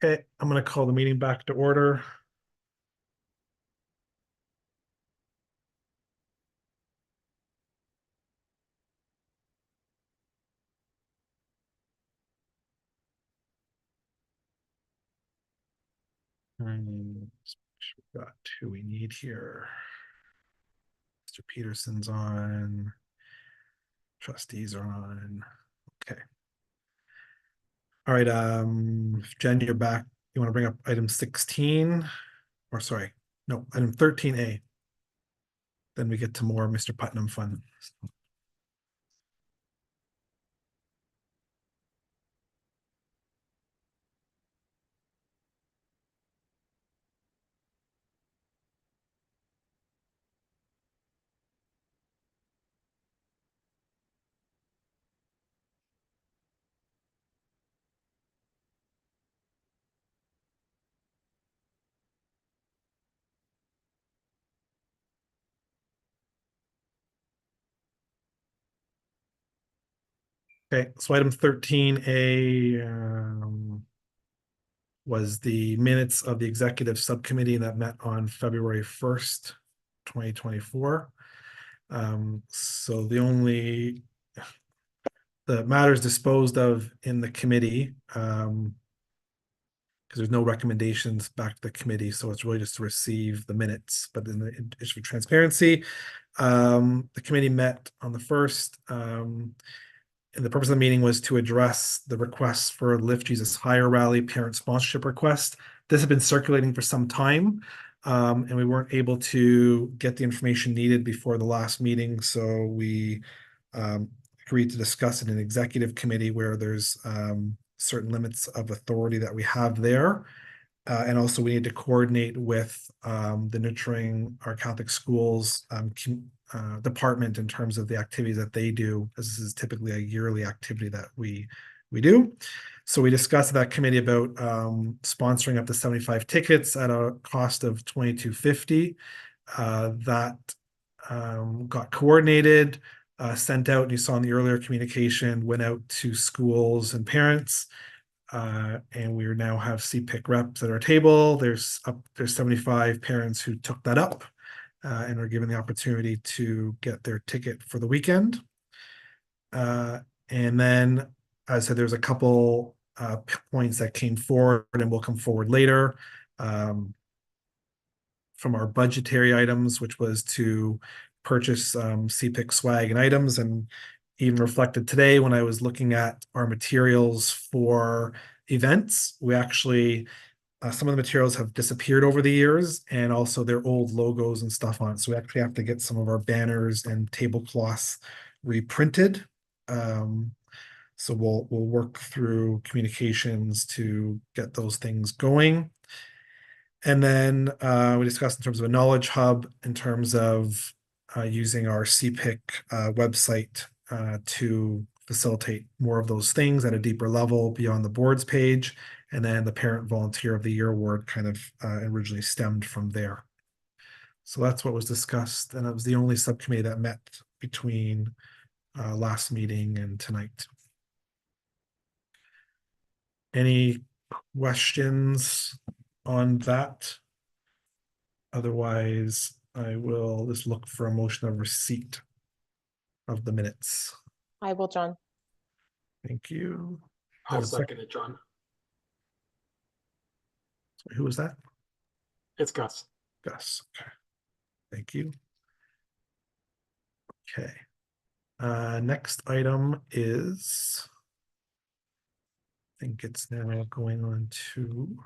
Okay, I'm going to call the meeting back to order. Got who we need here. Mr. Peterson's on. Trustees are on. Okay. All right, Jen, you're back. You want to bring up item 16? Or sorry, no, item 13A. Then we get to more Mr. Putnam fun. Okay, so item 13A was the minutes of the executive subcommittee that met on February 1st, 2024. So the matters disposed of in the committee, because there's no recommendations back to the committee, so it's really just to receive the minutes. But in the interest of transparency, the committee met on the 1st, and the purpose of the meeting was to address the requests for Lift Jesus Higher Rally parent sponsorship request. This has been circulating for some time, and we weren't able to get the information needed before the last meeting, so we agreed to discuss it in executive committee where there's certain limits of authority that we have there. And also we need to coordinate with the Nurturing Our Catholic Schools department in terms of the activities that they do, as this is typically a yearly activity that we do. So we discussed at that committee about sponsoring up to 75 tickets at a cost of $22.50. That got coordinated, sent out, and you saw in the earlier communication, went out to schools and parents. And we now have CPIC reps at our table. There's 75 parents who took that up and are given the opportunity to get their ticket for the weekend. And then, as I said, there's a couple points that came forward and will come forward later from our budgetary items, which was to purchase CPIC swag and items, and even reflected today when I was looking at our materials for events. We actually, some of the materials have disappeared over the years, and also their old logos and stuff on it. So we actually have to get some of our banners and tablecloths reprinted. So we'll work through communications to get those things going. And then we discussed in terms of a knowledge hub, in terms of using our CPIC website to facilitate more of those things at a deeper level beyond the board's page. And then the Parent Volunteer of the Year award kind of originally stemmed from there. So that's what was discussed, and it was the only subcommittee that met between last meeting and tonight. Any questions on that? Otherwise, I will just look for a motion of receipt of the minutes. I will, John. Thank you. I'll second it, John. Who was that? It's Gus. Gus. Okay. Thank you. Okay. Next item is, I think it's now going on to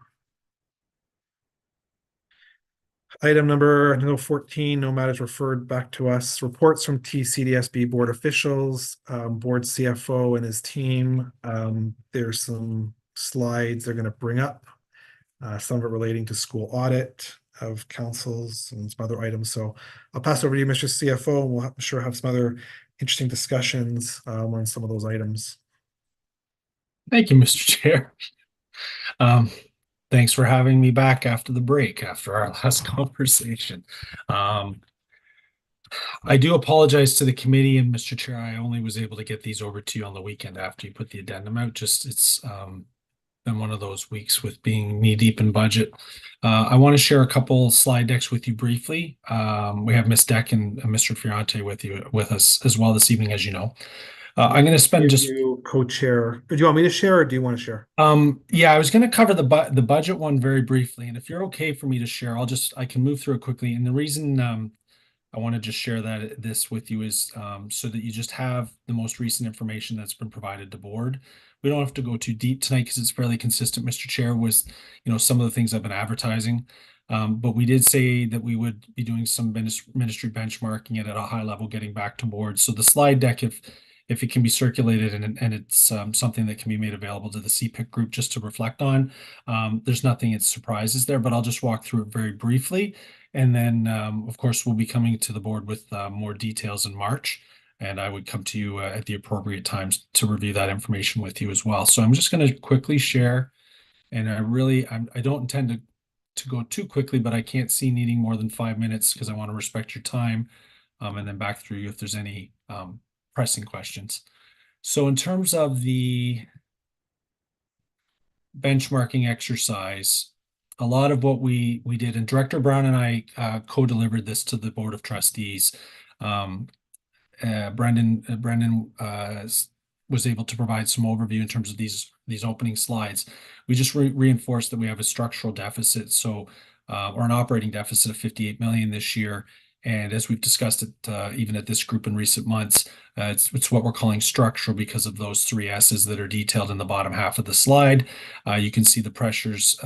item number 14, no matters referred back to us. Reports from TCDSB board officials, board CFO and his team. There's some slides they're going to bring up, some of it relating to school audit of councils and some other items. So I'll pass over to you, Mr. CFO, and we'll I'm sure have some other interesting discussions on some of those items. Thank you, Mr. Chair. Thanks for having me back after the break, after our last conversation. I do apologize to the committee, and Mr. Chair, I only was able to get these over to you on the weekend after you put the addendum out. Just it's been one of those weeks with being knee deep in budget. I want to share a couple slide decks with you briefly. We have Ms. Deck and Mr. Fiorante with us as well this evening, as you know. I'm going to spend just You co-chair. Do you want me to share or do you want to share? Yeah, I was going to cover the budget one very briefly, and if you're okay for me to share, I can move through it quickly. And the reason I want to just share this with you is so that you just have the most recent information that's been provided to board. We don't have to go too deep tonight because it's fairly consistent, Mr. Chair, with some of the things I've been advertising. But we did say that we would be doing some ministry benchmarking it at a high level, getting back to board. So the slide deck, if it can be circulated and it's something that can be made available to the CPIC group just to reflect on, there's nothing it surprises there, but I'll just walk through it very briefly. And then, of course, we'll be coming to the board with more details in March. And I would come to you at the appropriate times to review that information with you as well. So I'm just going to quickly share. And I don't intend to go too quickly, but I can't see needing more than 5 minutes because I want to respect your time. And then back through you if there's any pressing questions. So in terms of the benchmarking exercise, a lot of what we did, and Director Brown and I co-delivered this to the Board of Trustees. Brendan was able to provide some overview in terms of these opening slides. We just reinforced that we have a structural deficit, or an operating deficit of 58 million this year. And as we've discussed it, even at this group in recent months, it's what we're calling structural because of those 3 S's that are detailed in the bottom half of the slide. You can see the pressures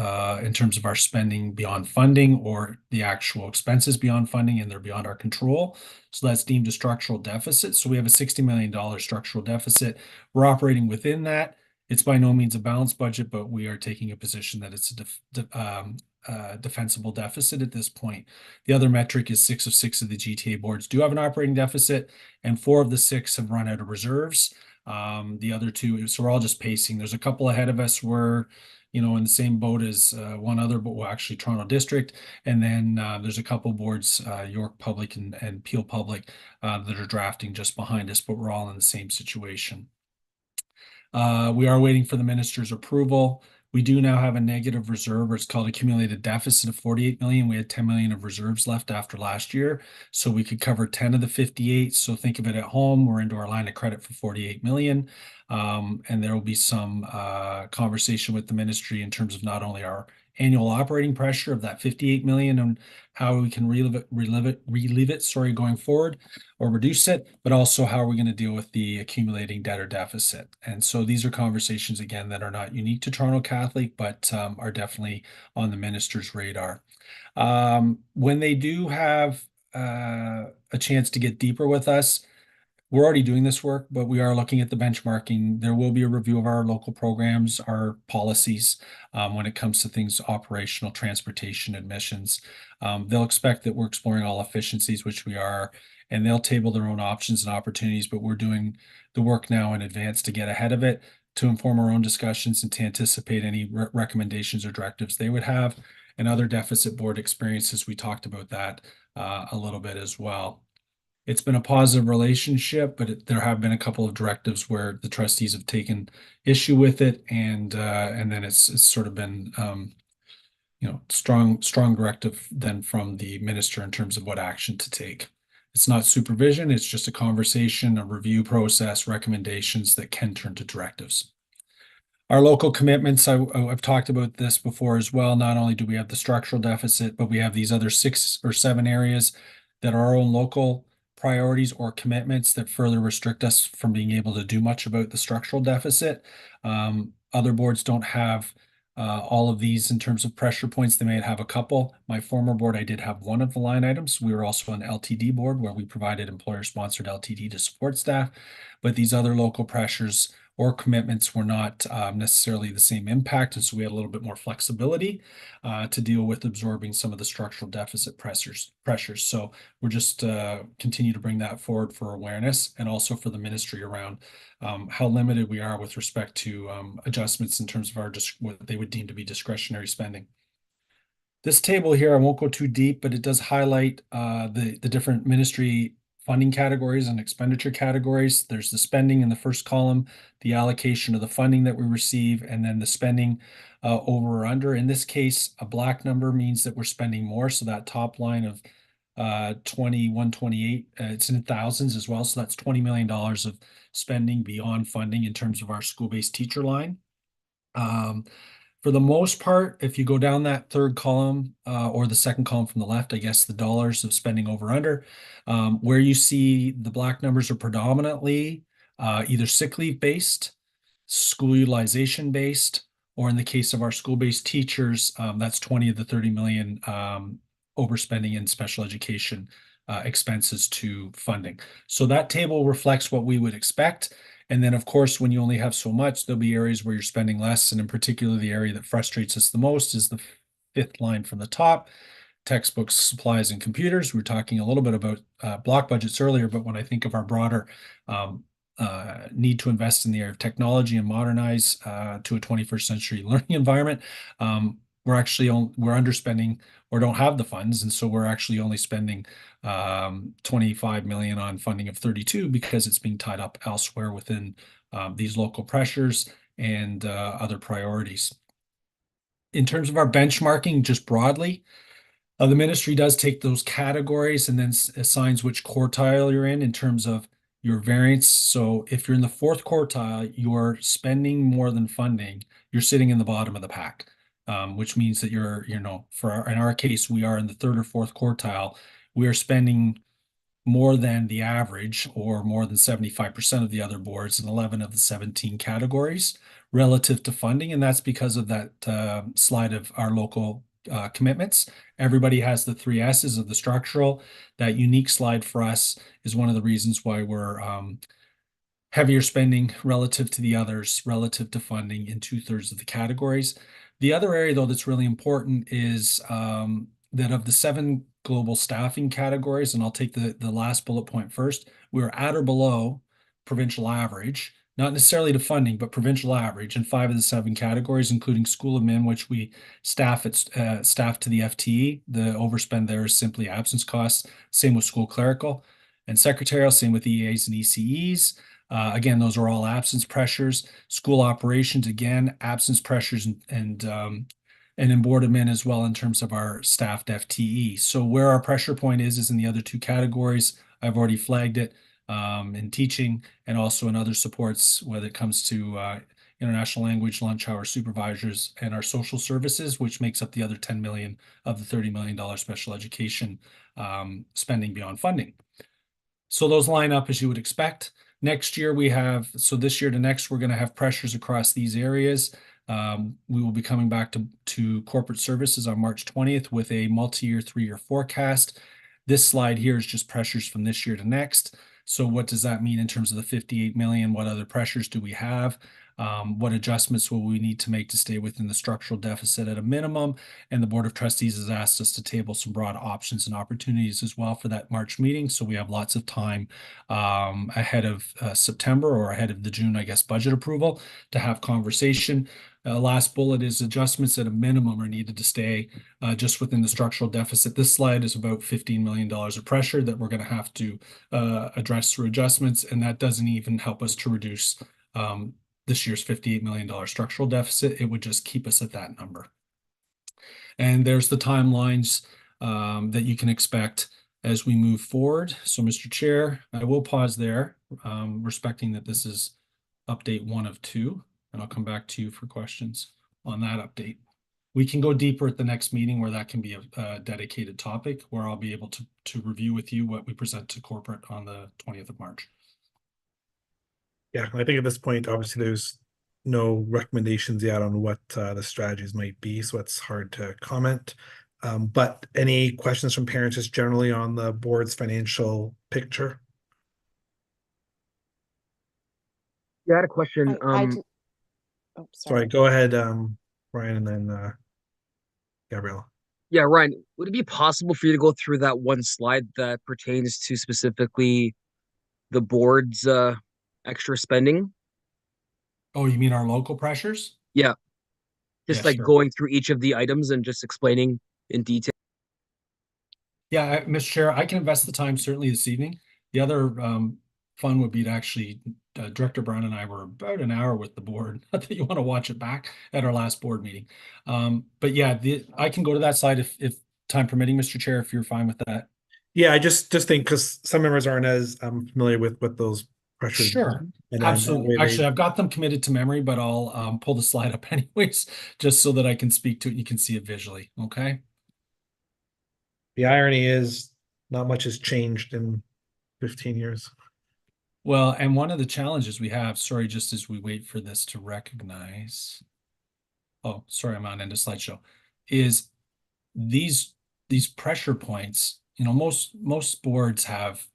in terms of our spending beyond funding or the actual expenses beyond funding, and they're beyond our control. So that's deemed a structural deficit. So we have a $60 million structural deficit. We're operating within that. It's by no means a balanced budget, but we are taking a position that it's a defensible deficit at this point. The other metric is 6 of 6 of the GTA boards do have an operating deficit, and 4 of the 6 have run out of reserves. The other 2, so we're all just pacing. There's a couple ahead of us. We're in the same boat as one other, but we're actually Toronto District. And then there's a couple boards, York Public and Peel Public, that are drafting just behind us, but we're all in the same situation. We are waiting for the minister's approval. We do now have a negative reserve, or it's called accumulated deficit of 48 million. We had 10 million of reserves left after last year, so we could cover 10 of the 58. So think of it at home. We're into our line of credit for 48 million. And there will be some conversation with the ministry in terms of not only our annual operating pressure of that 58 million and how we can relieve it, going forward, or reduce it, but also how are we going to deal with the accumulating debt or deficit. And so these are conversations, again, that are not unique to Toronto Catholic, but are definitely on the minister's radar. When they do have a chance to get deeper with us, we're already doing this work, but we are looking at the benchmarking. There will be a review of our local programs, our policies, when it comes to things operational, transportation, admissions. They'll expect that we're exploring all efficiencies, which we are, and they'll table their own options and opportunities, but we're doing the work now in advance to get ahead of it, to inform our own discussions and to anticipate any recommendations or directives they would have. And other deficit board experiences, we talked about that a little bit as well. It's been a positive relationship, but there have been a couple of directives where the trustees have taken issue with it, and then it's sort of been strong directive then from the minister in terms of what action to take. It's not supervision; it's just a conversation, a review process, recommendations that can turn to directives. Our local commitments, I've talked about this before as well. Not only do we have the structural deficit, but we have these other 6 or 7 areas that are our own local priorities or commitments that further restrict us from being able to do much about the structural deficit. Other boards don't have all of these in terms of pressure points. They may have a couple. My former board, I did have one of the line items. We were also an LTD board where we provided employer-sponsored LTD to support staff, but these other local pressures or commitments were not necessarily the same impact, and so we had a little bit more flexibility to deal with absorbing some of the structural deficit pressures. So we're just continue to bring that forward for awareness and also for the ministry around how limited we are with respect to adjustments in terms of our what they would deem to be discretionary spending. This table here, I won't go too deep, but it does highlight the different ministry funding categories and expenditure categories. There's the spending in the first column, the allocation of the funding that we receive, and then the spending over or under. In this case, a black number means that we're spending more. So that top line of 2128, it's in thousands as well. So that's $20 million of spending beyond funding in terms of our school-based teacher line. For the most part, if you go down that third column or the second column from the left, I guess the dollars of spending over under, where you see the black numbers are predominantly either sick leave based, school utilization based, or in the case of our school-based teachers, that's 20 of the 30 million overspending in special education expenses to funding. So that table reflects what we would expect. And then, of course, when you only have so much, there'll be areas where you're spending less. And in particular, the area that frustrates us the most is the fifth line from the top, textbooks, supplies, and computers. We were talking a little bit about block budgets earlier, but when I think of our broader need to invest in the area of technology and modernize to a 21st century learning environment, we're underspending or don't have the funds. And so we're actually only spending 25 million on funding of 32 because it's being tied up elsewhere within these local pressures and other priorities. In terms of our benchmarking, just broadly, the ministry does take those categories and then assigns which quartile you're in terms of your variance. So if you're in the fourth quartile, you're spending more than funding, you're sitting in the bottom of the pack, which means that you're, in our case, we are in the third or fourth quartile. We are spending more than the average or more than 75% of the other boards in 11 of the 17 categories relative to funding. And that's because of that slide of our local commitments. Everybody has the 3 S's of the structural. That unique slide for us is one of the reasons why we're heavier spending relative to the others, relative to funding in 2/3 of the categories. The other area, though, that's really important is that of the 7 global staffing categories, and I'll take the last bullet point first, we're at or below provincial average, not necessarily to funding, but provincial average in 5 of the 7 categories, including school admin, which we staff to the FTE. The overspend there is simply absence costs. Same with school clerical and secretarial, same with EAs and ECEs. Again, those are all absence pressures. School operations, again, absence pressures and in board admin as well in terms of our staffed FTE. So where our pressure point is in the other 2 categories. I've already flagged it in teaching and also in other supports, whether it comes to international language, lunch hour supervisors, and our social services, which makes up the other 10 million of the $30 million special education spending beyond funding. So those line up as you would expect. Next year so this year to next, we're going to have pressures across these areas. We will be coming back to corporate services on March 20th with a multi-year 3-year forecast. This slide here is just pressures from this year to next. So what does that mean in terms of the 58 million? What other pressures do we have? What adjustments will we need to make to stay within the structural deficit at a minimum? And the Board of Trustees has asked us to table some broad options and opportunities as well for that March meeting. So we have lots of time ahead of September or ahead of the June, I guess, budget approval to have conversation. Last bullet is adjustments at a minimum are needed to stay just within the structural deficit. This slide is about $15 million of pressure that we're going to have to address through adjustments, and that doesn't even help us to reduce this year's $58 million structural deficit. It would just keep us at that number. And there's the timelines that you can expect as we move forward. So, Mr. Chair, I will pause there, respecting that this is update 1 of 2. And I'll come back to you for questions on that update. We can go deeper at the next meeting where that can be a dedicated topic where I'll be able to review with you what we present to corporate on the 20th of March. Yeah, I think at this point, obviously, there's no recommendations yet on what the strategies might be, so it's hard to comment. But any questions from parents just generally on the board's financial picture? Yeah, I had a question. Oh, Sorry, go ahead, Ryan, and then Gabriella. Yeah, Ryan, would it be possible for you to go through that one slide that pertains to specifically the board's extra spending? Oh, you mean our local pressures? Yeah. Just Yeah, like sure. going through each of the items and just explaining in detail. Yeah, Mr. Chair, I can invest the time certainly this evening The other fun would be to actually, Director Brown and I were about an hour with the board. Not that you want to watch it back at our last board meeting. But yeah, I can go to that slide if time permitting, Mr. Chair, if you're fine with that. Yeah, I just think because some members aren't as familiar with what those pressures. Sure, and then that absolutely. way they- Actually, I've got them committed to memory, but I'll pull the slide up anyways, just so that I can speak to it and you can see it visually. Okay. the irony is not much has changed in 15 years. Well, and one of the challenges we have, sorry, just as we wait for this to recognize. Oh, sorry, I'm on end of slideshow. Is these pressure points, most boards have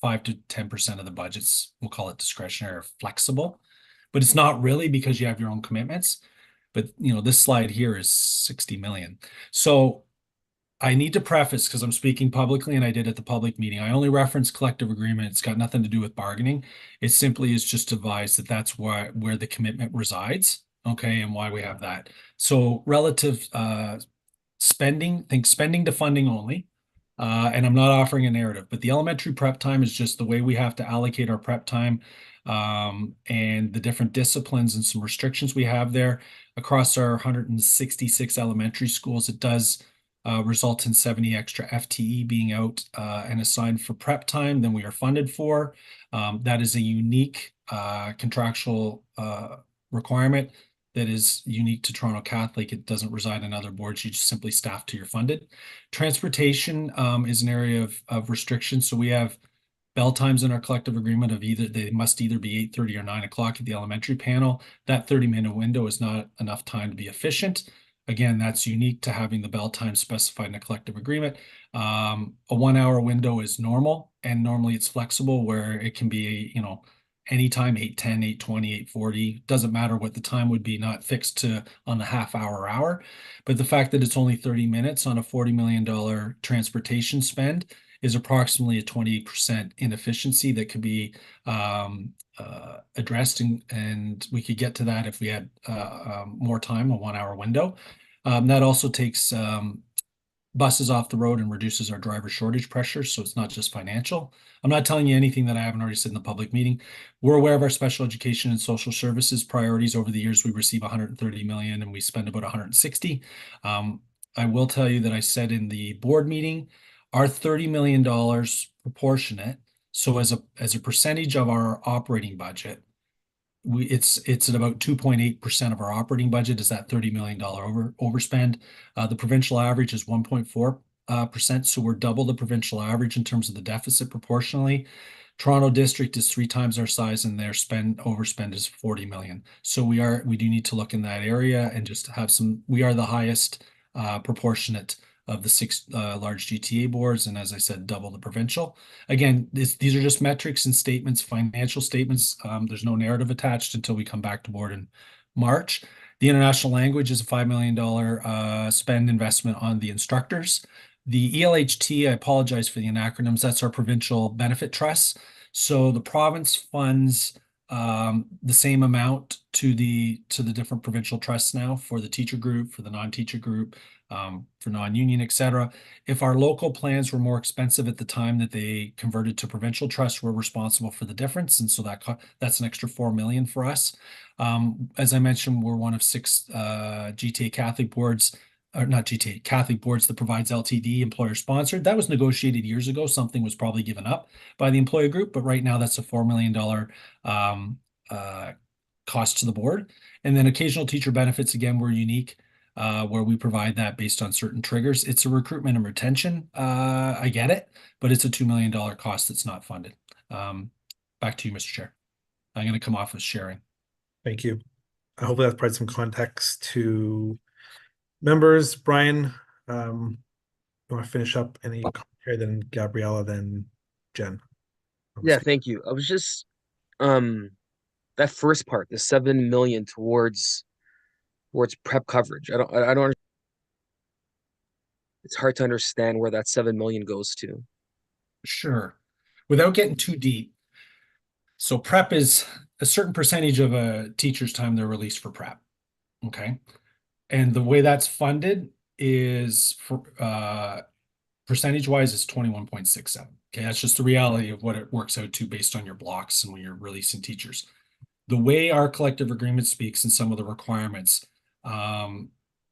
5 to 10% of the budgets, we'll call it discretionary or flexible, but it's not really because you have your own commitments. But this slide here is 60 million. So I need to preface, because I'm speaking publicly and I did at the public meeting, I only reference collective agreement. It's got nothing to do with bargaining. It simply is just advised that that's where the commitment resides, okay, and why we have that. So relative spending, think spending to funding only. And I'm not offering a narrative, but the elementary prep time is just the way we have to allocate our prep time, and the different disciplines and some restrictions we have there across our 166 elementary schools. It does result in 70 extra FTE being out and assigned for prep time than we are funded for. That is a unique contractual requirement that is unique to Toronto Catholic. It doesn't reside in other boards. You just simply staff to your funded. Transportation is an area of restriction. So we have bell times in our collective agreement of they must either be 8:30 or 9 o'clock at the elementary panel. That 30-minute window is not enough time to be efficient. Again, that's unique to having the bell time specified in a collective agreement. A 1 hour window is normal, and normally it's flexible where it can be, anytime 8:10, 8:20, 8:40, doesn't matter what the time would be, not fixed to on the half hour. But the fact that it's only 30 minutes on a $40 million transportation spend is approximately a 28% inefficiency that could be addressed, and we could get to that if we had more time, a 1 hour window. That also takes buses off the road and reduces our driver shortage pressure. So it's not just financial. I'm not telling you anything that I haven't already said in the public meeting. We're aware of our special education and social services priorities. Over the years, we receive 130 million and we spend about 160. I will tell you that I said in the board meeting, our $30 million proportionate. So as a percentage of our operating budget, it's at about 2.8% of our operating budget is that $30 million overspend. The provincial average is 1.4%. So we're double the provincial average in terms of the deficit proportionally. Toronto District is 3 times our size, and their overspend is 40 million. So we do need to look in that area and just have we are the highest proportionate of the 6 large GTA boards, and as I said, double the provincial. Again, these are just metrics and statements, financial statements. There's no narrative attached until we come back to board in March. The international language is a $5 million spend investment on the instructors. The ELHT, I apologize for the acronyms, that's our provincial benefit trust. So the province funds the same amount to the different provincial trusts now for the teacher group, for the non-teacher group, for non-union, etc. If our local plans were more expensive at the time that they converted to provincial trust, we're responsible for the difference, and so that's an extra 4 million for us. As I mentioned, we're one of 6 GTA Catholic boards, or not GTA Catholic boards, that provides LTD, employer sponsored. That was negotiated years ago. Something was probably given up by the employer group, but right now that's a $4 million cost to the board. And then occasional teacher benefits, again, we're unique. Where we provide that based on certain triggers. It's a recruitment and retention. I get it, but it's a $2 million cost that's not funded. Back to you, Mr. Chair. I'm going to come off with sharing. Thank you. I hope that provides some context to members. Brian, you want to finish up any commentary, then Gabriella, then Jen? Yeah, thank you. I was just that first part, the 7 million towards prep coverage. I don't. It's hard to understand where that 7 million goes to. Sure. Without getting too deep. So prep is a certain percentage of a teacher's time they're released for prep. Okay. And the way that's funded is for percentage wise, it's 21.67. Okay, that's just the reality of what it works out to based on your blocks and when you're releasing teachers. The way our collective agreement speaks and some of the requirements,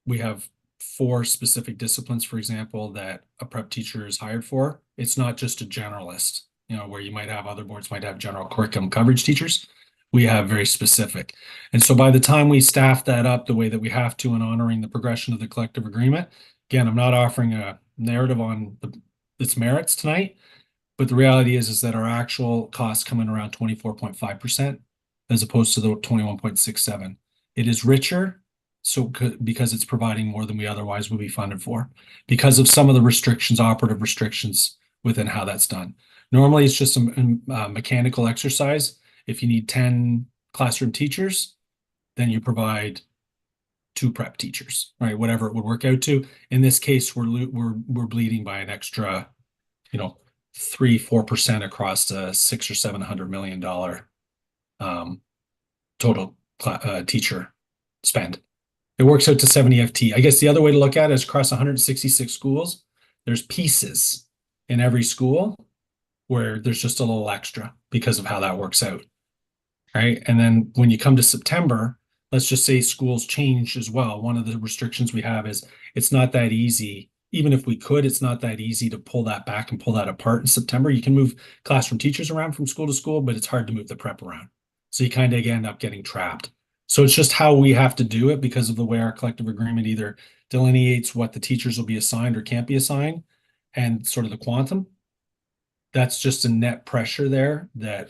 we have 4 specific disciplines, for example, that a prep teacher is hired for. It's not just a generalist, you know, where you might have other boards might have general curriculum coverage teachers. We have very specific. And so by the time we staff that up the way that we have to in honoring the progression of the collective agreement, again, I'm not offering a narrative on its merits tonight, but the reality is that our actual costs come in around 24.5% as opposed to the 21.67. It is richer, so because it's providing more than we otherwise would be funded for, because of some of the restrictions, operative restrictions within how that's done. Normally, it's just a mechanical exercise. If you need 10 classroom teachers, then you provide 2 prep teachers, right? Whatever it would work out to. In this case, we're bleeding by an extra, 3-4% across a $600 or $700 million total teacher spend. It works out to 70 FT. I guess the other way to look at it is across 166 schools, there's pieces in every school where there's just a little extra because of how that works out, right? And then when you come to September, let's just say schools change as well. One of the restrictions we have is it's not that easy. Even if we could, it's not that easy to pull that back and pull that apart in September. You can move classroom teachers around from school to school, but it's hard to move the prep around. So you kind of end up getting trapped. So it's just how we have to do it because of the way our collective agreement either delineates what the teachers will be assigned or can't be assigned and sort of the quantum. That's just a net pressure there that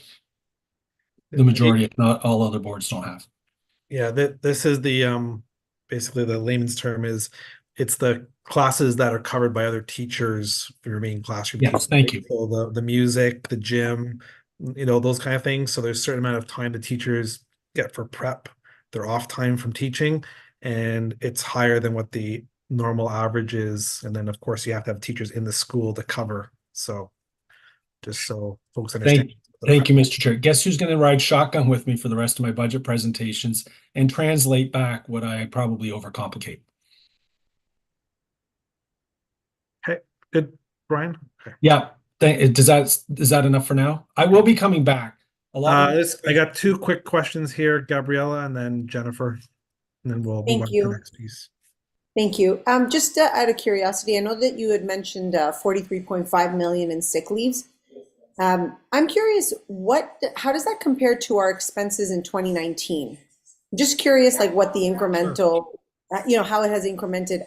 the majority, if not all other boards, don't have. Yeah, this is the basically the layman's term is it's the classes that are covered by other teachers for your main classroom. Yes, thank you. So the music, the gym, those kind of things. So there's a certain amount of time the teachers get for prep. They're off time from teaching, and it's higher than what the normal average is. And then of course you have to have teachers in the school to cover. So just so folks understand. Thank you, Mr. Chair. Guess who's going to ride shotgun with me for the rest of my budget presentations and translate back what I probably overcomplicate? Okay, good, Brian. Okay. Yeah. Is that enough for now? I will be coming back. I got 2 quick questions here, Gabriella, and then Jennifer, and then we'll move on to the next piece. Thank you. Just out of curiosity, I know that you had mentioned 43.5 million in sick leaves. I'm curious, how does that compare to our expenses in 2019? I'm just curious, like what the incremental, how it has incremented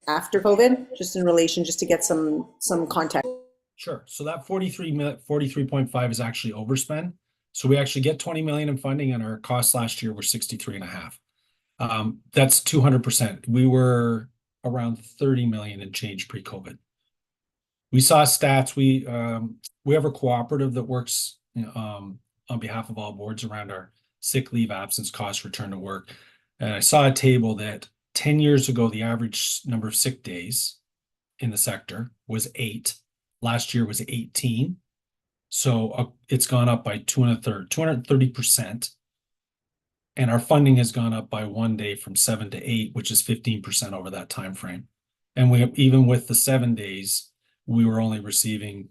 after COVID, just in relation, just to get some context. Sure. So that 43.5 is actually overspend. So we actually get 20 million in funding, and our costs last year were 63.5. That's 200%. We were around 30 million in change pre-COVID. We saw stats. We have a cooperative that works on behalf of all boards around our sick leave, absence, cost, return to work. And I saw a table that 10 years ago, the average number of sick days in the sector was 8. Last year was 18. So it's gone up by 230%. And our funding has gone up by 1 day from 7 to 8, which is 15% over that time frame. And even with the 7 days, we were only receiving,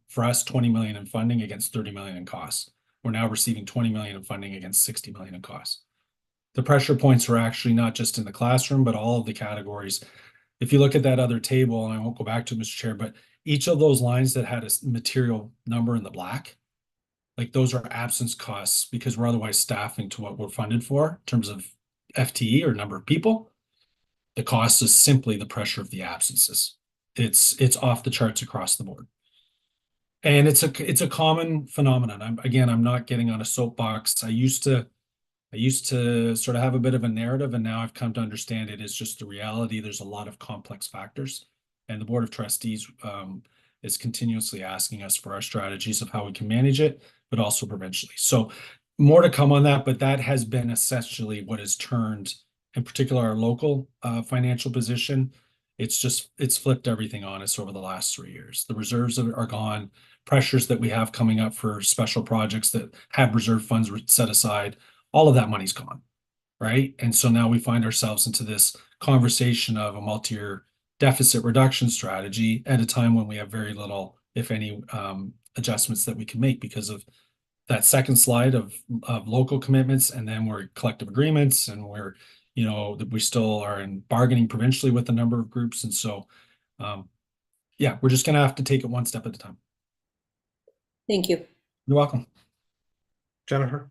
for us, 20 million in funding against 30 million in costs. We're now receiving 20 million in funding against 60 million in costs. The pressure points are actually not just in the classroom, but all of the categories. If you look at that other table, and I won't go back to it, Mr. Chair, but each of those lines that had a material number in the black, like those are absence costs because we're otherwise staffing to what we're funded for in terms of FTE or number of people. The cost is simply the pressure of the absences. It's off the charts across the board. And it's a common phenomenon. I'm not getting on a soapbox. I used to sort of have a bit of a narrative, and now I've come to understand it is just the reality. There's a lot of complex factors, and the Board of Trustees is continuously asking us for our strategies of how we can manage it, but also provincially. So more to come on that, but that has been essentially what has turned, in particular, our local financial position. It's flipped everything on us over the last 3 years. The reserves are gone. Pressures that we have coming up for special projects that have reserve funds set aside, all of that money's gone, right? And so now we find ourselves into this conversation of a multi-year deficit reduction strategy at a time when we have very little, if any, adjustments that we can make because of that second slide of local commitments, and then we're collective agreements, and we're, you know, that we still are in bargaining provincially with a number of groups. And so, yeah, we're just going to have to take it one step at a time. Thank you. You're welcome. Jennifer?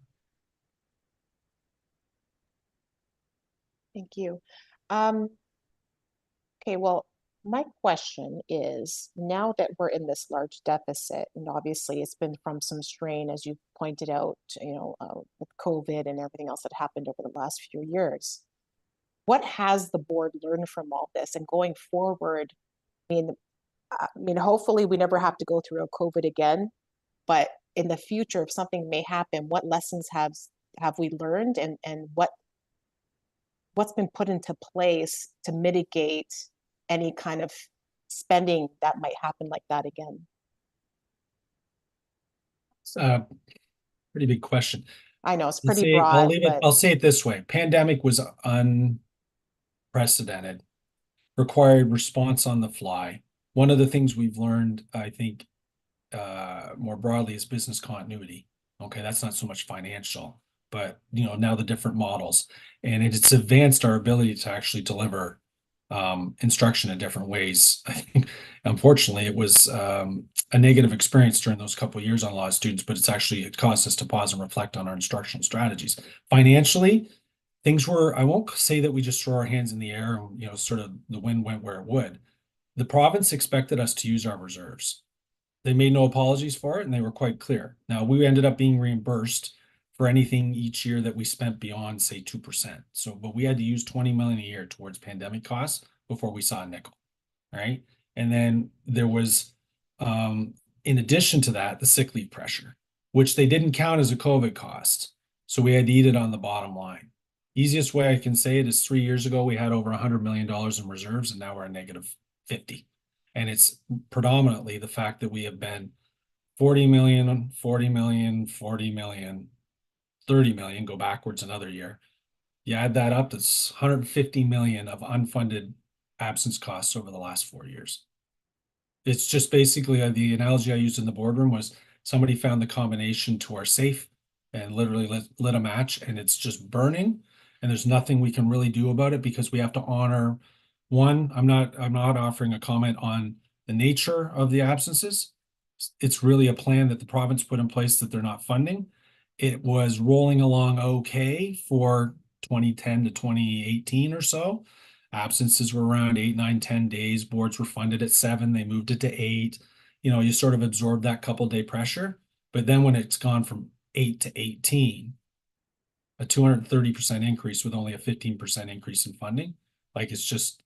Thank you. Okay, well, my question is, now that we're in this large deficit, and obviously it's been from some strain, as you pointed out, you know, with COVID and everything else that happened over the last few years, what has the board learned from all this? And going forward, I mean, hopefully we never have to go through a COVID again, but in the future, if something may happen, what lessons have we learned, and what's been put into place to mitigate any kind of spending that might happen like that again? It's a pretty big question. I know it's Let's pretty say- broad, I'll say it this way. Pandemic was unprecedented, required response on the fly. One of the things we've learned, I think, more broadly is business continuity. Okay, that's not so much financial, but you know, now the different models, and it's advanced our ability to actually deliver instruction in different ways. I think, unfortunately, it was a negative experience during those couple of years on a lot of students, but it caused us to pause and reflect on our instructional strategies. Financially, things were, I won't say that we just throw our hands in the air and, you know, sort of the wind went where it would. The province expected us to use our reserves. They made no apologies for it, and they were quite clear. Now, we ended up being reimbursed for anything each year that we spent beyond, say, 2%. So, but we had to use 20 million a year towards pandemic costs before we saw a nickel, right? And then there was, in addition to that, the sick leave pressure, which they didn't count as a COVID cost. So we had to eat it on the bottom line. Easiest way I can say it is 3 years ago, we had over $100 million in reserves, and now we're a negative 50. And it's predominantly the fact that we have been 40 million, 40 million, 40 million, 30 million, go backwards another year. You add that up, that's 150 million of unfunded absence costs over the last 4 years. It's just basically the analogy I used in the boardroom was somebody found the combination to our safe and literally lit a match, and it's just burning, and there's nothing we can really do about it because we have to honor. One, I'm not offering a comment on the nature of the absences. It's really a plan that the province put in place that they're not funding. It was rolling along okay for 2010 to 2018 or so. Absences were around 8, 9, 10 days. Boards were funded at 7. They moved it to 8. You know, you sort of absorb that couple-day pressure. But then when it's gone from 8 to 18, a 230% increase with only a 15% increase in funding, like it's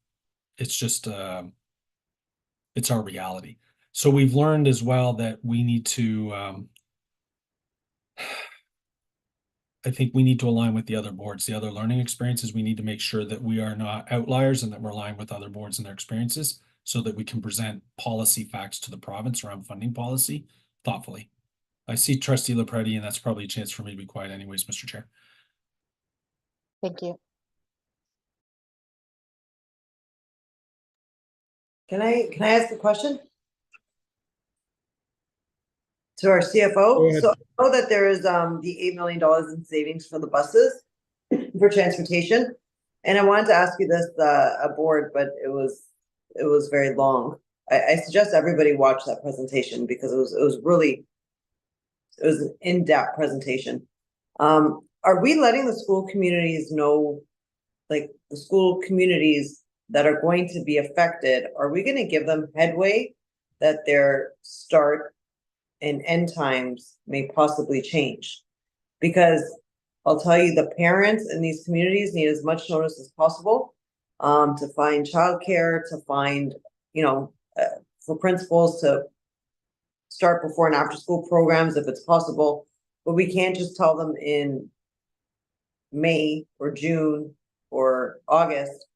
our reality. So we've learned as well that we need to, I think we need to align with the other boards, the other learning experiences. We need to make sure that we are not outliers and that we're aligned with other boards and their experiences so that we can present policy facts to the province around funding policy thoughtfully. I see Trustee LaPredi, and that's probably a chance for me to be quiet anyways, Mr. Chair. Thank you. Can I ask a question? To our CFO, so I know that there is the $8 million in savings for the buses for transportation. And I wanted to ask you this aboard, but it was very long. I suggest everybody watch that presentation because it was an in-depth presentation. Are we letting the school communities know, like the school communities that are going to be affected, are we going to give them headway that their start and end times may possibly change? Because I'll tell you, the parents in these communities need as much notice as possible to find childcare, to find, for principals to start before and after school programs if it's possible. But we can't just tell them in May or June or August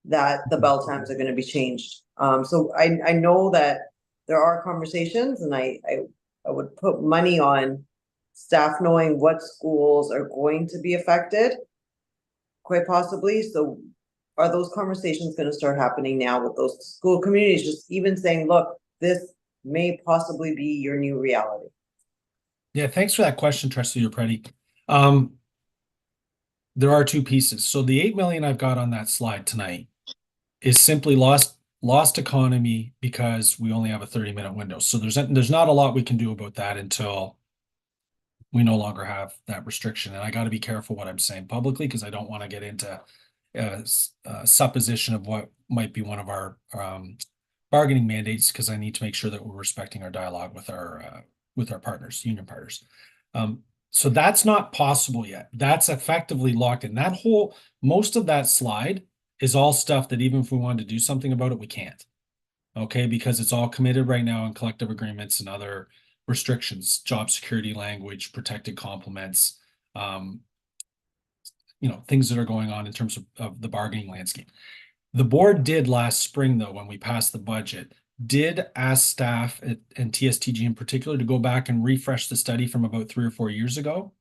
that the bell times are going to be changed. So I know that there are conversations, and I would put money on staff knowing what schools are going to be affected, quite possibly. So are those conversations gonna start happening now with those school communities, just even saying, look, this may possibly be your new reality? Yeah, thanks for that question, Trustee Upreti. There are two pieces. So the 8 million I've got on that slide tonight is simply lost economy because we only have a 30-minute window. So there's not a lot we can do about that until we no longer have that restriction. And I got to be careful what I'm saying publicly because I don't want to get into supposition of what might be one of our bargaining mandates, because I need to make sure that we're respecting our dialogue with our partners, union partners. So that's not possible yet. That's effectively locked in. Most of that slide is all stuff that even if we wanted to do something about it, we can't. Okay, because it's all committed right now in collective agreements and other restrictions, job security language, protected complements, things that are going on in terms of the bargaining landscape. The board did last spring, though, when we passed the budget, did ask staff and TSTG in particular to go back and refresh the study from about 3 or 4 years ago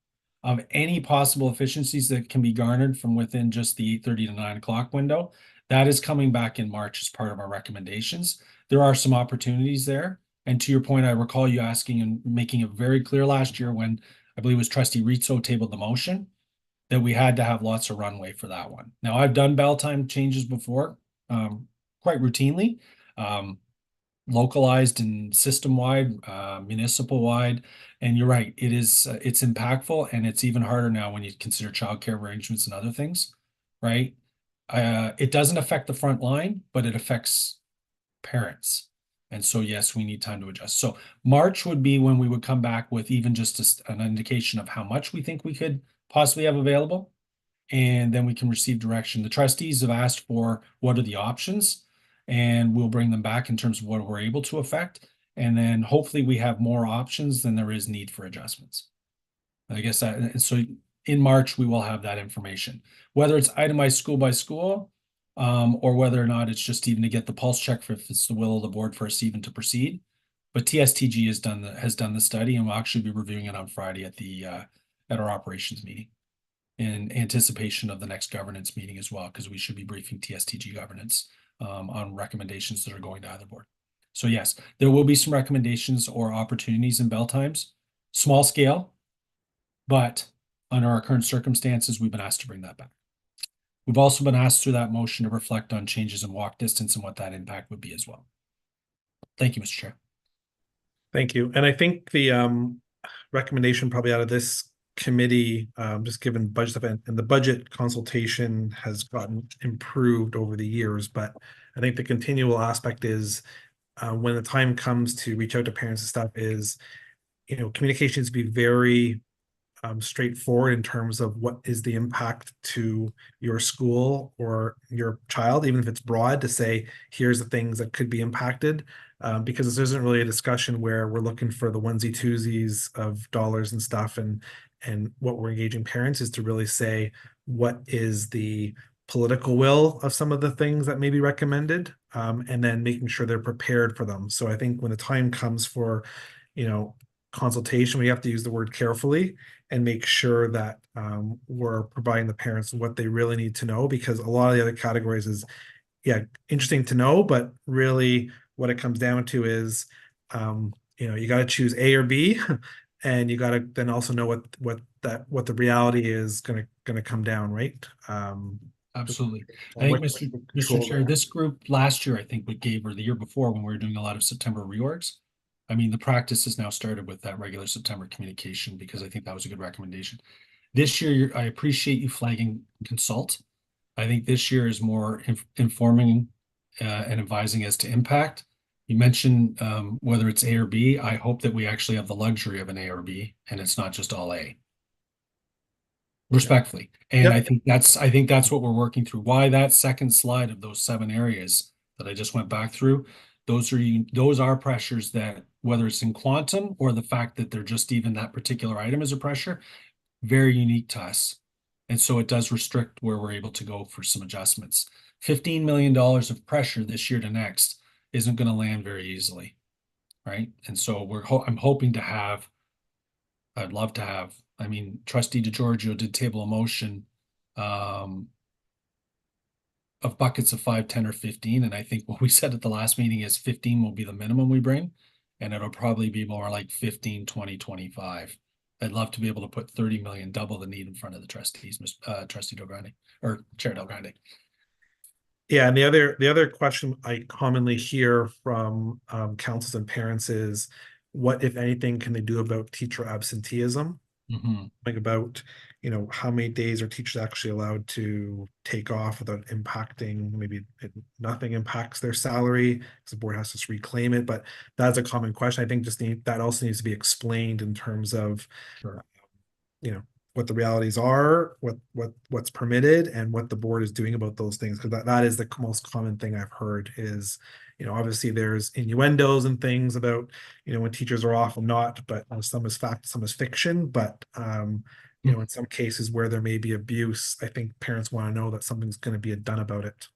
of any possible efficiencies that can be garnered from within just the 8:30 to 9 o'clock window. That is coming back in March as part of our recommendations. There are some opportunities there. And to your point, I recall you asking and making it very clear last year when I believe it was Trustee Rizzo tabled the motion that we had to have lots of runway for that one. Now, I've done bell time changes before, quite routinely, localized and system-wide, municipal-wide. And you're right, it's impactful, and it's even harder now when you consider childcare arrangements and other things, right? It doesn't affect the front line, but it affects parents. And so, yes, we need time to adjust. So March would be when we would come back with even just an indication of how much we think we could possibly have available. And then we can receive direction. The trustees have asked for what are the options, and we'll bring them back in terms of what we're able to affect. And then hopefully we have more options than there is need for adjustments. I guess so in March, we will have that information, whether it's itemized school by school, or whether or not it's just even to get the pulse check for if it's the will of the board for us even to proceed. But TSTG has done the study, and we'll actually be reviewing it on Friday at our operations meeting in anticipation of the next governance meeting as well, because we should be briefing TSTG governance on recommendations that are going to either board. So yes, there will be some recommendations or opportunities in bell times, small scale, but under our current circumstances, we've been asked to bring that back. We've also been asked through that motion to reflect on changes in walk distance and what that impact would be as well. Thank you, Mr. Chair. Thank you. And I think the recommendation probably out of this committee, just given budget event and the budget consultation has gotten improved over the years, but I think the continual aspect is when the time comes to reach out to parents and stuff is, communications be very straightforward in terms of what is the impact to your school or your child, even if it's broad, to say, here's the things that could be impacted. Because there isn't really a discussion where we're looking for the onesie twosies of dollars and stuff. And what we're engaging parents is to really say, what is the political will of some of the things that may be recommended, and then making sure they're prepared for them. So I think when the time comes for, consultation, we have to use the word carefully and make sure that we're providing the parents what they really need to know, because a lot of the other categories is, yeah, interesting to know, but really what it comes down to is, you got to choose A or B, and you got to then also know what the reality is going to come down, right? Absolutely. I think, Mr. Chair, this group last year, I think we gave, or the year before when we were doing a lot of September reorgs, I mean, the practice has now started with that regular September communication, because I think that was a good recommendation. This year, I appreciate you flagging consult. I think this year is more informing and advising as to impact. You mentioned whether it's A or B. I hope that we actually have the luxury of an A or B, and it's not just all A. Respectfully. And Yep. I think that's what we're working through. Why that second slide of those 7 areas that I just went back through, those are pressures that, whether it's in quantum or the fact that they're just even that particular item as a pressure, very unique to us. And so it does restrict where we're able to go for some adjustments. $15 million of pressure this year to next isn't going to land very easily, right? And so I'm hoping to have, I'd love to have, I mean, Trustee DeGiorgio did table a motion of buckets of 5, 10, or 15. And I think what we said at the last meeting is 15 will be the minimum we bring. And it'll probably be more like 15, 20, 25. I'd love to be able to put 30 million, double the need in front of the trustees, Trustee Del Grande, or Chair Del Grande. Yeah, and the other question I commonly hear from councils and parents is, what, if anything, can they do about teacher absenteeism? Like about, how many days are teachers actually allowed to take off without impacting, maybe nothing impacts their salary, because the board has to reclaim it. But that's a common question. I think that also needs to be explained in terms of, what the realities are, what's permitted, and what the board is doing about those things. Because that is the most common thing I've heard is, obviously there's innuendos and things about, when teachers are off and not, but some is fact, some is fiction. But in some cases where there may be abuse, I think parents want to know that something's going to be done about it.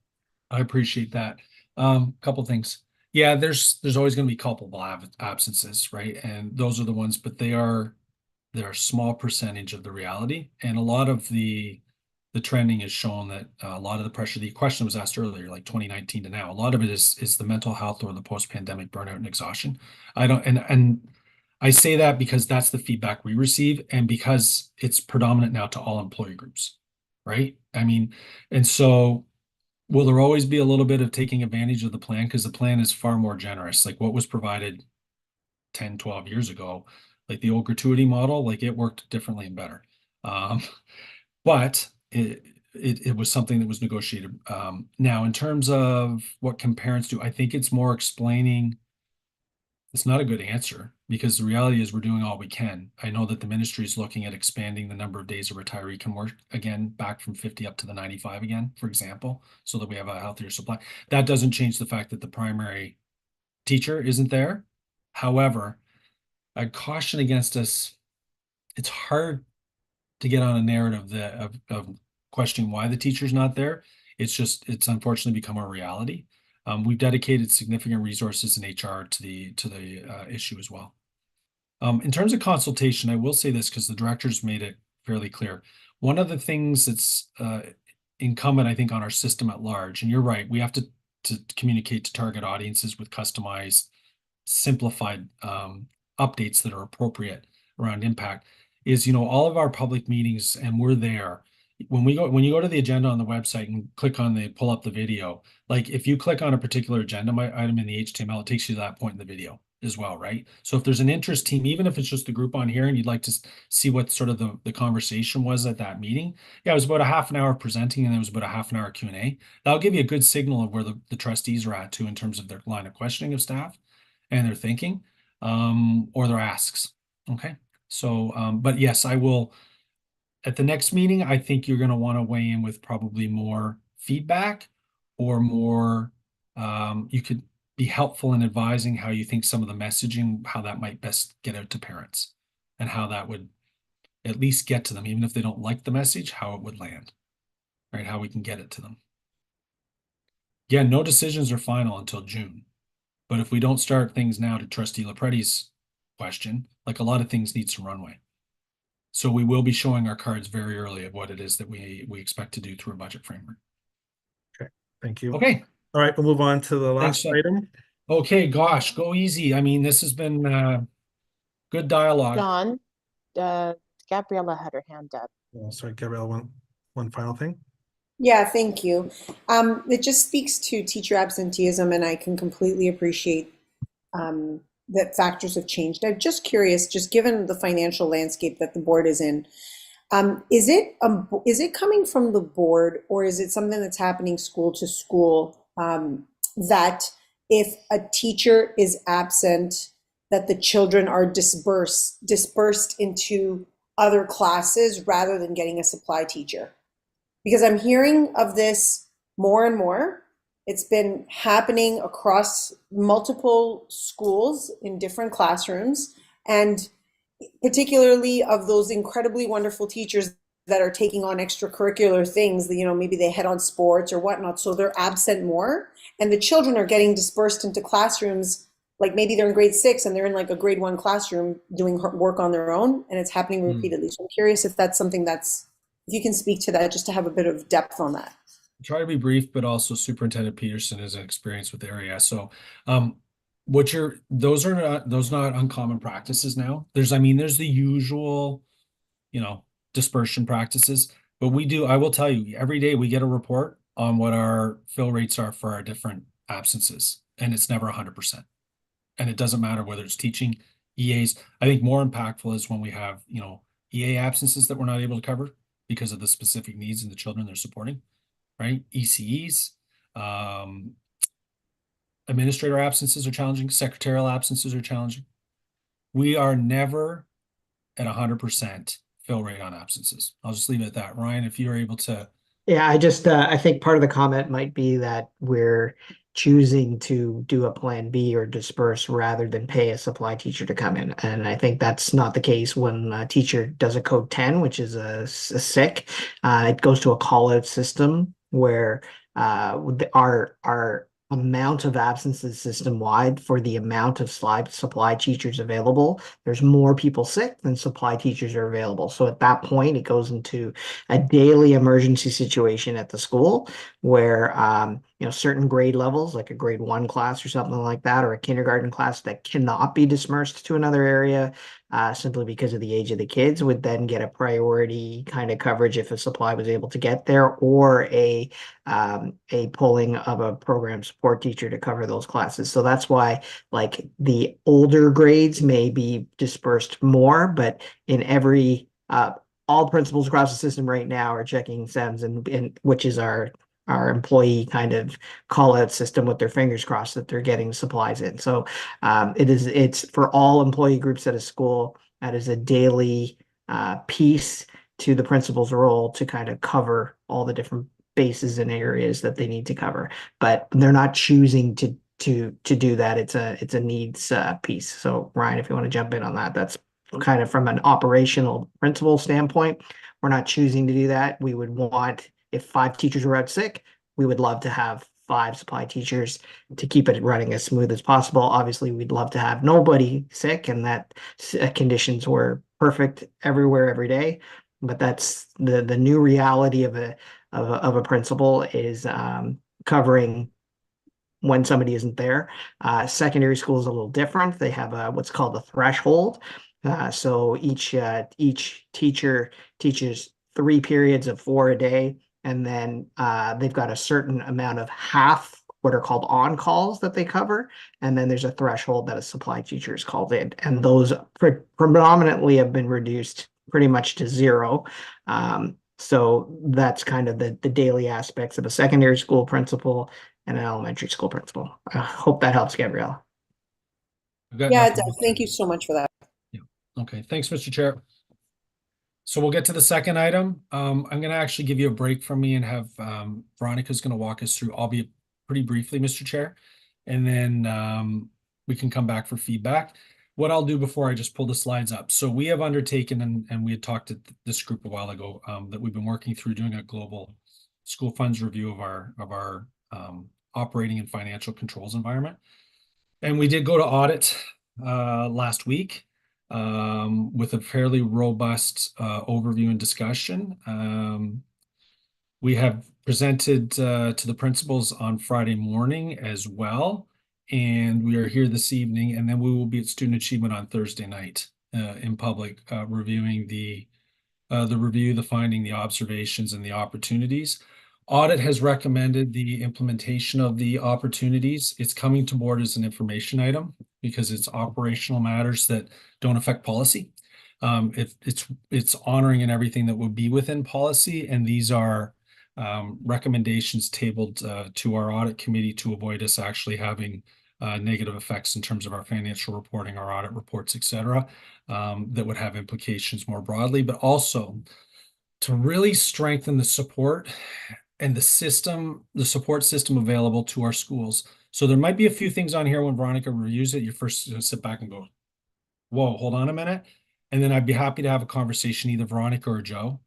I appreciate that. Couple things. Yeah, there's always going to be culpable absences, right? And those are the ones, but they're a small percentage of the reality. And a lot of the trending has shown that a lot of the pressure, the question was asked earlier, like 2019 to now, a lot of it is the mental health or the post-pandemic burnout and exhaustion. And I say that because that's the feedback we receive, and because it's predominant now to all employee groups, right? I mean, and so will there always be a little bit of taking advantage of the plan? Because the plan is far more generous. Like what was provided 10, 12 years ago, like the old gratuity model, like it worked differently and better. But it was something that was negotiated. Now, in terms of what can parents do, I think it's more explaining. It's not a good answer, because the reality is we're doing all we can. I know that the ministry is looking at expanding the number of days a retiree can work again, back from 50 up to the 95 again, for example, so that we have a healthier supply. That doesn't change the fact that the primary teacher isn't there. However, I'd caution against us. It's hard to get on a narrative of questioning why the teacher's not there. It's unfortunately become a reality. We've dedicated significant resources in HR to the issue as well. In terms of consultation, I will say this because the directors made it fairly clear. One of the things that's incumbent, I think, on our system at large, and you're right, we have to communicate to target audiences with customized, simplified updates that are appropriate around impact, is, all of our public meetings, and we're there. When you go to the agenda on the website and click on pull up the video, like if you click on a particular agenda item in the HTML, it takes you to that point in the video as well, right? So if there's an interest team, even if it's just a group on here and you'd like to see what sort of the conversation was at that meeting, yeah, it was about a half an hour presenting and there was about a half an hour Q&A. That'll give you a good signal of where the trustees are at too, in terms of their line of questioning of staff and their thinking, or their asks. Okay. So, but yes, I will, at the next meeting, I think you're going to want to weigh in with probably more feedback, or more, you could be helpful in advising how you think some of the messaging, how that might best get out to parents, and how that would at least get to them, even if they don't like the message, how it would land, right? How we can get it to them. Yeah, no decisions are final until June. But if we don't start things now, to Trustee LaPretty's question, like a lot of things need some runway. So we will be showing our cards very early of what it is that we expect to do through a budget framework. Okay, thank you. Okay. All right, we'll move on to the last item. Okay, gosh, go easy. I mean, this has been good dialogue. John, Gabriella had her hand up. Oh, sorry, Gabriella, one final thing. Yeah, thank you. It just speaks to teacher absenteeism, and I can completely appreciate that factors have changed. I'm just curious, just given the financial landscape that the board is in, is it coming from the board, or is it something that's happening school to school, that if a teacher is absent, that the children are dispersed into other classes rather than getting a supply teacher? Because I'm hearing of this more and more. It's been happening across multiple schools in different classrooms, and particularly of those incredibly wonderful teachers that are taking on extracurricular things, maybe they head on sports or whatnot, so they're absent more, and the children are getting dispersed into classrooms, like maybe they're in grade 6 and they're in like a grade 1 classroom doing work on their own, and it's happening repeatedly. So I'm curious if that's something if you can speak to that, just to have a bit of depth on that. Try to be brief, but also Superintendent Peterson is an experience with the area. So, those are not uncommon practices now. There's the usual, dispersion practices, but I will tell you, every day we get a report on what our fill rates are for our different absences, and it's never 100%. And it doesn't matter whether it's teaching, EAs. I think more impactful is when we have, EA absences that we're not able to cover because of the specific needs in the children they're supporting, right? ECEs, administrator absences are challenging, secretarial absences are challenging. We are never at 100% fill rate on absences. I'll just leave it at that. Ryan, if you're able to. Yeah, I think part of the comment might be that we're choosing to do a plan B or disperse rather than pay a supply teacher to come in. And I think that's not the case when a teacher does a code 10, which is a sick. It goes to a call out system where our amount of absences system wide for the amount of supply teachers available. There's more people sick than supply teachers are available. So at that point, it goes into a daily emergency situation at the school where certain grade levels, like a grade 1 class or something like that, or a kindergarten class that cannot be dispersed to another area simply because of the age of the kids, would then get a priority kind of coverage if a supply was able to get there, or a pulling of a program support teacher to cover those classes. So that's why like the older grades may be dispersed more, but in every all principals across the system right now are checking SEMS, and which is our employee kind of call out system, with their fingers crossed that they're getting supplies in. So it's for all employee groups at a school. That is a daily piece to the principal's role to kind of cover all the different bases and areas that they need to cover, but they're not choosing to do that. It's a needs piece. So Ryan, if you want to jump in on that, that's kind of from an operational principal standpoint. We're not choosing to do that. We would want, if 5 teachers were out sick, we would love to have 5 supply teachers to keep it running as smooth as possible. Obviously, we'd love to have nobody sick and that conditions were perfect everywhere, every day. But that's the new reality of a principal is covering when somebody isn't there. Secondary school is a little different. They have what's called a threshold. So each teacher teaches 3 periods of 4 a day, and then they've got a certain amount of half what are called on calls that they cover, and then there's a threshold that a supply teacher is called in, and those predominantly have been reduced pretty much to 0. So that's kind of the daily aspects of a secondary school principal and an elementary school principal. I hope that helps, Gabriella. Yeah, it does. Thank you so much for that. Yeah. Okay. Thanks, Mr. Chair. So we'll get to the second item. I'm going to actually give you a break from me and have Veronica's going to walk us through, albeit pretty briefly, Mr. Chair, and then we can come back for feedback. What I'll do before I just pull the slides up. So we have undertaken, and we had talked to this group a while ago, that we've been working through doing a global school funds review of our operating and financial controls environment. And we did go to audit last week with a fairly robust overview and discussion. We have presented to the principals on Friday morning as well. And we are here this evening, and then we will be at Student Achievement on Thursday night in public, reviewing the review, the finding, the observations, and the opportunities. Audit has recommended the implementation of the opportunities. It's coming to board as an information item because it's operational matters that don't affect policy. It's honoring and everything that would be within policy, and these are recommendations tabled to our audit committee to avoid us actually having negative effects in terms of our financial reporting, our audit reports, et cetera, that would have implications more broadly, but also to really strengthen the support and the support system available to our schools. So there might be a few things on here when Veronica reviews it, you're first going to sit back and go, whoa, hold on a minute. And then I'd be happy to have a conversation, either Veronica or Joe,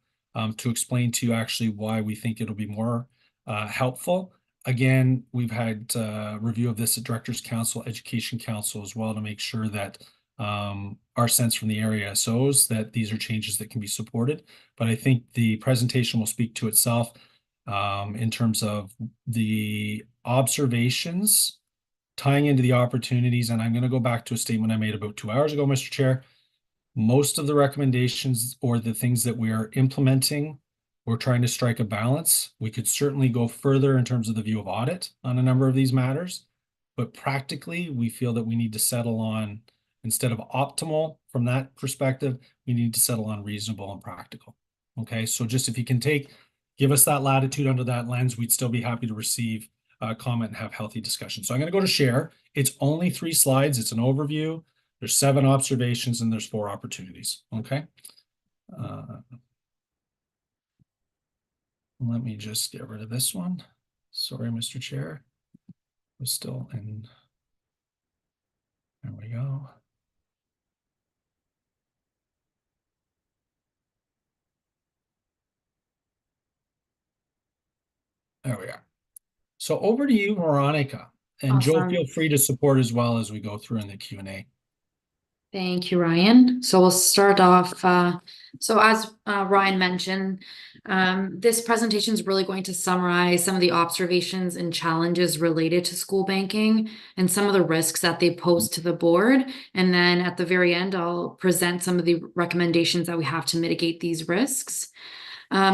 to explain to you actually why we think it'll be more helpful. Again, we've had review of this at Directors Council, Education Council as well, to make sure that our sense from the area SOs that these are changes that can be supported. But I think the presentation will speak to itself. in terms of the observations tying into the opportunities. And I'm going to go back to a statement I made about 2 hours ago, Mr. Chair. Most of the recommendations or the things that we are implementing, we're trying to strike a balance. We could certainly go further in terms of the view of audit on a number of these matters, but practically we feel that we need to settle on, instead of optimal from that perspective, we need to settle on reasonable and practical. Okay, so just if you can give us that latitude under that lens, we'd still be happy to receive comment and have healthy discussion. So I'm going to go to share. It's only 3 slides. It's an overview. There's 7 observations and there's 4 opportunities. Okay. Let me just get rid of this one. Sorry, Mr. Chair. We're still in. There we go. There we are. So over to you, Veronica. And Joe, Awesome. feel free to support as well as we go through in the Q&A. Thank you, Ryan. So we'll start off. So as Ryan mentioned, this presentation is really going to summarize some of the observations and challenges related to school banking and some of the risks that they pose to the board. And then at the very end, I'll present some of the recommendations that we have to mitigate these risks.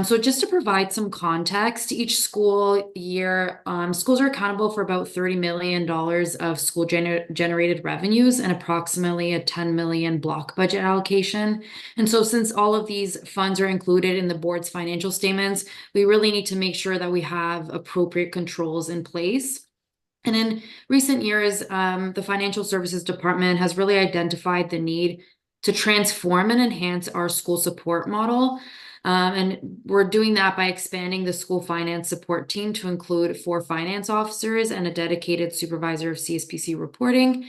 So just to provide some context, each school year, schools are accountable for about $30 million of school generated revenues and approximately a 10 million block budget allocation. And so since all of these funds are included in the board's financial statements, we really need to make sure that we have appropriate controls in place. And in recent years, the Financial Services Department has really identified the need to transform and enhance our school support model. And we're doing that by expanding the school finance support team to include 4 finance officers and a dedicated supervisor of CSPC reporting.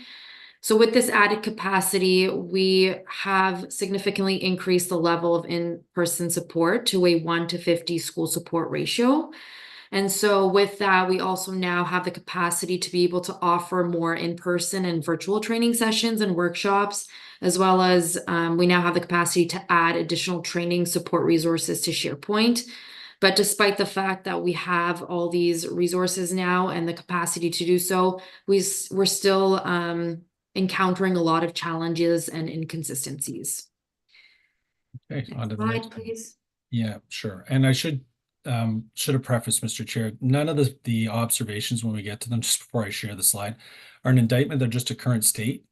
So with this added capacity, we have significantly increased the level of in-person support to a 1:50 school support ratio. And so with that, we also now have the capacity to be able to offer more in-person and virtual training sessions and workshops, as well as we now have the capacity to add additional training support resources to SharePoint. But despite the fact that we have all these resources now and the capacity to do so, we're still encountering a lot of challenges and inconsistencies. Okay, on to the Slide, next. please. Yeah, sure. And I should have prefaced, Mr. Chair, none of the observations when we get to them, just before I share the slide, are an indictment. They're just a current state.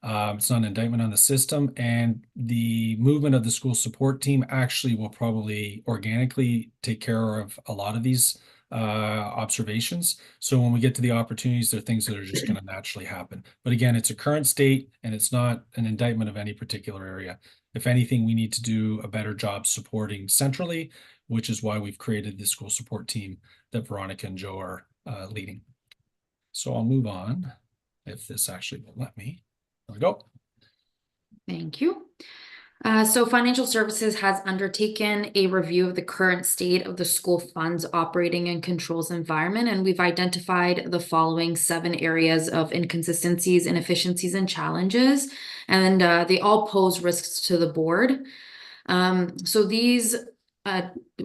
It's not an indictment on the system, and the movement of the school support team actually will probably organically take care of a lot of these observations. So when we get to the opportunities, there are things that are just going to naturally happen. But again, it's a current state and it's not an indictment of any particular area. If anything, we need to do a better job supporting centrally, which is why we've created the school support team that Veronica and Joe are leading. So I'll move on if this actually will let me. There we go. Thank you. So Financial Services has undertaken a review of the current state of the school funds operating and controls environment, and we've identified the following 7 areas of inconsistencies, inefficiencies, and challenges, and they all pose risks to the board. So these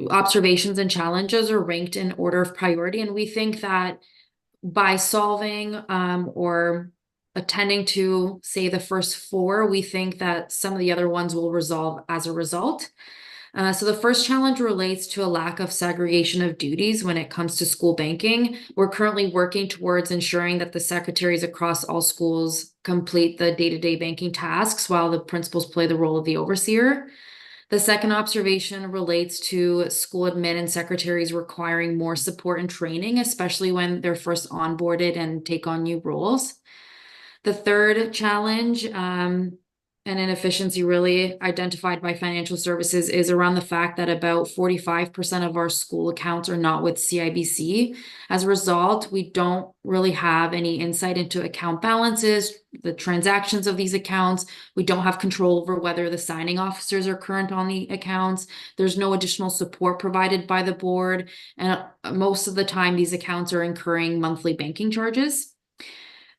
observations and challenges are ranked in order of priority, and we think that by solving or attending to, say, the first 4, we think that some of the other ones will resolve as a result. So the first challenge relates to a lack of segregation of duties when it comes to school banking. We're currently working towards ensuring that the secretaries across all schools complete the day-to-day banking tasks while the principals play the role of the overseer. The second observation relates to school admin and secretaries requiring more support and training, especially when they're first onboarded and take on new roles. The third challenge and inefficiency really identified by Financial Services is around the fact that about 45% of our school accounts are not with CIBC. As a result, we don't really have any insight into account balances, the transactions of these accounts. We don't have control over whether the signing officers are current on the accounts. There's no additional support provided by the board. And most of the time, these accounts are incurring monthly banking charges.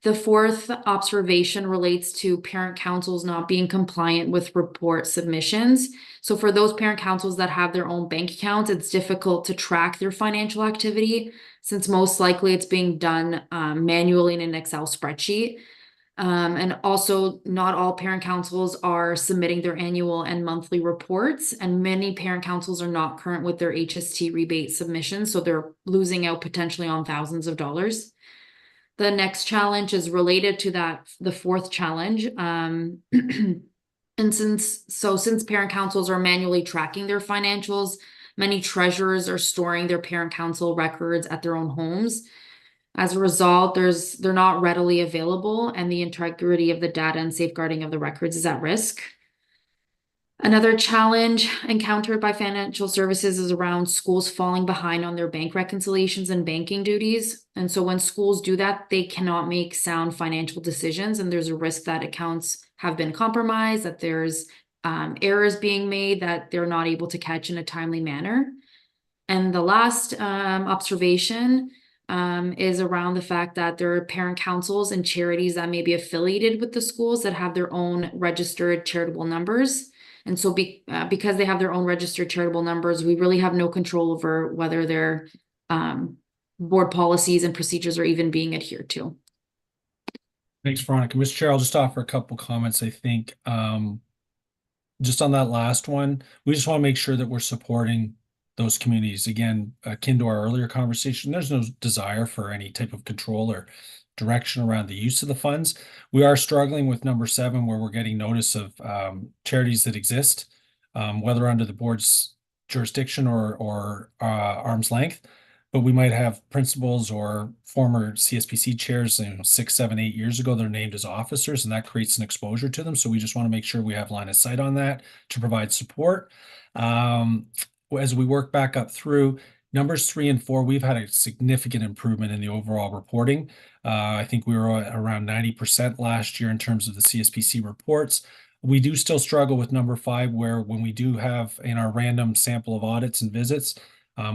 The fourth observation relates to parent councils not being compliant with report submissions. So for those parent councils that have their own bank accounts, it's difficult to track their financial activity since most likely it's being done manually in an Excel spreadsheet. And also not all parent councils are submitting their annual and monthly reports, and many parent councils are not current with their HST rebate submissions, so they're losing out potentially on thousands of dollars. The next challenge is related to that, the fourth challenge. And since parent councils are manually tracking their financials, many treasurers are storing their parent council records at their own homes. As a result, they're not readily available, and the integrity of the data and safeguarding of the records is at risk. Another challenge encountered by financial services is around schools falling behind on their bank reconciliations and banking duties. And so when schools do that, they cannot make sound financial decisions, and there's a risk that accounts have been compromised, that there's errors being made that they're not able to catch in a timely manner. And the last observation is around the fact that there are parent councils and charities that may be affiliated with the schools that have their own registered charitable numbers. And so because they have their own registered charitable numbers, we really have no control over whether their board policies and procedures are even being adhered to. Thanks, Veronica. Mr. Chair, I'll just offer a couple comments, I think. Just on that last one, we just want to make sure that we're supporting those communities. Again, akin to our earlier conversation, there's no desire for any type of control or direction around the use of the funds. We are struggling with number 7, where we're getting notice of charities that exist, whether under the board's jurisdiction or arm's length. But we might have principals or former CSPC chairs, 6, 7, 8 years ago, they're named as officers, and that creates an exposure to them. So we just want to make sure we have line of sight on that to provide support. As we work back up through numbers 3 and 4, we've had a significant improvement in the overall reporting. I think we were around 90% last year in terms of the CSPC reports. We do still struggle with number 5, where when we do have in our random sample of audits and visits,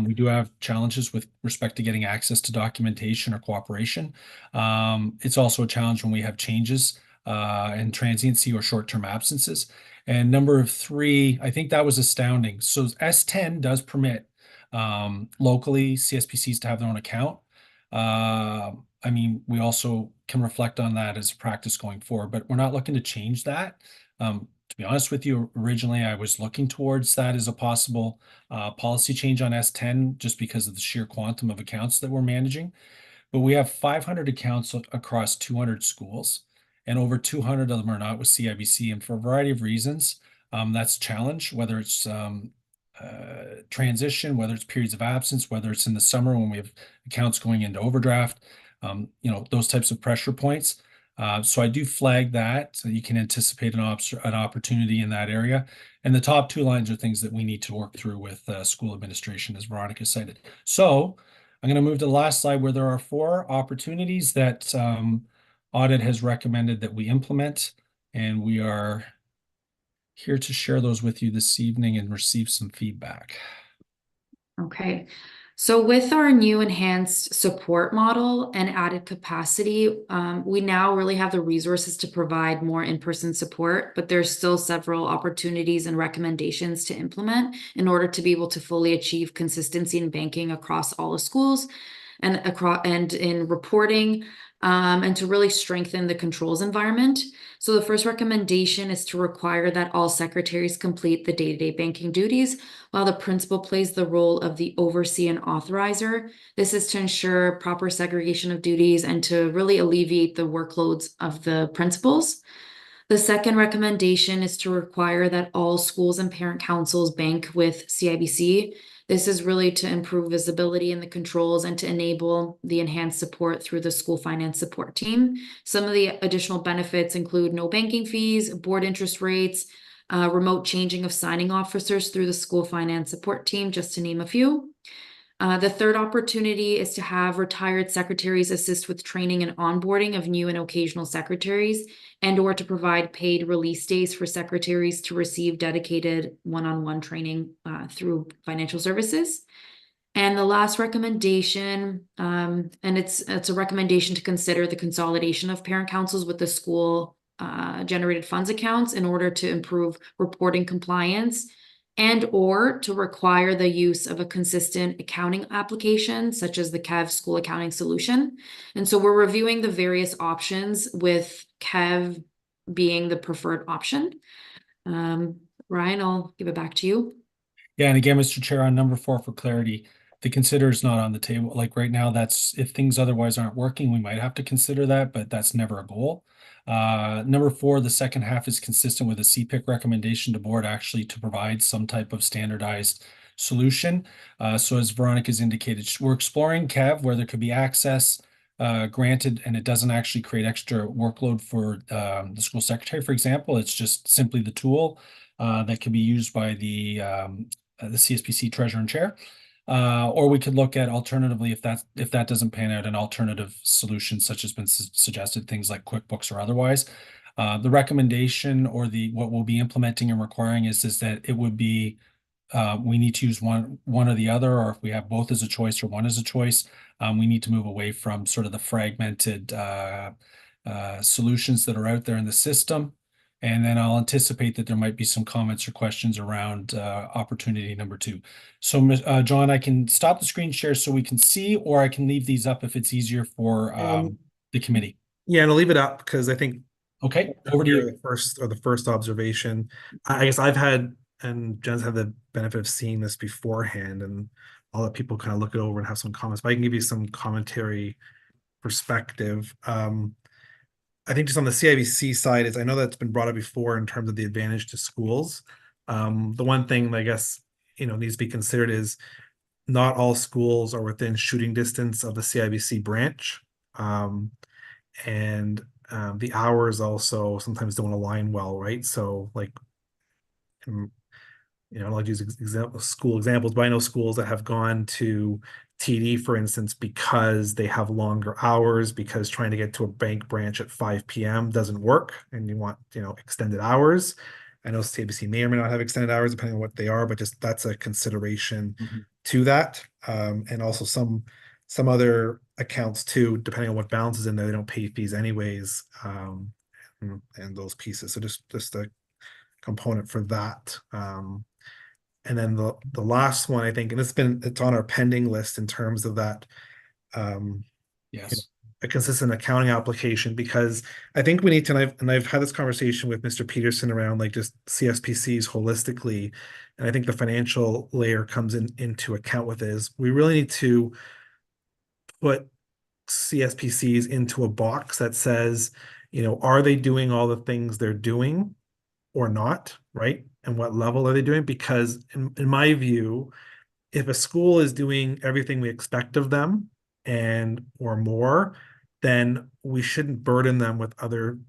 we do have challenges with respect to getting access to documentation or cooperation. It's also a challenge when we have changes in transiency or short-term absences. And number 3, I think that was astounding. So S10 does permit locally CSPCs to have their own account. I mean, we also can reflect on that as a practice going forward, but we're not looking to change that. To be honest with you, originally I was looking towards that as a possible policy change on S10 just because of the sheer quantum of accounts that we're managing. But we have 500 accounts across 200 schools, and over 200 of them are not with CIBC. And for a variety of reasons, that's a challenge, whether it's transition, whether it's periods of absence, whether it's in the summer when we have accounts going into overdraft, those types of pressure points. So I do flag that, so you can anticipate an opportunity in that area. And the top 2 lines are things that we need to work through with school administration, as Veronica cited. So I'm going to move to the last slide, where there are 4 opportunities that audit has recommended that we implement, and we are here to share those with you this evening and receive some feedback. Okay. So with our new enhanced support model and added capacity, we now really have the resources to provide more in-person support, but there's still several opportunities and recommendations to implement in order to be able to fully achieve consistency in banking across all the schools and in reporting, and to really strengthen the controls environment. So the first recommendation is to require that all secretaries complete the day-to-day banking duties, while the principal plays the role of the overseer and authorizer. This is to ensure proper segregation of duties and to really alleviate the workloads of the principals. The second recommendation is to require that all schools and parent councils bank with CIBC. This is really to improve visibility in the controls and to enable the enhanced support through the school finance support team. Some of the additional benefits include no banking fees, board interest rates, remote changing of signing officers through the school finance support team, just to name a few. The third opportunity is to have retired secretaries assist with training and onboarding of new and occasional secretaries, and/or to provide paid release days for secretaries to receive dedicated one-on-one training through financial services. And the last recommendation, and it's a recommendation to consider the consolidation of parent councils with the school generated funds accounts in order to improve reporting compliance and or to require the use of a consistent accounting application such as the KEV school accounting solution. And so we're reviewing the various options with KEV being the preferred option. Ryan, I'll give it back to you. Yeah, and again, Mr. Chair, on number 4 for clarity, the consider is not on the table. Like right now, that's if things otherwise aren't working, we might have to consider that, but that's never a goal. Number 4, the second half is consistent with a CPIC recommendation to board actually to provide some type of standardized solution. So as Veronica's indicated, we're exploring KEV where there could be access granted, and it doesn't actually create extra workload for the school secretary, for example. It's just simply the tool that can be used by the CSPC treasurer and chair. Or we could look at alternatively, if that doesn't pan out, an alternative solution such as been suggested, things like QuickBooks or otherwise. The recommendation or what we'll be implementing and requiring is that it would be we need to use one or the other, or if we have both as a choice or one as a choice, we need to move away from sort of the fragmented solutions that are out there in the system. And then I'll anticipate that there might be some comments or questions around opportunity number 2. So, John, I can stop the screen share so we can see, or I can leave these up if it's easier for the committee. Yeah, and I'll leave it up because I think okay, over to you. The first observation. I guess I've had, and Jen's had the benefit of seeing this beforehand, and I'll let people kind of look it over and have some comments, but I can give you some commentary perspective. I think just on the CIBC side is I know that's been brought up before in terms of the advantage to schools. The one thing I guess needs to be considered is not all schools are within shooting distance of the CIBC branch, and the hours also sometimes don't align well, right? So like, I don't like to use school examples, but I know schools that have gone to TD, for instance, because they have longer hours, because trying to get to a bank branch at 5 p.m. doesn't work, and you want, extended hours. I know CIBC may or may not have extended hours depending on what they are, but just that's a consideration to that. And also some other accounts too, depending on what balance is in there, they don't pay fees anyways, and those pieces. So just a component for that. And then the last one, I think, and it's on our pending list in terms of that, yes, a consistent accounting application, because I think we need to, and I've had this conversation with Mr. Peterson around like just CSPCs holistically, and I think the financial layer comes into account with this. We really need to put CSPCs into a box that says, are they doing all the things they're doing or not, right? And what level are they doing? Because in my view, if a school is doing everything we expect of them or more, then we shouldn't burden them with other,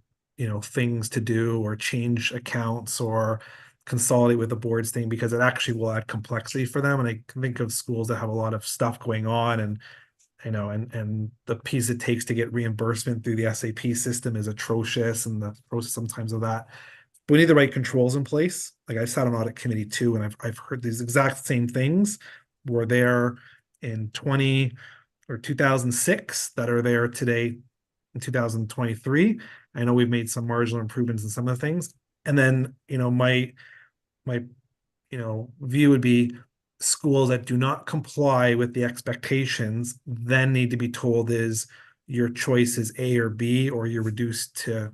things to do or change accounts or consolidate with the boards thing, because it actually will add complexity for them. And I can think of schools that have a lot of stuff going on, and and the piece it takes to get reimbursement through the SAP system is atrocious, and the process sometimes of that. But we need the right controls in place. Like I sat on audit committee too, and I've heard these exact same things were there in 2006 that are there today in 2023. I know we've made some marginal improvements in some of the things. And then, my view would be schools that do not comply with the expectations then need to be told is your choice is A or B, or you're reduced to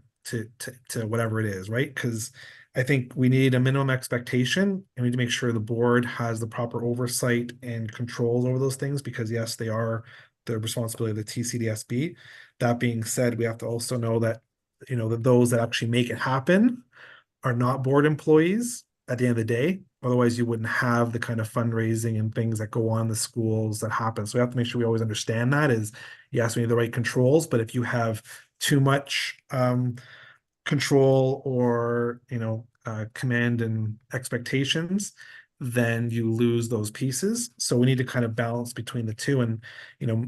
whatever it is, right? Because I think we need a minimum expectation, and we need to make sure the board has the proper oversight and controls over those things, because yes, they are the responsibility of the TCDSB. That being said, we have to also know that, that those that actually make it happen are not board employees at the end of the day. Otherwise, you wouldn't have the kind of fundraising and things that go on in the schools that happen. So we have to make sure we always understand that is, yes, we need the right controls, but if you have too much control or, command and expectations, then you lose those pieces. So we need to kind of balance between the two. And,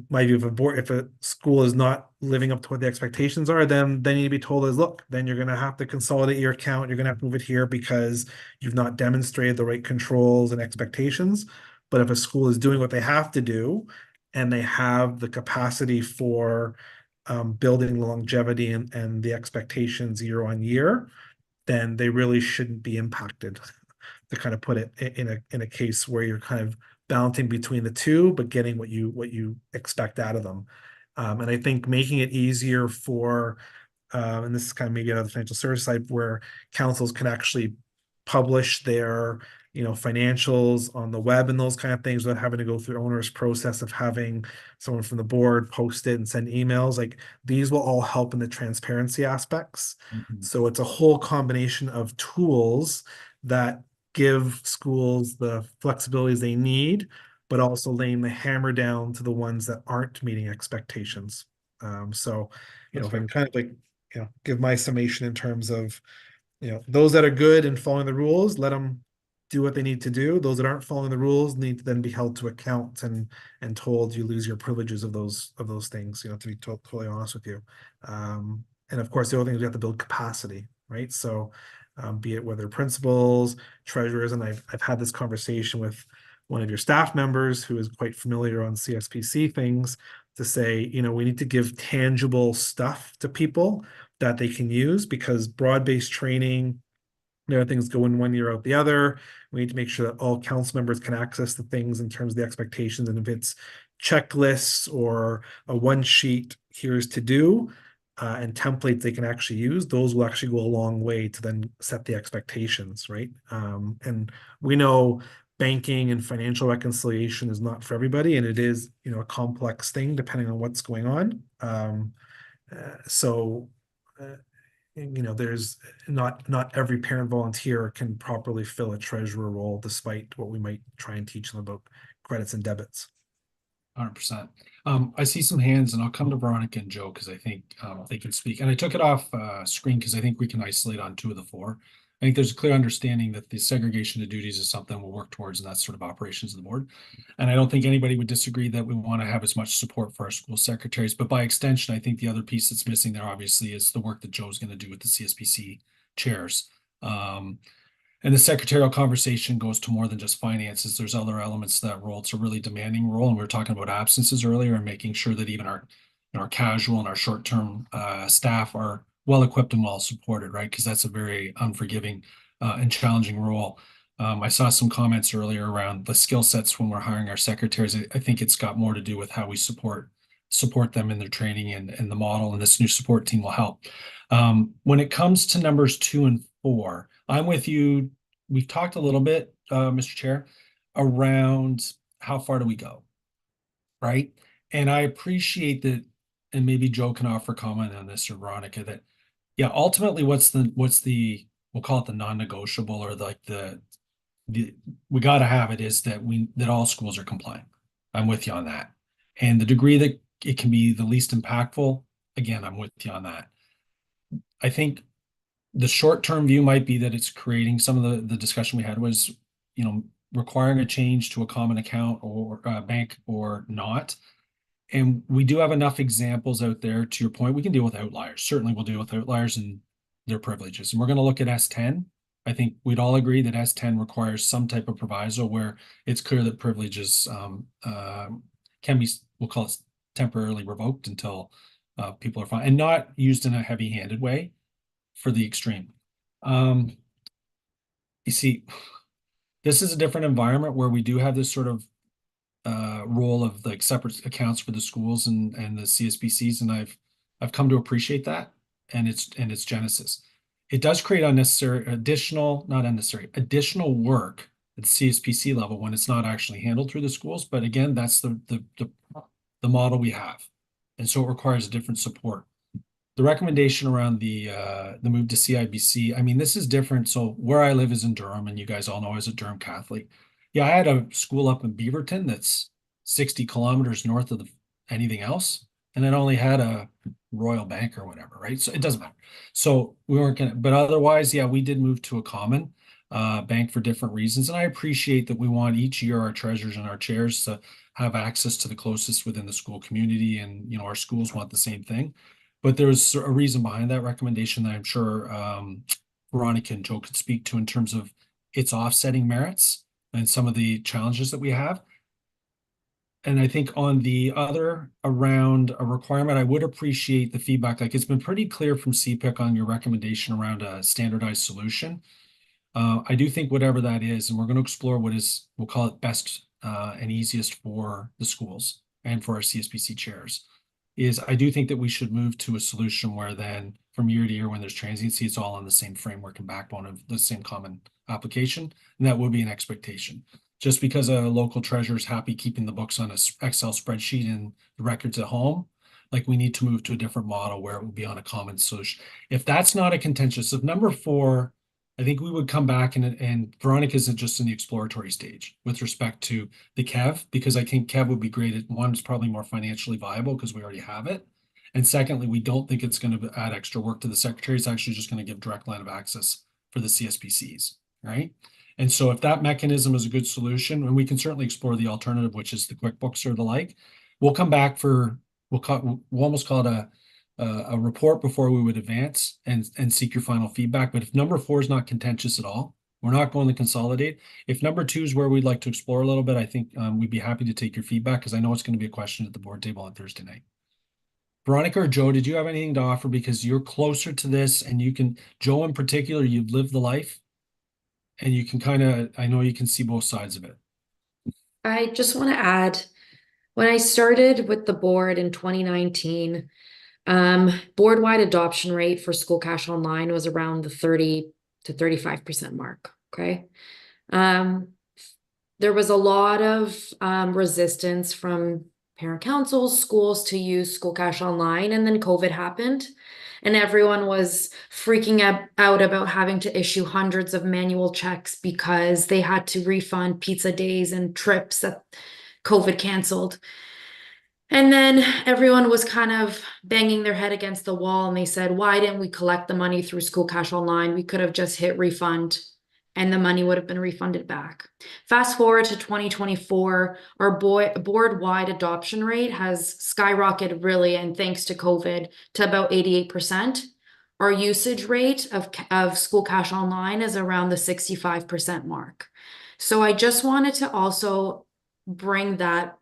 my view, if a school is not living up to what the expectations are, then you need to be told is, look, then you're going to have to consolidate your account. You're going to have to move it here because you've not demonstrated the right controls and expectations. But if a school is doing what they have to do and they have the capacity for building longevity and the expectations year on year, then they really shouldn't be impacted, to kind of put it in a case where you're kind of balancing between the two, but getting what you expect out of them. And I think making it easier for, and this is kind of maybe on the financial service side, where councils can actually publish their financials on the web and those kind of things without having to go through the onerous process of having someone from the board post it and send emails. Like, these will all help in the transparency aspects. So it's a whole combination of tools that give schools the flexibilities they need, but also laying the hammer down to the ones that aren't meeting expectations. So, if I can kind of like, give my summation in terms of, those that are good and following the rules, let them do what they need to do. Those that aren't following the rules need to then be held to account and told you lose your privileges of those things, to be totally honest with you. And of course, the other thing is we have to build capacity, right? So be it whether principals, treasurers, and I've had this conversation with one of your staff members who is quite familiar on CSPC things, to say, we need to give tangible stuff to people that they can use, because broad-based training, there are things go in one year out the other. We need to make sure that all council members can access the things in terms of the expectations. And if it's checklists or a one sheet, here's to do, and templates they can actually use, those will actually go a long way to then set the expectations, right? And we know banking and financial reconciliation is not for everybody, and it is, a complex thing depending on what's going on. There's not every parent volunteer can properly fill a treasurer role, despite what we might try and teach them about credits and debits. 100%. I see some hands, and I'll come to Veronica and Joe because I think they can speak. And I took it off screen because I think we can isolate on 2 of the 4. I think there's a clear understanding that the segregation of duties is something we'll work towards, and that's sort of operations of the board. And I don't think anybody would disagree that we want to have as much support for our school secretaries. But by extension, I think the other piece that's missing there, obviously, is the work that Joe's going to do with the CSPC chairs. And the secretarial conversation goes to more than just finances. There's other elements to that role. It's a really demanding role. And we were talking about absences earlier, and making sure that even our casual and our short-term staff are well equipped and well supported, right? Because that's a very unforgiving and challenging role. I saw some comments earlier around the skill sets when we're hiring our secretaries. I think it's got more to do with how we support them in their training and the model, and this new support team will help. When it comes to numbers 2 and 4, I'm with you. We've talked a little bit, Mr. Chair, around how far do we go, right? And I appreciate that, and maybe Joe can offer comment on this, or Veronica, that, yeah, ultimately, what's the we'll call it the non-negotiable, or like the we got to have it, is that all schools are compliant. I'm with you on that. And the degree that it can be the least impactful, again, I'm with you on that. I think the short-term view might be that it's creating, some of the discussion we had was, requiring a change to a common account or bank or not. And we do have enough examples out there, to your point. We can deal with outliers. Certainly we'll deal with outliers and their privileges. And we're going to look at S10. I think we'd all agree that S10 requires some type of proviso where it's clear that privileges can be, we'll call it, temporarily revoked until people are fine, and not used in a heavy-handed way for the extreme. You see, this is a different environment where we do have this sort of role of like separate accounts for the schools and the CSPCs, and I've come to appreciate that and its genesis. It does create additional work at the CSPC level when it's not actually handled through the schools. But again, that's the model we have, and so it requires a different support. The recommendation around the move to CIBC, I mean, this is different. So where I live is in Durham, and you guys all know I was a Durham Catholic. Yeah, I had a school up in Beaverton that's 60 kilometers north of anything else, and it only had a Royal Bank or whatever, right? So it doesn't matter. So we weren't gonna, but otherwise, yeah, we did move to a common bank for different reasons. And I appreciate that we want each year our treasurers and our chairs to have access to the closest within the school community, and our schools want the same thing. But there's a reason behind that recommendation that I'm sure Veronica and Joe could speak to, in terms of its offsetting merits. and some of the challenges that we have. And I think on the other around a requirement, I would appreciate the feedback. Like, it's been pretty clear from CPIC on your recommendation around a standardized solution. I do think whatever that is, and we're going to explore what is, we'll call it best and easiest for the schools and for our CSPC chairs, is I do think that we should move to a solution where then from year to year, when there's transiency, it's all on the same framework and backbone of the same common application. And that would be an expectation. Just because a local treasurer is happy keeping the books on a Excel spreadsheet and the records at home, like, we need to move to a different model where it will be on a common solution. If that's not a contentious, if number 4, I think we would come back and Veronica isn't just in the exploratory stage with respect to the KEV, because I think KEV would be great at, one, it's probably more financially viable because we already have it. And secondly, we don't think it's going to add extra work to the secretary. It's actually just going to give direct line of access for the CSPCs, right? And so if that mechanism is a good solution, and we can certainly explore the alternative, which is the QuickBooks or the like, we'll come back for, we'll almost call it a report before we would advance and seek your final feedback. But if number 4 is not contentious at all, we're not going to consolidate. If number 2 is where we'd like to explore a little bit, I think we'd be happy to take your feedback, because I know it's going to be a question at the board table on Thursday night. Veronica or Joe, did you have anything to offer? Because you're closer to this, and you can, Joe in particular, you've lived the life, and you can kind of, I know you can see both sides of it. I just want to add, when I started with the board in 2019, board-wide adoption rate for School Cash Online was around the 30 to 35% mark. Okay. There was a lot of resistance from parent councils, schools to use School Cash Online, and then COVID happened. And everyone was freaking out about having to issue hundreds of manual checks because they had to refund pizza days and trips that COVID canceled. And then everyone was kind of banging their head against the wall, and they said, why didn't we collect the money through School Cash Online? We could have just hit refund and the money would have been refunded back. Fast forward to 2024, our board-wide adoption rate has skyrocketed really, and thanks to COVID, to about 88%. Our usage rate of School Cash Online is around the 65% mark. So I just wanted to also bring that,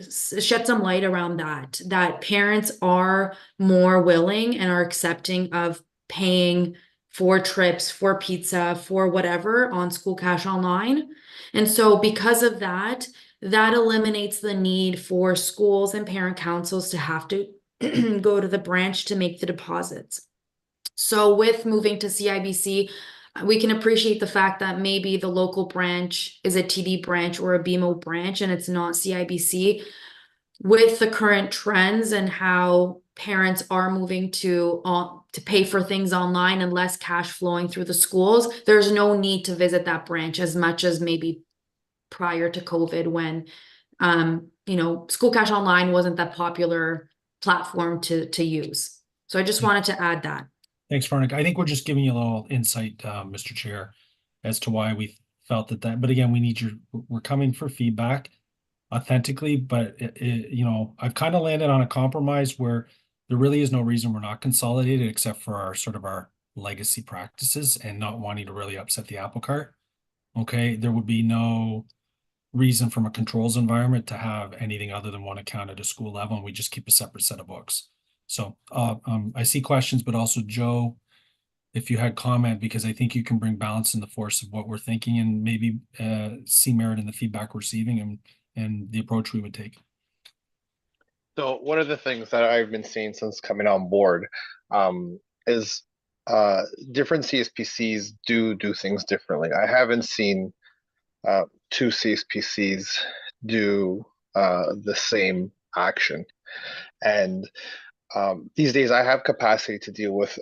shed some light around that parents are more willing and are accepting of paying for trips, for pizza, for whatever on School Cash Online. And so because of that, that eliminates the need for schools and parent councils to have to go to the branch to make the deposits. So with moving to CIBC, we can appreciate the fact that maybe the local branch is a TD branch or a BMO branch and it's not CIBC. With the current trends and how parents are moving to pay for things online and less cash flowing through the schools, there's no need to visit that branch as much as maybe prior to COVID, when School Cash Online wasn't that popular platform to use. So I just wanted to add that. Thanks, Veronica. I think we're just giving you a little insight, Mr. Chair, as to why we felt that. But again, we're coming for feedback authentically, but I've kind of landed on a compromise where there really is no reason we're not consolidated, except for our legacy practices and not wanting to really upset the apple cart. Okay, there would be no reason from a controls environment to have anything other than one account at a school level, and we just keep a separate set of books. So I see questions, but also Joe, if you had comment, because I think you can bring balance in the force of what we're thinking, and maybe see merit in the feedback we're receiving and the approach we would take. So one of the things that I've been seeing since coming on board is different CSPCs do things differently. I haven't seen 2 CSPCs do the same action. And these days I have capacity to deal with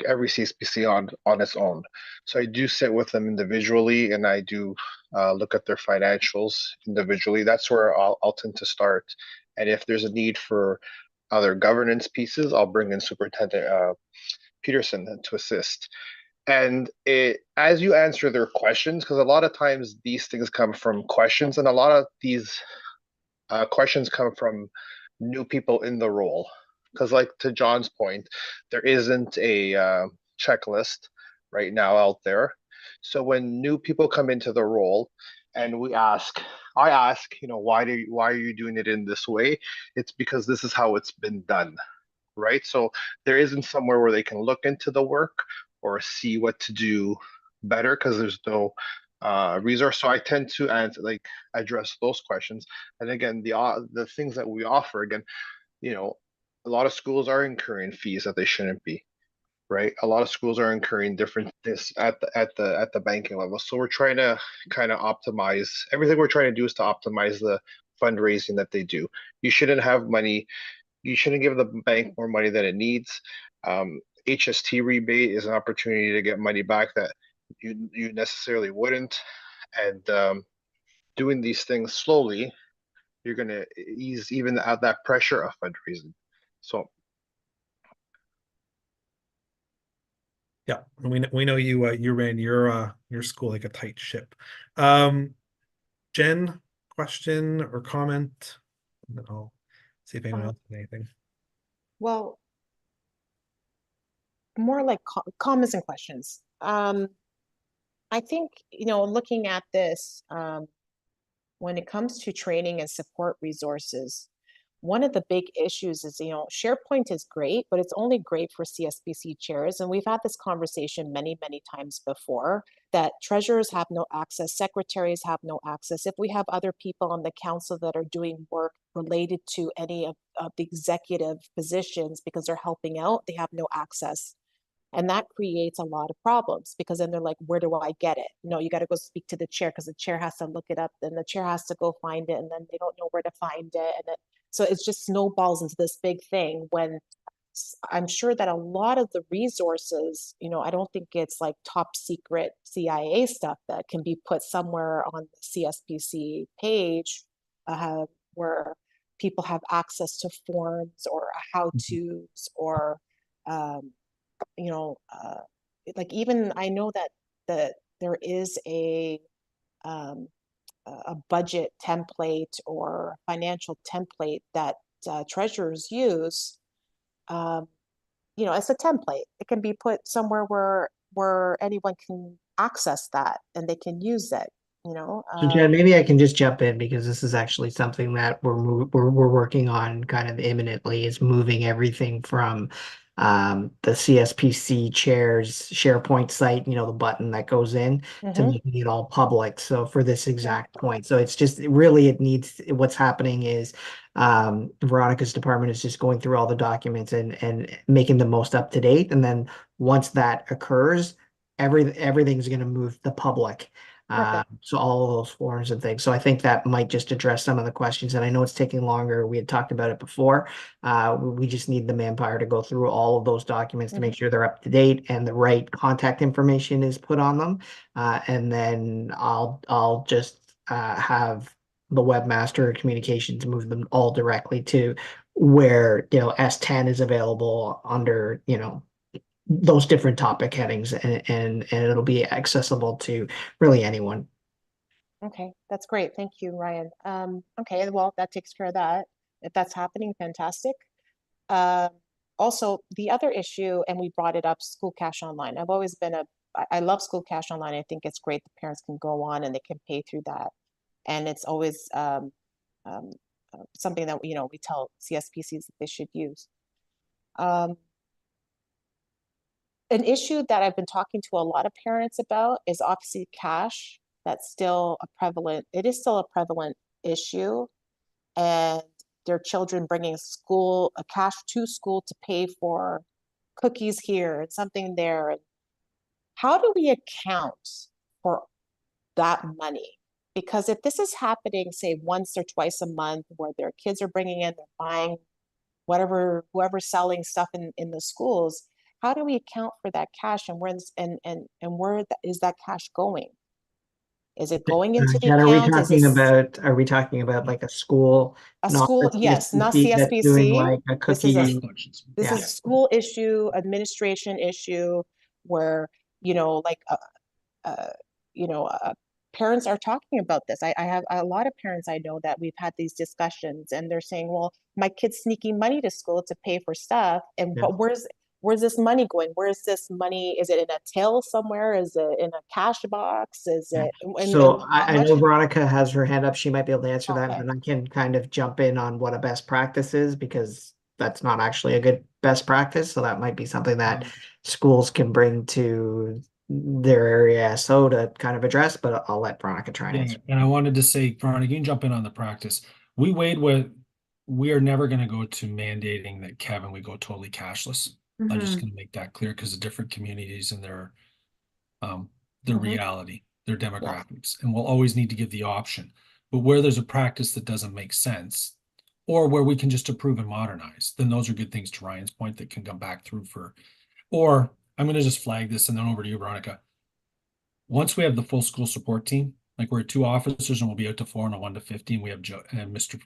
every CSPC on its own. So I do sit with them individually, and I do look at their financials individually. That's where I'll tend to start. And if there's a need for other governance pieces, I'll bring in Superintendent Peterson to assist. And as you answer their questions, because a lot of times these things come from questions, and a lot of these questions come from new people in the role. Because like to John's point, there isn't a checklist right now out there. So when new people come into the role and I ask, why are you doing it in this way? It's because this is how it's been done, right? So there isn't somewhere where they can look into the work or see what to do better because there's no resource. So I tend to address those questions. And again, the things that we offer, again, a lot of schools are incurring fees that they shouldn't be, right? A lot of schools are incurring different this at the banking level. So we're trying to kind of optimize everything. We're trying to do is to optimize the fundraising that they do. You shouldn't have money. You shouldn't give the bank more money than it needs. HST rebate is an opportunity to get money back that you necessarily wouldn't. And doing these things slowly, you're going to ease even out that pressure of fundraising. So Yeah, we know you ran your school like a tight ship. Jen, question or comment? And then I'll see if anyone else has anything. Well, more like comments and questions. I think, looking at this, when it comes to training and support resources, one of the big issues is, SharePoint is great, but it's only great for CSPC chairs. And we've had this conversation many, many times before, that treasurers have no access, secretaries have no access. If we have other people on the council that are doing work related to any of the executive positions because they're helping out, they have no access. And that creates a lot of problems because then they're like, where do I get it? No, you got to go speak to the chair because the chair has to look it up. Then the chair has to go find it. And then they don't know where to find it. So it's just snowballs into this big thing when I'm sure that a lot of the resources, I don't think it's like top secret CIA stuff that can be put somewhere on the CSPC page where people have access to forms or how-tos or, like even I know that there is a budget template or financial template that treasurers use. It's a template. It can be put somewhere where anyone can access that and they can use it. So Jen, maybe I can just jump in because this is actually something that we're working on kind of imminently, is moving everything from the CSPC chairs SharePoint site, the button that goes in, to making it all public. So for this exact point. So it's just it needs, what's happening is Veronica's department is just going through all the documents and making the most up to date. And then once that occurs, everything's going to move to the public. So all of those forms and things. So I think that might just address some of the questions. And I know it's taking longer. We had talked about it before. We just need the manpower to go through all of those documents to make sure they're up to date and the right contact information is put on them. And then I'll just have the webmaster communications move them all directly to where, S10 is available under, those different topic headings, and it'll be accessible to really anyone. Okay, that's great. Thank you, Ryan. Okay, well, that takes care of that. If that's happening, fantastic. Also, the other issue, and we brought it up, School Cash Online. I've always been I love School Cash Online. I think it's great. The parents can go on and they can pay through that. And it's always something that, we tell CSPCs that they should use. An issue that I've been talking to a lot of parents about is obviously cash. It is still a prevalent issue, and their children bringing cash to school to pay for cookies here and something there. How do we account for that money? Because if this is happening, say once or twice a month, where their kids are bringing in, they're buying whoever's selling stuff in the schools, how do we account for that cash, and where is that cash going? Is it going into the Jen, account? are we talking about like a school? Yes, not That's doing CSPC. like a cookie. This is a school issue, administration issue, where parents are talking about this. I have a lot of parents I know that we've had these discussions, and they're saying, well, my kid's sneaking money to school to pay for stuff. But where's this money going? Where is this money? Is it in a till somewhere? Is it in a cash box? Is it, So how I much? know Veronica has her hand up. She might be able to answer that, Okay. and I can kind of jump in on what a best practice is because that's not actually a good best practice. So that might be something that schools can bring to their area SO to kind of address, but I'll let Veronica try and Yeah, answer. and I wanted to say, Veronica, you can jump in on the practice. We are never going to go to mandating that Kevin, we go totally cashless. I'm just going to make that clear because of different communities and their reality, their demographics, and we'll always need to give the option. But where there's a practice that doesn't make sense, or where we can just improve and modernize, then those are good things to Ryan's point that can come back through for, or I'm going to just flag this and then over to you, Veronica. Once we have the full school support team, like we're at 2 officers and we'll be out to 4 and a 1 to 15. We have Joe and Mr. I'm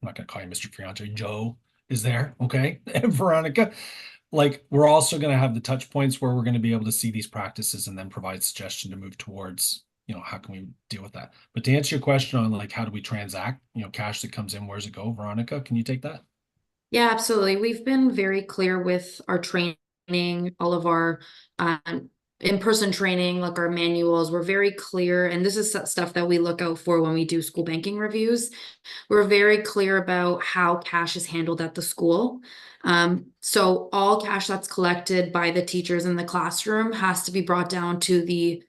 not going to call you Mr. Fiance. Joe is there. Okay. And Veronica, like we're also going to have the touch points where we're going to be able to see these practices and then provide suggestion to move towards, how can we deal with that? But to answer your question on like, how do we transact, cash that comes in, where's it go? Veronica, can you take that? Yeah, absolutely. We've been very clear with our training, all of our in-person training, like our manuals. We're very clear, and this is stuff that we look out for when we do school banking reviews. We're very clear about how cash is handled at the school. So all cash that's collected by the teachers in the classroom has to be brought down to the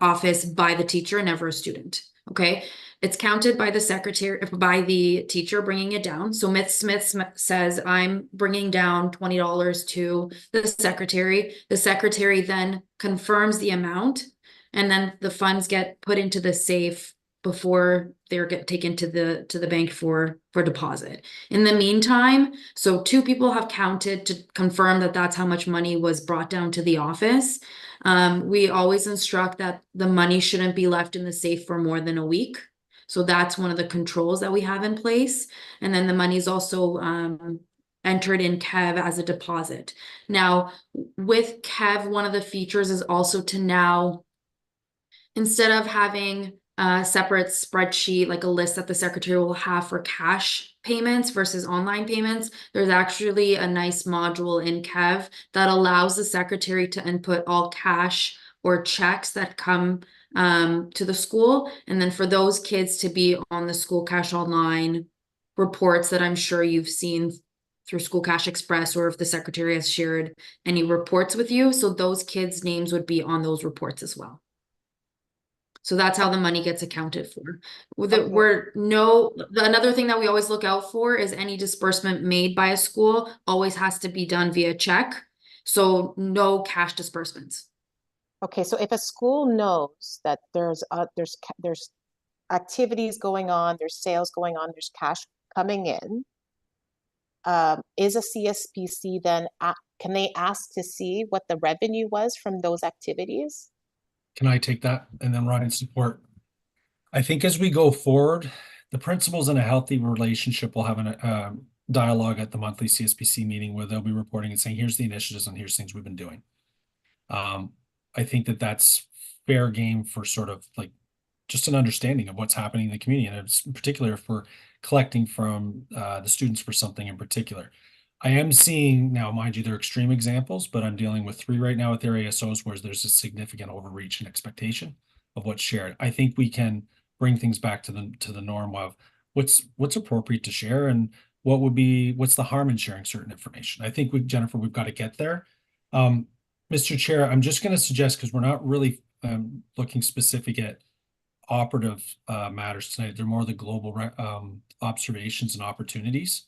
office by the teacher, never a student. Okay. It's counted by the secretary, by the teacher bringing it down. So Miss Smith says, I'm bringing down $20 to the secretary. The secretary then confirms the amount, and then the funds get put into the safe before they're get taken to the bank for deposit. In the meantime, so 2 people have counted to confirm that that's how much money was brought down to the office. We always instruct that the money shouldn't be left in the safe for more than a week. So that's one of the controls that we have in place. And then the money is also entered in KEV as a deposit. Now, with KEV, one of the features is also to now, instead of having a separate spreadsheet, like a list that the secretary will have for cash payments versus online payments, there's actually a nice module in KEV that allows the secretary to input all cash or checks that come to the school. And then for those kids to be on the School Cash Online reports that I'm sure you've seen through School Cash Express, or if the secretary has shared any reports with you. So those kids' names would be on those reports as well. So that's how the money gets accounted for. Another thing that we always look out for is any disbursement made by a school always has to be done via check. So no cash disbursements. Okay, so if a school knows that there's activities going on, there's sales going on, there's cash coming in, is a CSPC then, can they ask to see what the revenue was from those activities? Can I take that? And then Ryan support. I think as we go forward, the principals in a healthy relationship will have a dialogue at the monthly CSPC meeting where they'll be reporting and saying, here's the initiatives and here's things we've been doing. I think that that's fair game for sort of like just an understanding of what's happening in the community. And it's in particular if we're collecting from the students for something in particular. I am seeing now, mind you, they're extreme examples, but I'm dealing with 3 right now with their ASOs where there's a significant overreach and expectation of what's shared. I think we can bring things back to the norm of what's appropriate to share and what's the harm in sharing certain information. I think Jennifer, we've got to get there. Mr. Chair, I'm just going to suggest, because we're not really looking specific at operative matters tonight, they're more the global observations and opportunities.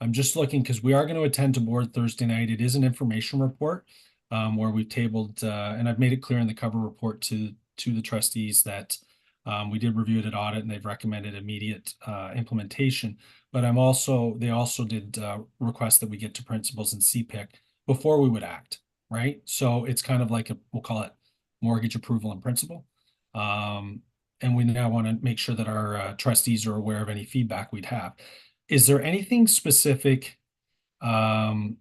I'm just looking because we are going to attend to board Thursday night. It is an information report where we've tabled, and I've made it clear in the cover report to the trustees that we did review it at audit and they've recommended immediate implementation. But they also did request that we get to principals and CPIC before we would act, right? So it's kind of like we'll call it mortgage approval in principle. And we now want to make sure that our trustees are aware of any feedback we'd have. Is there anything specific? I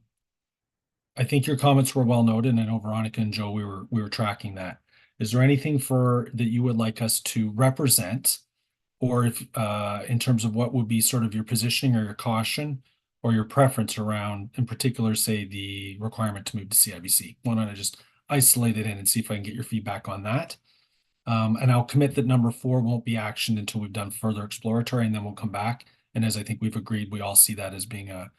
think your comments were well noted, and I know Veronica and Joe, we were tracking that. Is there anything that you would like us to represent, or if in terms of what would be sort of your positioning or your caution or your preference around, in particular, say the requirement to move to CIBC. Why don't I just isolate it in and see if I can get your feedback on that? And I'll commit that number 4 won't be actioned until we've done further exploratory, and then we'll come back. And as I think we've agreed, we all see that as being a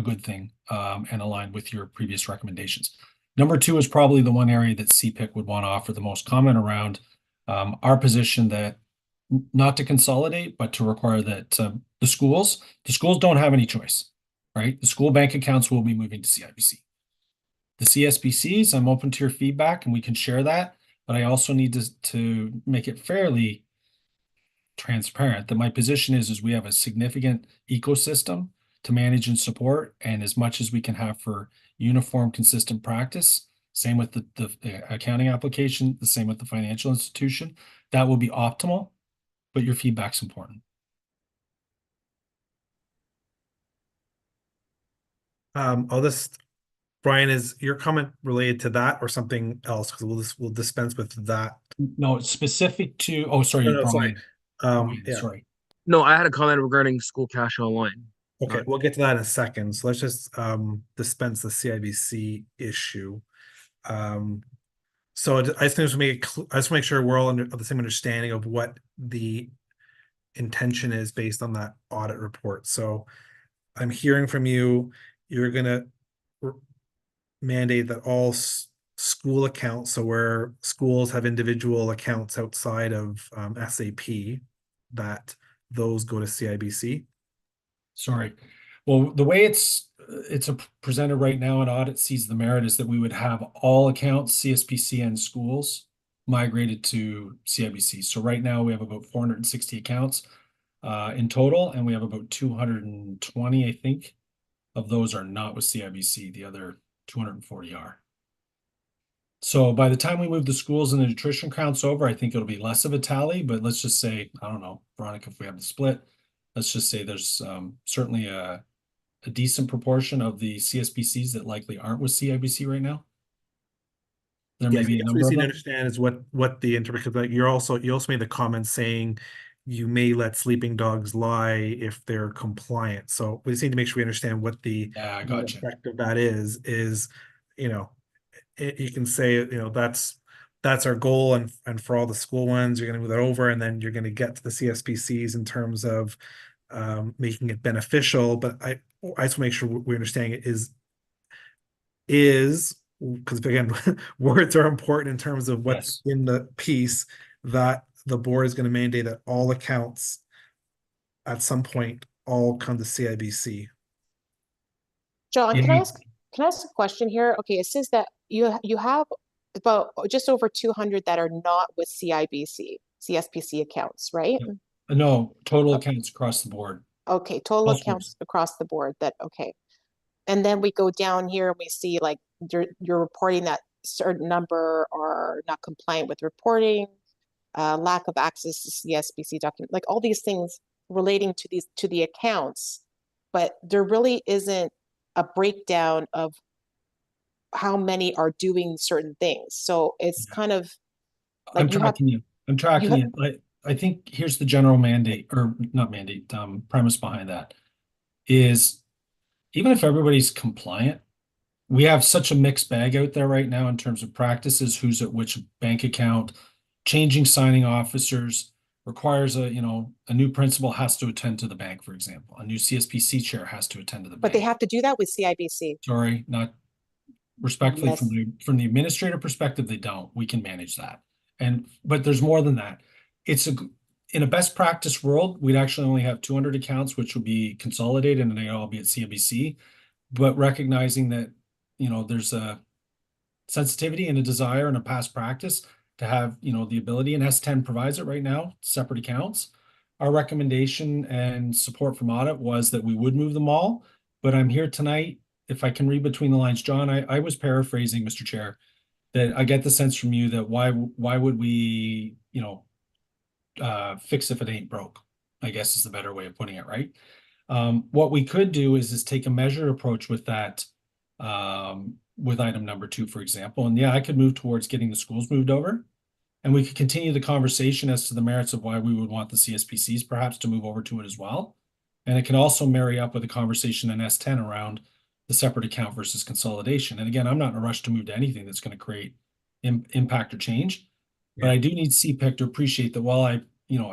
good thing, and aligned with your previous recommendations. Number 2 is probably the one area that CPIC would want to offer the most comment around, our position that not to consolidate, but to require that the schools don't have any choice, right? The school bank accounts will be moving to CIBC. The CSBCs, I'm open to your feedback and we can share that, but I also need to make it fairly transparent that my position is we have a significant ecosystem to manage and support, and as much as we can have for uniform, consistent practice, same with the accounting application, the same with the financial institution, that will be optimal, but your feedback's important. Brian, is your comment related to that or something else? Because we'll dispense with that. No, it's specific to, oh, sorry, No, sorry. Brian, Yeah. sorry. No, I had a comment regarding school cash online. Okay, we'll get to that in a second. So let's just dispense the CIBC issue. So I just want to make sure we're all under the same understanding of what the intention is based on that audit report. So I'm hearing from you, you're gonna mandate that all school accounts, so where schools have individual accounts outside of SAP, that those go to CIBC. Sorry. Well, the way it's presented right now, and audit sees the merit is that we would have all accounts, CSPC and schools, migrated to CIBC. So right now we have about 460 accounts in total, and we have about 220, I think, of those are not with CIBC. The other 240 are. So by the time we move the schools and the nutrition accounts over, I think it'll be less of a tally, but let's just say, I don't know, Veronica, if we have the split, let's just say there's certainly a decent proportion of the CSPCs that likely aren't with CIBC right now. There may be a number of them. Understand is what the interpretation, but you also made the comment saying you may let sleeping dogs lie if they're compliant. So we just need to make sure we understand what the effect of that is, you know, you can say, you know, that's our goal, and for all the school ones, you're going to move that over, and then you're going to get to the CSPCs in terms of making it beneficial. But I just want to make sure we understand it is because again, words are important in terms of what's in the piece, that the board is going to mandate that all accounts at some point all come to CIBC. John, can I ask a question here? Okay, it says that you have about just over 200 that are not with CSPC accounts, right? No, total accounts across the board. Okay, total accounts across the board okay. And then we go down here and we see like you're reporting that certain number are not compliant with reporting, lack of access to CSPC document, like all these things relating to the accounts, but there really isn't a breakdown of how many are doing certain things. So it's kind of like I'm tracking you. I think here's the general mandate, or not mandate, premise behind that is, even if everybody's compliant, we have such a mixed bag out there right now in terms of practices, who's at which bank account, changing signing officers requires a new principal has to attend to the bank, for example. A new CSPC chair has to attend to the bank. But they have to do that with CIBC. Sorry, not respectfully from the administrator perspective, they don't. We can manage that. But there's more than that. In a best practice world, we'd actually only have 200 accounts, which would be consolidated and they'd all be at CIBC. But recognizing that, there's a sensitivity and a desire and a past practice to have, the ability, and S10 provides it right now, separate accounts. Our recommendation and support from audit was that we would move them all, but I'm here tonight, if I can read between the lines, John, I was paraphrasing, Mr. Chair, that I get the sense from you that why would we, fix if it ain't broke, I guess is the better way of putting it, right? What we could do is take a measured approach with that, with item number 2, for example. And yeah, I could move towards getting the schools moved over, and we could continue the conversation as to the merits of why we would want the CSPCs perhaps to move over to it as well. And it can also marry up with a conversation in S10 around the separate account versus consolidation. And again, I'm not in a rush to move to anything that's going to create impact or change, but I do need CPIC to appreciate that while I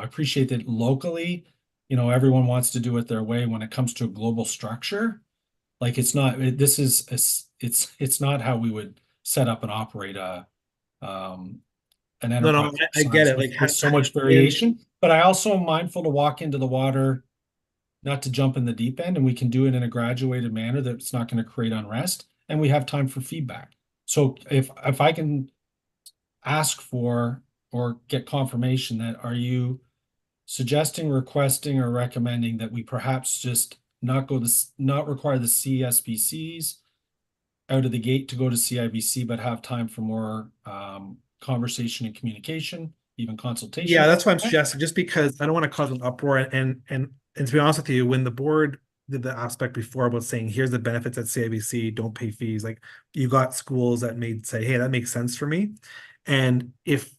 appreciate that locally, everyone wants to do it their way. When it comes to a global structure, like it's not how we would set up and operate an enterprise. I get it. Like there's so much variation, but I also am mindful to walk into the water, not to jump in the deep end, and we can do it in a graduated manner that's not going to create unrest, and we have time for feedback. So if I can ask for or get confirmation that, are you suggesting, requesting, or recommending that we perhaps just not require the CSPCs out of the gate to go to CIBC, but have time for more conversation and communication, even consultation? Yeah, that's what I'm suggesting, just because I don't want to cause an uproar. And to be honest with you, when the board did the aspect before about saying, here's the benefits at CIBC, don't pay fees, like you got schools that made say, hey, that makes sense for me. And if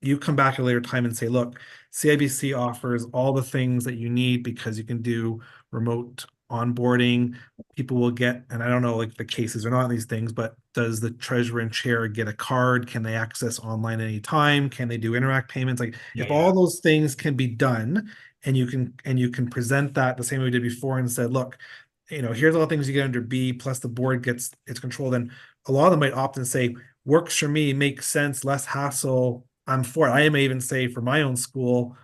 you come back at a later time and say, look, CIBC offers all the things that you need because you can do remote onboarding, people will get, and I don't know like the cases are not on these things, but does the treasurer and chair get a card? Can they access online anytime? Can they do interact payments? Like if all those things can be done, and you can present that the same way we did before and said, look, here's all the things you get under B, plus the board gets its control, then a lot of them might opt and say, works for me, makes sense, less hassle, I'm for it. I may even say for my own school,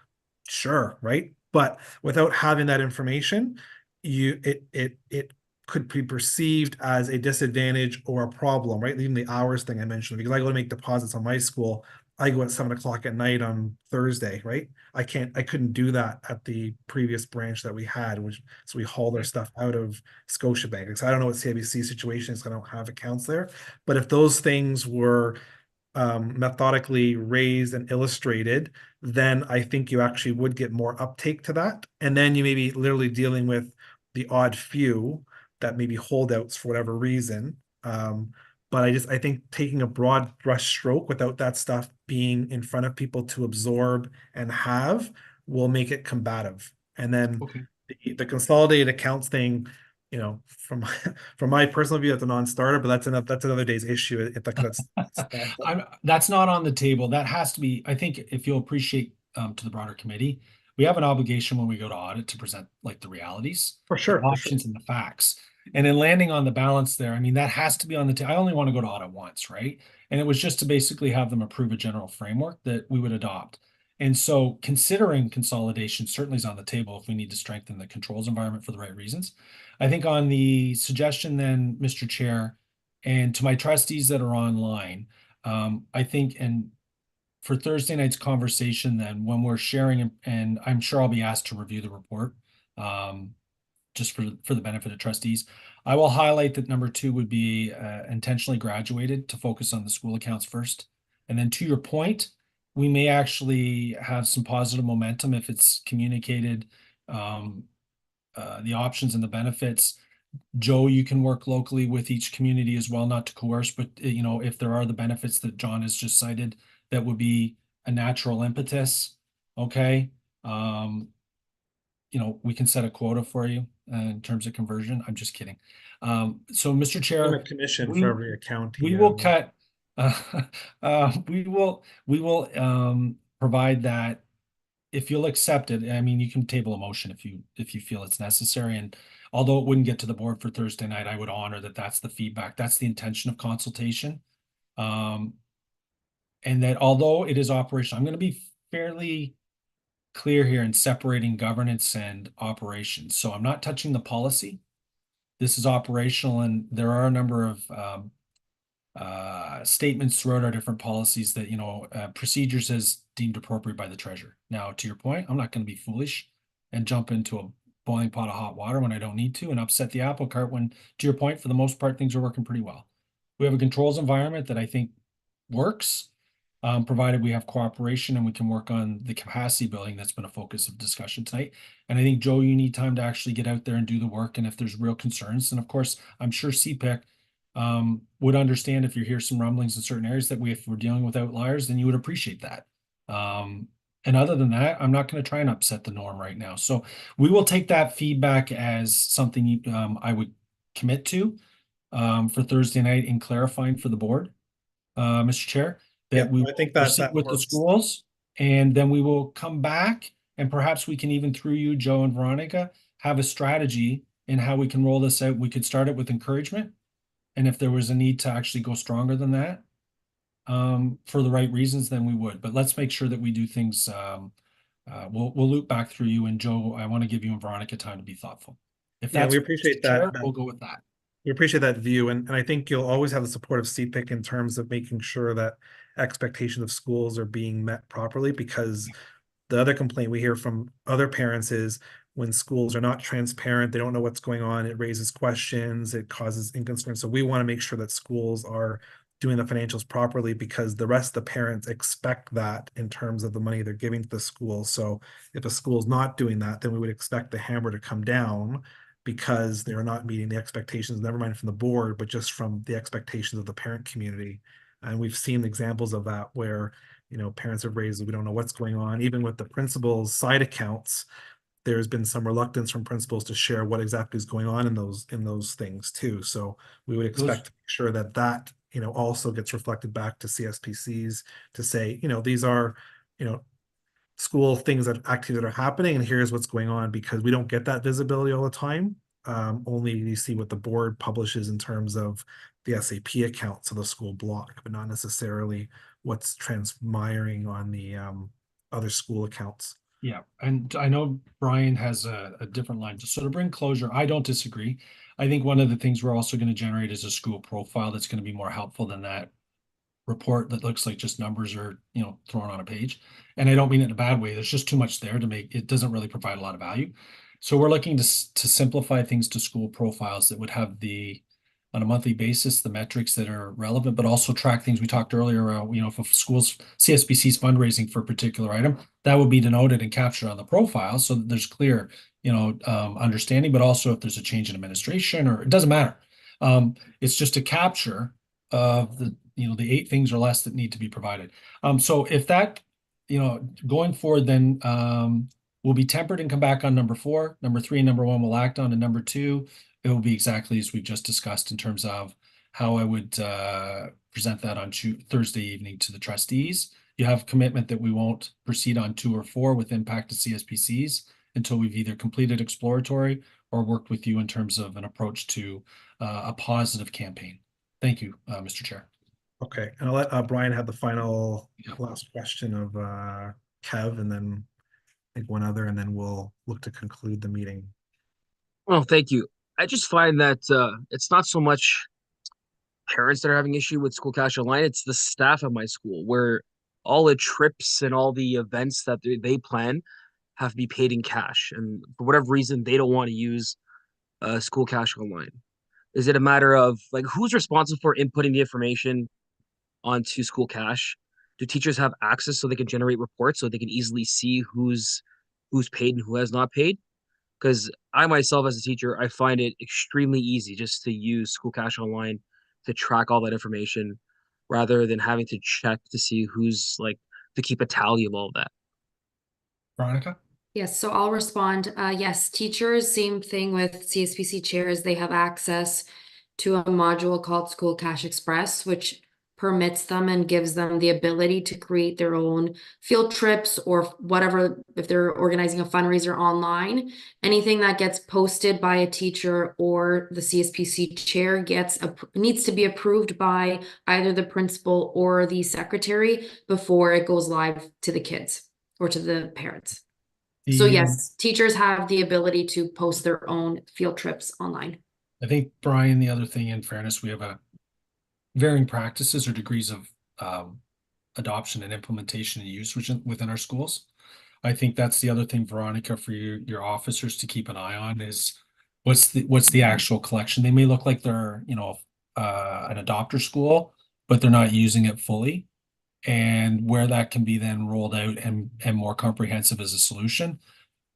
sure, right? But without having that information, it could be perceived as a disadvantage or a problem, right? Even the hours thing I mentioned, because I go to make deposits on my school, I go at 7 o'clock at night on Thursday, right? I couldn't do that at the previous branch that we had, so we hauled our stuff out of Scotiabank. So I don't know what CIBC situation is, I don't have accounts there. But if those things were methodically raised and illustrated, then I think you actually would get more uptake to that. And then you may be literally dealing with the odd few that may be holdouts for whatever reason. But I think taking a broad brush stroke without that stuff being in front of people to absorb and have will make it combative. And then the consolidated accounts thing, from my personal view, that's a non-starter, but that's another day's issue. That's not on the table. That has to be, I think, if you'll appreciate to the broader committee, we have an obligation when we go to audit to present like the realities, for sure, the options and the facts. And in landing on the balance there, I mean, that has to be on the table. I only want to go to audit once, right? And it was just to basically have them approve a general framework that we would adopt. And so considering consolidation certainly is on the table if we need to strengthen the controls environment for the right reasons. I think on the suggestion then, Mr. Chair, and to my trustees that are online, I think, and for Thursday night's conversation, then when we're sharing, and I'm sure I'll be asked to review the report, just for the benefit of trustees, I will highlight that number 2 would be intentionally graduated to focus on the school accounts first. And then to your point, we may actually have some positive momentum if it's communicated, the options and the benefits. Joe, you can work locally with each community as well, not to coerce, but if there are the benefits that John has just cited, that would be a natural impetus. Okay. We can set a quota for you in terms of conversion. I'm just kidding. So Mr. Chair, a commission for every account. We will cut, we will provide that. If you'll accept it, I mean, you can table a motion if you feel it's necessary. And although it wouldn't get to the board for Thursday night, I would honor that that's the feedback. That's the intention of consultation. And that although it is operational, I'm going to be fairly clear here in separating governance and operations. So I'm not touching the policy. This is operational, and there are a number of statements throughout our different policies that, procedures as deemed appropriate by the treasurer. Now, to your point, I'm not going to be foolish and jump into a boiling pot of hot water when I don't need to and upset the apple cart when, to your point, for the most part, things are working pretty well. We have a controls environment that I think works, provided we have cooperation and we can work on the capacity building that's been a focus of discussion tonight. And I think, Joe, you need time to actually get out there and do the work. And if there's real concerns, and of course, I'm sure CPIC would understand if you hear some rumblings in certain areas that if we're dealing with outliers, then you would appreciate that. And other than that, I'm not going to try and upset the norm right now. So we will take that feedback as something I would commit to for Thursday night in clarifying for the board, Mr. Chair, that Yeah, we I think will that proceed that with the works. schools, and then we will come back and perhaps we can even, through you, Joe and Veronica, have a strategy in how we can roll this out. We could start it with encouragement, and if there was a need to actually go stronger than that, for the right reasons, then we would. But let's make sure that we do things. We'll loop back through you, and Joe, I want to give you and Veronica time to be thoughtful. If Yeah, that's we what appreciate Mr. Chair, that. we'll go with that. We appreciate that view, and I think you'll always have the support of CPIC in terms of making sure that expectations of schools are being met properly, because the other complaint we hear from other parents is when schools are not transparent, they don't know what's going on, it raises questions, it causes inconsistency. So we want to make sure that schools are doing the financials properly, because the rest of the parents expect that in terms of the money they're giving to the school. So if a school's not doing that, then we would expect the hammer to come down, because they're not meeting the expectations, never mind from the board, but just from the expectations of the parent community. And we've seen examples of that where, parents have raised, we don't know what's going on. Even with the principal's side accounts, there's been some reluctance from principals to share what exactly is going on in those things too. So we would expect to make sure that also gets reflected back to CSPCs to say, these are, school things, that activities that are happening, and here's what's going on, because we don't get that visibility all the time. Only you see what the board publishes in terms of the SAP accounts of the school block, but not necessarily what's transpiring on the other school accounts. Yeah, and I know Brian has a different line. So to bring closure, I don't disagree. I think one of the things we're also going to generate is a school profile that's going to be more helpful than that report that looks like just numbers are, thrown on a page. And I don't mean it in a bad way. There's just too much there to make, it doesn't really provide a lot of value. So we're looking to simplify things to school profiles that would have on a monthly basis, the metrics that are relevant, but also track things we talked earlier about, if a school's CSBC's fundraising for a particular item, that would be denoted and captured on the profile so that there's clear, understanding, but also if there's a change in administration, or it doesn't matter. It's just a capture of the 8 things or less that need to be provided. So if that, going forward, then we'll be tempered and come back on number 4. Number 3 and number 1 we'll act on, and number 2, it will be exactly as we've just discussed in terms of how I would present that on Thursday evening to the trustees. You have commitment that we won't proceed on 2 or 4 with impact to CSPCs until we've either completed exploratory or worked with you in terms of an approach to a positive campaign. Thank you, Mr. Chair. Okay, and I'll let Brian have the final last question of Kev, and then I think one other, and then we'll look to conclude the meeting. Oh, thank you. I just find that it's not so much parents that are having issue with School Cash Online, it's the staff at my school, where all the trips and all the events that they plan have to be paid in cash. And for whatever reason, they don't want to use School Cash Online. Is it a matter of who's responsible for inputting the information onto School Cash? Do teachers have access so they can generate reports so they can easily see who's paid and who has not paid? Because I myself, as a teacher, I find it extremely easy just to use School Cash Online to track all that information rather than having to check to see who's to keep a tally of all of that. Veronica? Yes, so I'll respond. Yes, teachers, same thing with CSPC chairs. They have access to a module called School Cash Express, which permits them and gives them the ability to create their own field trips or whatever, if they're organizing a fundraiser online. Anything that gets posted by a teacher or the CSPC chair needs to be approved by either the principal or the secretary before it goes live to the kids or to the parents. So yes, teachers have the ability to post their own field trips online. I think, Brian, the other thing, in fairness, we have varying practices or degrees of adoption and implementation and use within our schools. I think that's the other thing, Veronica, for your officers to keep an eye on is what's the actual collection. They may look like they're, an adopter school, but they're not using it fully. And where that can be then rolled out and more comprehensive as a solution.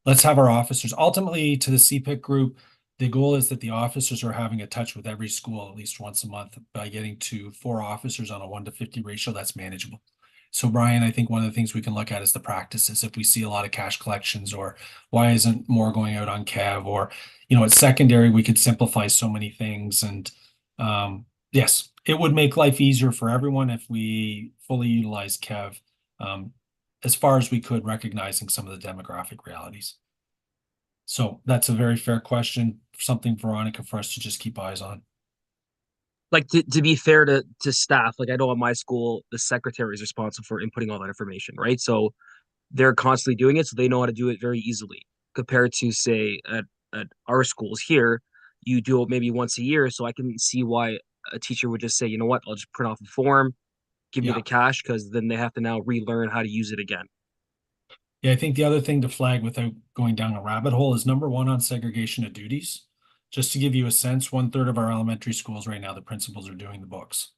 Let's have our officers, ultimately to the CPIC group, the goal is that the officers are having a touch with every school at least once a month by getting to 4 officers on a 1-to-50 ratio. That's manageable. So Brian, I think one of the things we can look at is the practices. If we see a lot of cash collections, or why isn't more going out on Kev, or, at secondary, we could simplify so many things. And yes, it would make life easier for everyone if we fully utilize Kev as far as we could, recognizing some of the demographic realities. So that's a very fair question, something, Veronica, for us to just keep eyes on. Like, to be fair to staff, like I know at my school, the secretary is responsible for inputting all that information, right? So they're constantly doing it, so they know how to do it very easily. Compared to, say, at our schools here, you do it maybe once a year. So I can see why a teacher would just say, you know what, I'll just print off a form, give you Yeah. the cash, because then they have to now relearn how to use it again. Yeah, I think the other thing to flag without going down a rabbit hole is number one on segregation of duties. Just to give you a sense, 1/3 of our elementary schools right now, the principals are doing the books.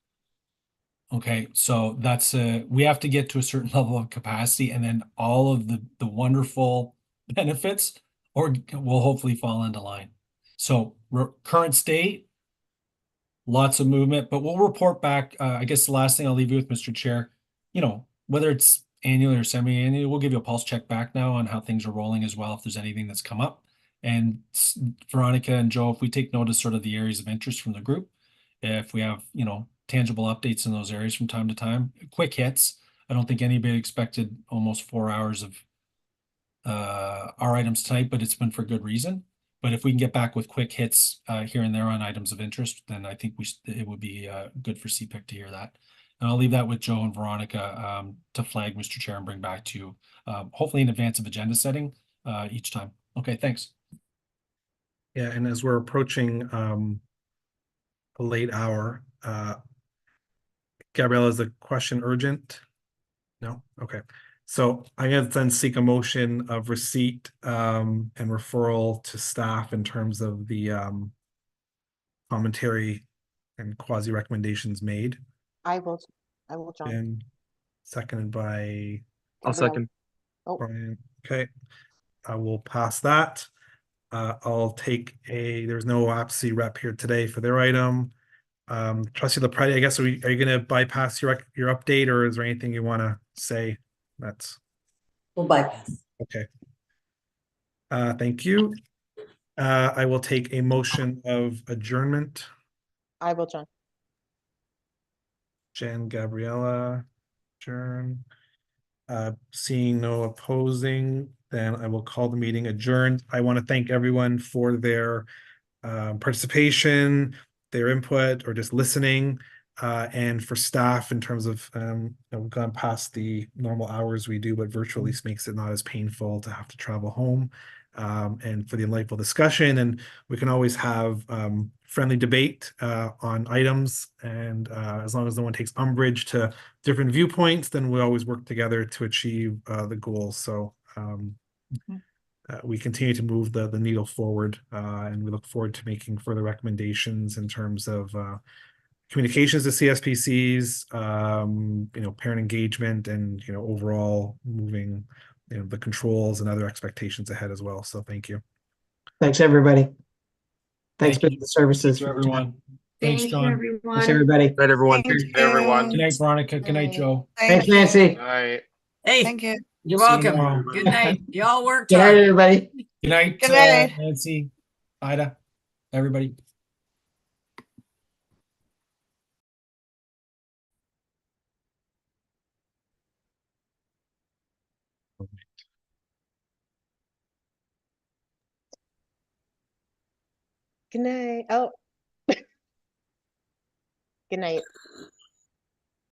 Okay, so that's we have to get to a certain level of capacity, and then all of the wonderful benefits or will hopefully fall into line. So current state, lots of movement, but we'll report back. I guess the last thing I'll leave you with, Mr. Chair, whether it's annually or semi-annually, we'll give you a pulse check back now on how things are rolling as well, if there's anything that's come up. And Veronica and Joe, if we take notice sort of the areas of interest from the group, if we have, tangible updates in those areas from time to time, quick hits. I don't think anybody expected almost 4 hours of our items tonight, but it's been for good reason. But if we can get back with quick hits here and there on items of interest, then I think it would be good for CPIC to hear that. And I'll leave that with Joe and Veronica to flag, Mr. Chair, and bring back to you, hopefully in advance of agenda setting each time. Okay, thanks. Yeah, and as we're approaching a late hour, Gabriella, is the question urgent? No? Okay. So I'm going to then seek a motion of receipt and referral to staff in terms of the commentary and quasi recommendations made. I will, John. And seconded by I'll Gabriella. second. Oh, Brian. Okay. I will pass that. I'll take there's no APSI rep here today for their item. Trustee LaPrade, I guess, are you going to bypass your update, or is there anything you want to say? We'll bypass. Okay. Thank you. I will take a motion of adjournment. I will, John. Jen, Gabriella, adjourn. Seeing no opposing, then I will call the meeting adjourned. I want to thank everyone for their participation, their input, or just listening, and for staff in terms of we've gone past the normal hours we do, but virtually makes it not as painful to have to travel home, and for the enlightful discussion. And we can always have friendly debate on items, and as long as no one takes umbrage to different viewpoints, then we always work together to achieve the goals. So we continue to move the needle forward, and we look forward to making further recommendations in terms of communications to CSPCs, parent engagement, and overall moving the controls and other expectations ahead as well. So thank you. Thanks, everybody. Thanks Thank for you. the services. Thank you, everyone. Thanks, Thank you, John. everyone. Thanks, everybody. Good night, everyone. Thank Hey, everyone. Good night, Veronica. Good night, Joe. Thanks, Nancy. Night. Hey, Thank you. you're See you welcome. tomorrow. Good night. Y'all worked Good night, hard. everybody. Good night, Good night. Nancy, Ida, everybody. Good night. Oh. Good night.